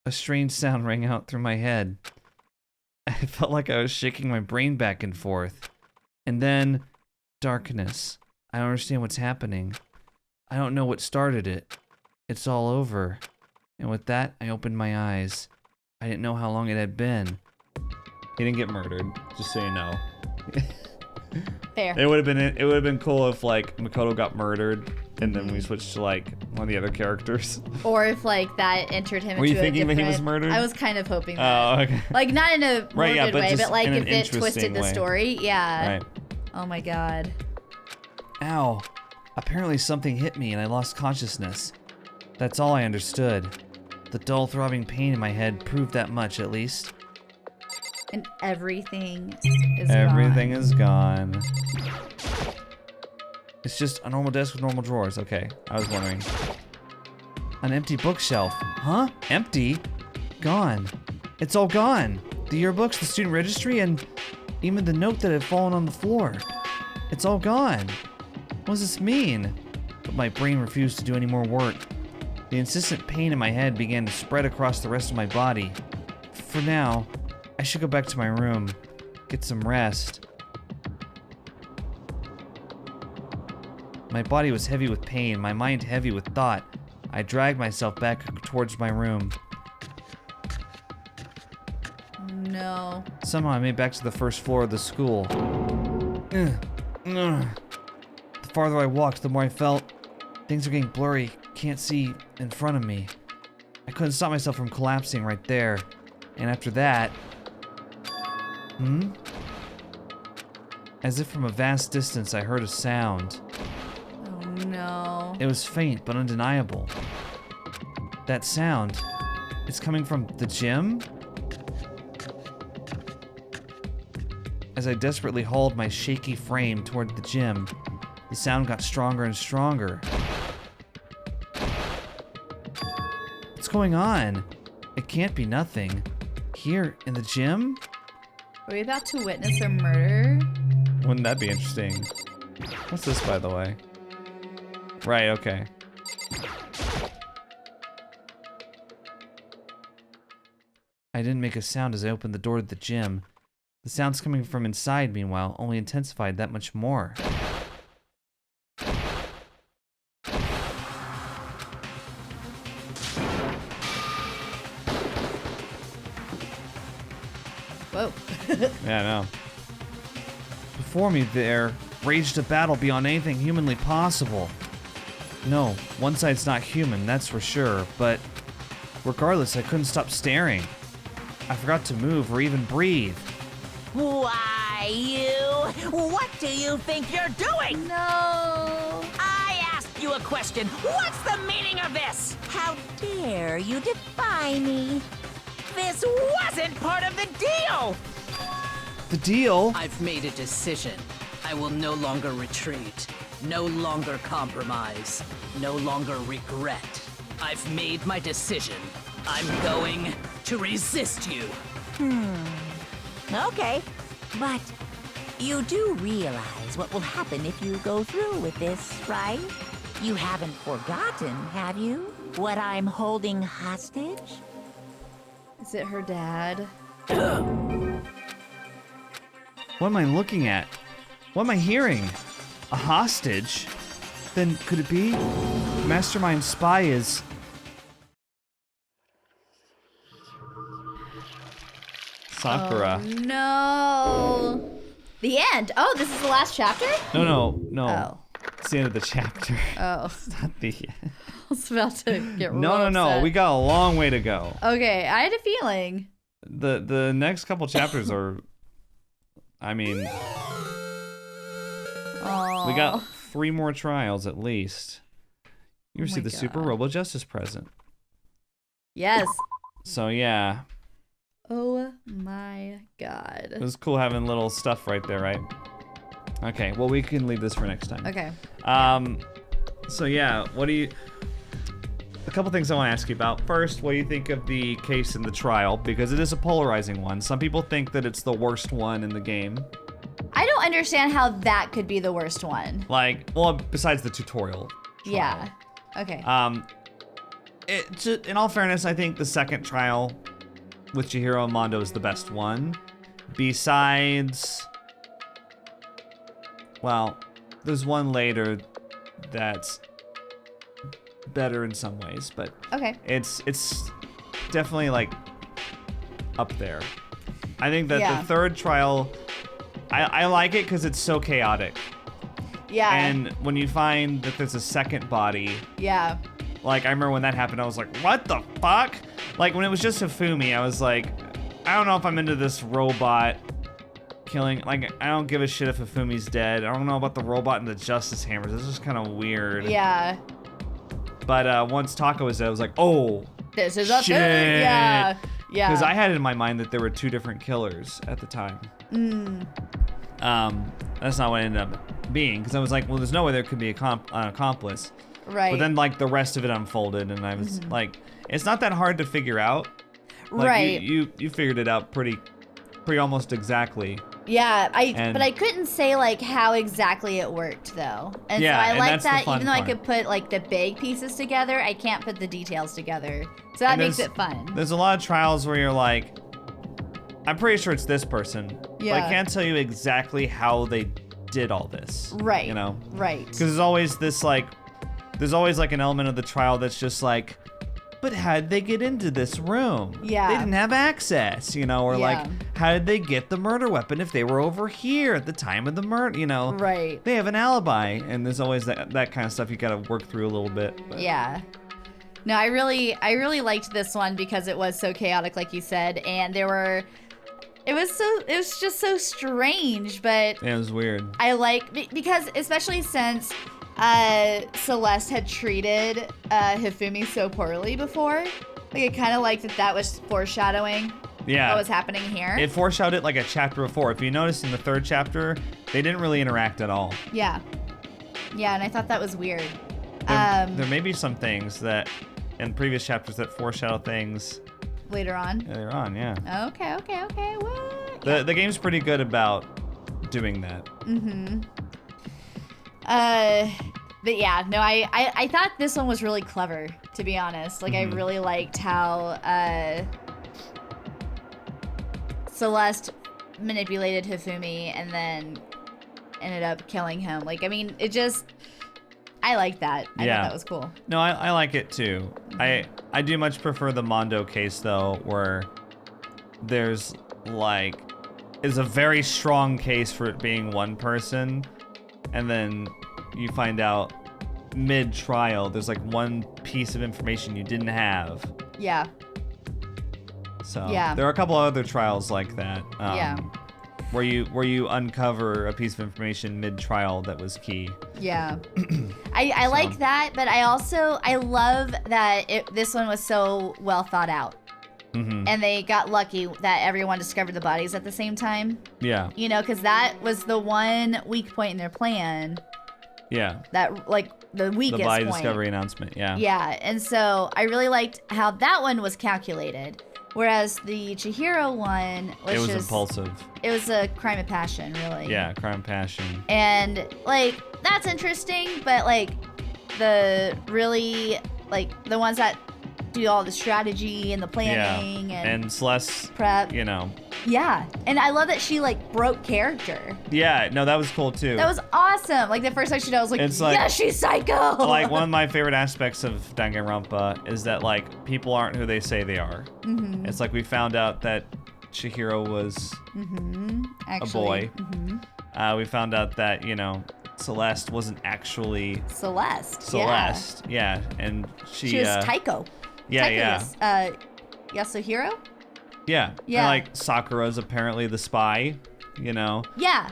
A strange sound rang out through my head. I felt like I was shaking my brain back and forth. And then, darkness. I don't understand what's happening. I don't know what started it. It's all over. And with that, I opened my eyes. I didn't know how long it had been. He didn't get murdered, just so you know. Fair. It would have been cool if like Makoto got murdered and then we switched to like one of the other characters. Or if like that entered him Were into you thinking that he was murdered? I was kind of hoping that. Oh, okay. Like not in a Right, yeah, morbid but way, just but like in if an it twisted interesting the way. story. Yeah. Right. Oh my god. Ow. Apparently something hit me and I lost consciousness. That's all I understood. The dull throbbing pain in my head proved that much at least. And everything is Everything gone. is gone. It's just a normal desk with normal drawers. Okay, I was wondering. An empty bookshelf. Huh? Empty? Gone. It's all gone. The yearbooks, the student registry, and even the note that had fallen on the floor. It's all gone. What does this mean? But my brain refused to do any more work. The insistent pain in my head began to spread across the rest of my body. For now, I should go back to my room, get some rest. My body was heavy with pain, my mind heavy with thought. I dragged myself back towards my room. No. Somehow I made back to the first floor of the school. The farther I walked, the more I felt things are getting blurry. Can't see in front of me. I couldn't stop myself from collapsing right there. And after that... As if from a vast distance, I heard a sound. Oh no. It was faint, but undeniable. That sound, it's coming from the gym? As I desperately hauled my shaky frame toward the gym, the sound got stronger and stronger. What's going on? It can't be nothing. Here, in the gym? Are we about to witness a murder? Wouldn't that be interesting? What's this, by the way? Right, okay. I didn't make a sound as I opened the door to the gym. The sounds coming from inside, meanwhile, only intensified that much more. Whoa. Yeah, I know. Before me there raged a battle beyond anything humanly possible. No, one side's not human, that's for sure, but regardless, I couldn't stop staring. I forgot to move or even breathe. Why, you? What do you think you're doing? No. I asked you a question. What's the meaning of this? How dare you defy me? This wasn't part of the deal! The deal? I've made a decision. I will no longer retreat, no longer compromise, no longer regret. I've made my decision. I'm going to resist you. Okay, but you do realize what will happen if you go through with this, right? You haven't forgotten, have you? What I'm holding hostage? Is it her dad? What am I looking at? What am I hearing? A hostage? Then could it be? Mastermind spy is... Sakura. Oh, no. The end. Oh, this is the last chapter? No. Oh. It's the end of the chapter. Oh. It's not the end. I was about to get real No. upset. We got a long way to go. Okay, I had a feeling. The next couple chapters are... I mean... Aww. We got 3 more trials at least. You received the Super Robo Justice present. Yes. So yeah. Oh my god. It was cool having little stuff right there, right? Okay, well we can leave this for next time. Okay. So yeah, what do you... A couple things I want to ask you about. First, what do you think of the case in the trial? Because it is a polarizing one. Some people think that it's the worst one in the game. I don't understand how that could be the worst one. Like, well, besides the tutorial. Yeah. Okay. In all fairness, I think the second trial with Chihiro and Mondo is the best one. Besides, well, there's one later that's better in some ways, but okay. It's definitely like up there. I think that the third trial I like it because it's so chaotic. Yeah. And when you find that there's a second body, yeah. like I remember when that happened, I was like, what the fuck? Like when it was just Hifumi, I was like, I don't know if I'm into this robot killing. Like I don't give a shit if Hifumi's dead. I don't know about the robot and the justice hammers. This is kind of weird. Yeah. But once Taka was dead, I was like, oh, this is a shit. thing. Yeah. Yeah. Because I had it in my mind that there were 2 different killers at the time. That's not what it ended up being. Because I was like, well, there's no way there could be an accomplice. Right. But then like the rest of it unfolded, and I was like, it's not that hard to figure out. Like, right. You figured it out pretty almost exactly. Yeah, but I couldn't say like how exactly it worked though. And yeah, so I and like that's the that fun even though I part. could put like the big pieces together, I can't put the details together. So that And makes it fun. There's a lot of trials where you're like, I'm pretty sure it's this person. Yeah. But I can't tell you exactly how they did all this. Right. You know? Right. Because there's always an element of the trial that's just like, but how did they get into this room? Yeah. They didn't have access, you know, or like, Yeah. how did they get the murder weapon if they were over here at the time of the murder, you know? Right. They have an alibi, and there's always that kind of stuff you gotta work through a little bit. But. Yeah. No, I really liked this one because it was so chaotic, like you said, and it was just so strange, but Yeah, it was weird. I like, because especially since Celeste had treated Hifumi so poorly before, like I kind of liked that was foreshadowing Yeah. what was happening here. It foreshadowed it like a chapter before. If you notice in the 3rd chapter, they didn't really interact at all. Yeah. Yeah, and I thought that was weird. There may be some things that in previous chapters that foreshadow things Later on. later on, yeah. Okay. What? The game's pretty good about doing that. But yeah, no, I thought this one was really clever, to be honest. Like, I really liked how Celeste manipulated Hifumi and then ended up killing him. Like, I mean, I like that. I thought that was cool. No, I like it too. I do much prefer the Mondo case though, where there's like is a very strong case for it being one person, and then you find out mid-trial there's like one piece of information you didn't have. Yeah. So Yeah. there are a couple other trials like that. Yeah. Where you uncover a piece of information mid-trial that was key. Yeah. I like that, but I love that this one was so well thought out. And they got lucky that everyone discovered the bodies at the same time. Yeah. You know, because that was the one weak point in their plan. Yeah. That, like, the weakest The body point. discovery announcement, yeah. Yeah, and so I really liked how that one was calculated. Whereas the Chihiro one was It was just impulsive. It was a crime of passion, really. Yeah, crime passion. And, like, that's interesting, but, like, the really, like, the ones that do all the strategy and the planning and Celeste prep. You know. Yeah, and I love that she, like, broke character. Yeah, no, that was cool too. That was awesome. Like, the first time she did, I was like, It's like- yeah, she's psycho. Like, one of my favorite aspects of Danganronpa is that, like, people aren't who they say they are. It's like we found out that Chihiro was a boy. We found out that, you know, Celeste wasn't actually Celeste. Yeah, and she was Taiko. Yeah, Taiko yeah. was, Yasuhiro? Yeah. Yeah. And, like, Sakura's apparently the spy, you know? Yeah.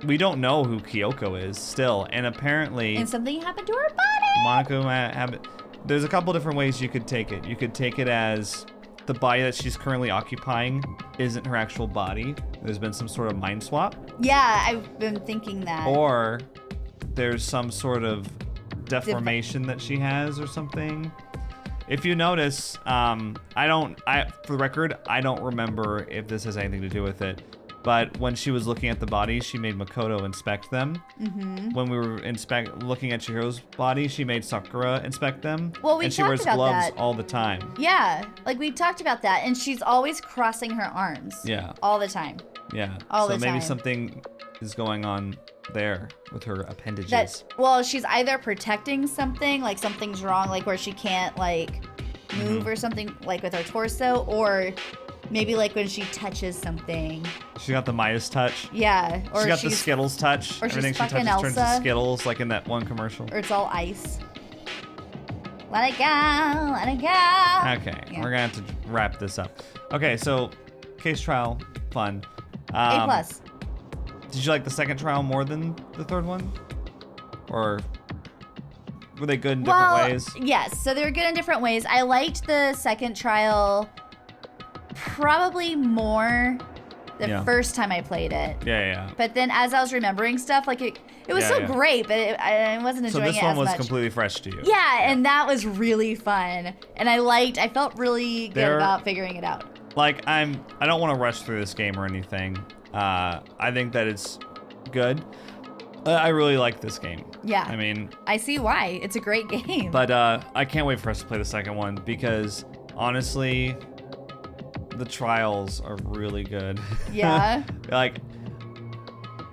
We don't know who Kyoko is still, and apparently And something happened to her body. there's a couple different ways you could take it. You could take it as the body that she's currently occupying isn't her actual body. There's been some sort of mind swap. Yeah, I've been thinking that. Or there's some sort of deformation that she has or something. If you notice, for the record, I don't remember if this has anything to do with it, but when she was looking at the bodies, she made Makoto inspect them. When we were looking at Chihiro's body, she made Sakura inspect them. Well, we and she talked wears about gloves that. all the time. Yeah, like we talked about that, and she's always crossing her arms. Yeah. All the time. Yeah. All so the maybe time. something is going on there with her appendages. She's either protecting something, like something's wrong, like where she can't like move or something, like with her torso, or maybe like when she touches something, She's got the Midas touch. Yeah. Or She's got the Skittles touch. Or Everything she's she touches fucking turns to Elsa. Skittles, like in that one commercial. Or it's all ice. Let it go, let it go. Okay, Yeah. we're gonna have to wrap this up. Okay, so case trial, fun. A+. Did you like the second trial more than the third one? Or were they good in different ways? Yes, so they were good in different ways. I liked the second trial probably more the first time I played it. Yeah. But then as I was remembering stuff, like it was so great, but I wasn't So enjoying this it one as was much. completely fresh to you. Yeah, and that was really fun. And I felt really good about figuring it out. Like, I don't want to rush through this game or anything. I think that it's good. I really like this game. Yeah. I mean, I see why. It's a great game. but I can't wait for us to play the second one because honestly, the trials are really good. Yeah. like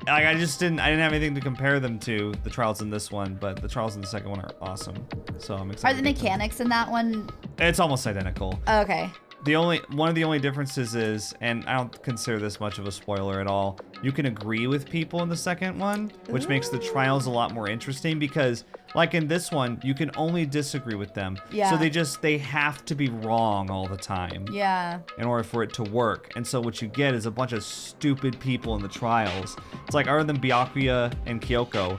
I didn't have anything to compare them to, the trials in this one, but the trials in the second one are awesome. So I'm excited. Are the mechanics in that one? It's almost identical. Oh, okay. One of the only differences is, and I don't consider this much of a spoiler at all, you can agree with people in the second one, which makes the trials a lot more interesting because, like in this one, you can only disagree with them. Yeah. So they have to be wrong all the time. Yeah. In order for it to work. And so what you get is a bunch of stupid people in the trials. It's like, other than Byakuya and Kyoko,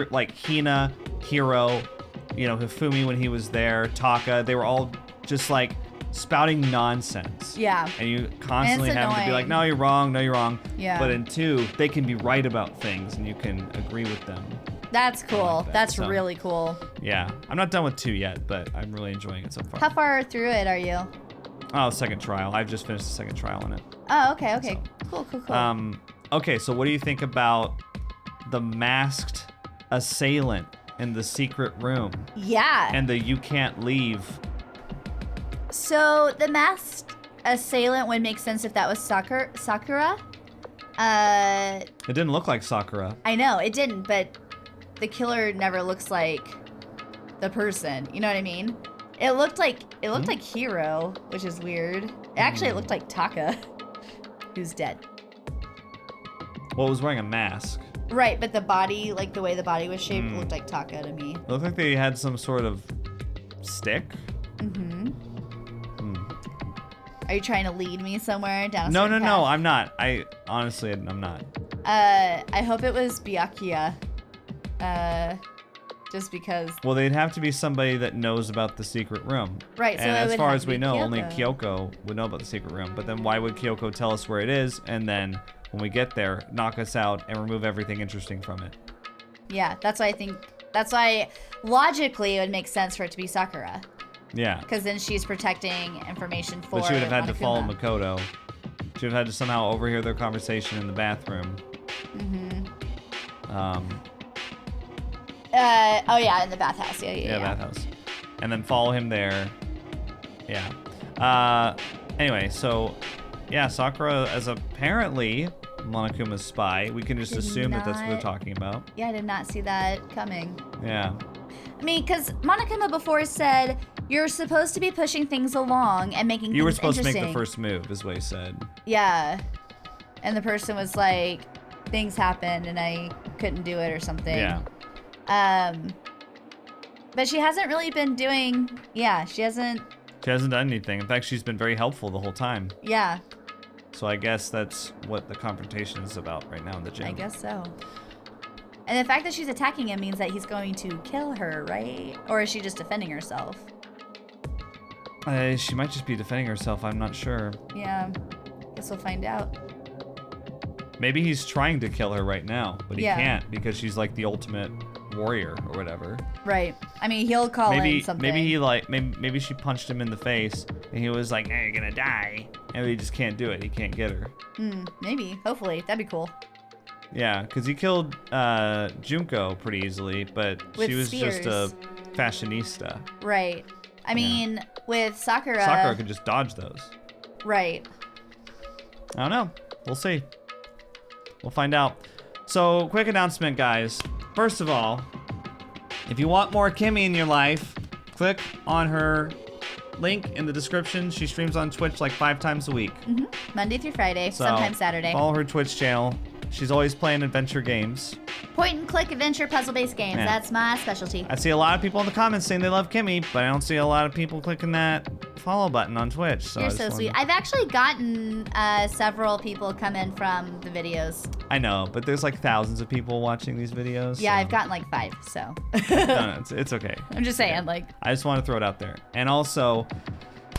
like Hina, Hiro, Hifumi when he was there, Taka, they were all just like spouting nonsense. Yeah. And you constantly have to be like, no, you're wrong. Yeah. But in 2, they can be right about things and you can agree with them. That's cool. That. That's So, really cool. Yeah. I'm not done with 2 yet, but I'm really enjoying it so far. How far through it are you? Oh, second trial. I've just finished the second trial on it. Oh, okay. Cool. Okay, so what do you think about the masked assailant in the secret room? Yeah. And the you can't leave. So the masked assailant would make sense if that was Sakura. It didn't look like Sakura. I know, it didn't, but the killer never looks like the person. You know what I mean? It looked like Hiro, which is weird. Actually, it looked like Taka, who's dead. Well, it was wearing a mask. Right, but the body, like the way the body was shaped, looked like Taka to me. It looked like they had some sort of stick. Mm-hmm. Are you trying to lead me somewhere down a No, certain no, path? I'm not. Honestly, I'm not. I hope it was Byakuya. Just because. Well, they'd have to be somebody that knows about the secret room. Right, so and it as would far have as to we be know, only Kyoko. Kyoko would know about the secret room. But then why would Kyoko tell us where it is and then when we get there, knock us out and remove everything interesting from it? Yeah, that's why I think. That's why logically it would make sense for it to be Sakura. Yeah. Because then she's protecting information for. But she would have had to follow Monokuma. Makoto. She would have had to somehow overhear their conversation in the bathroom. Oh yeah, in the bathhouse. Yeah. Bathhouse. And then follow him there. Yeah. Anyway, so yeah, Sakura as apparently Monokuma's spy. We can just assume that that's what they're talking about. Yeah, I did not see that coming. Yeah. I mean, because Monokuma before said you're supposed to be pushing things along and making You were things supposed to make the interesting. first move, is what he said. Yeah. And the person was like, things happened and I couldn't do it or something. Yeah. But she hasn't really been doing, she hasn't, She hasn't done anything. In fact, she's been very helpful the whole time. yeah, So I guess that's what the confrontation is about right now in the gym. I guess so. And the fact that she's attacking him means that he's going to kill her, right? Or is she just defending herself? She might just be defending herself. I'm not sure. Yeah, guess we'll find out. Maybe he's trying to kill her right now, but he Yeah. can't because she's like the ultimate warrior or whatever. Right. I mean, he'll call in something. Maybe she punched him in the face and he was like, "Now you're gonna die," and he just can't do it. He can't get her. Maybe. Hopefully. That'd be cool. Yeah, because he killed Junko pretty easily, but With she was just a spears. fashionista. Right. I mean, with Sakura. Sakura could just dodge those. Right. I don't know. We'll see. We'll find out. So, quick announcement, guys. First of all, if you want more Kimmy in your life, click on her link in the description. She streams on Twitch like 5 times a week. Monday through Friday, So, sometimes Saturday. Follow her Twitch channel. She's always playing adventure games. Point and click adventure puzzle-based games. Yeah. That's my specialty. I see a lot of people in the comments saying they love Kimmy, but I don't see a lot of people clicking that follow button on Twitch. So You're I just so wanted- sweet. I've actually gotten several people come in from the videos. I know, but there's like thousands of people watching these videos. Yeah, so- I've gotten like 5, so. No, it's okay. I'm just saying, like. I just want to throw it out there. And also,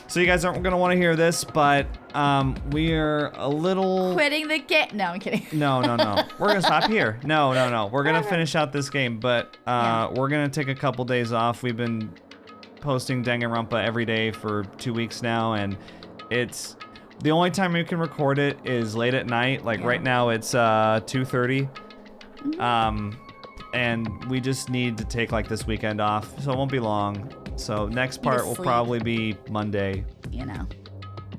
so you guys aren't going to want to hear this, but we're a little... Quitting the game. No, I'm kidding. No. We're going to stop here. No. We're going to finish out this game, but we're going to take a couple days off. We've been posting Danganronpa every day for 2 weeks now, and it's... The only time we can record it is late at night. Like right now it's 2:30. And we just need to take like this weekend off, so it won't be long. So next part will sleep. probably be Monday. You know.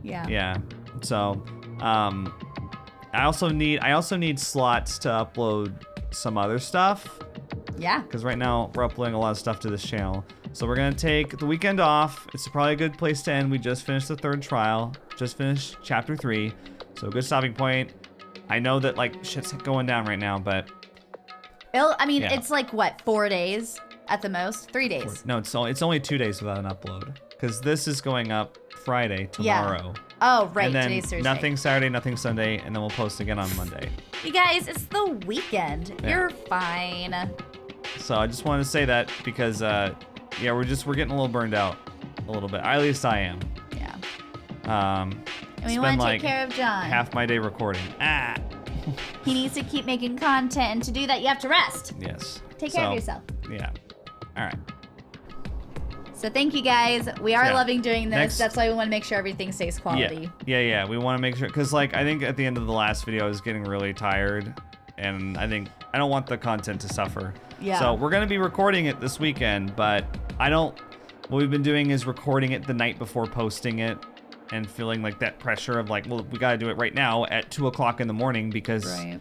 Yeah. Yeah. So I also need slots to upload some other stuff. Yeah. Because right now we're uploading a lot of stuff to this channel. So we're gonna take the weekend off. It's probably a good place to end. We just finished the 3rd trial. Just finished chapter 3. So a good stopping point. I know that like shit's going down right now, but yeah. It's like what, 4 days at the most? 3 days. No, it's only 2 days without an upload. Because this is going up Friday, tomorrow. Yeah. Oh, right. And then Today's Thursday. nothing Saturday, nothing Sunday, and then we'll post again on Monday. You guys, it's the weekend. Yeah. You're fine. So I just wanted to say that because yeah, we're getting a little burned out a little bit. At least I am. Yeah. And we want to take care of John. Half my day recording. He needs to keep making content, and to do that, you have to rest. Yes. Take care of yourself. Yeah. All right. So thank you guys. We are Yeah. loving doing this. Next- That's why we want to make sure everything stays quality. Yeah. We want to make sure, because like I think at the end of the last video I was getting really tired, and I don't want the content to suffer. Yeah. So we're gonna be recording it this weekend, but what we've been doing is recording it the night before posting it, and feeling like that pressure of like, well, we gotta do it right now at 2 o'clock in the morning because we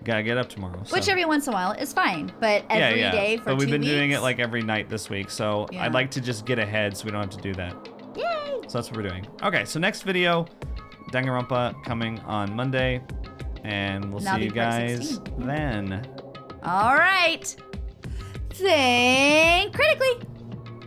gotta get up tomorrow. Which so. every once in a while is fine, but every day for 2 weeks. But we've been doing it like every night this week, so Yeah. I'd like to just get ahead so we don't have to do that. Yay! So that's what we're doing. Okay, so next video, Danganronpa coming on Monday, and we'll That'll see you be part guys 16. then. All right. Think critically.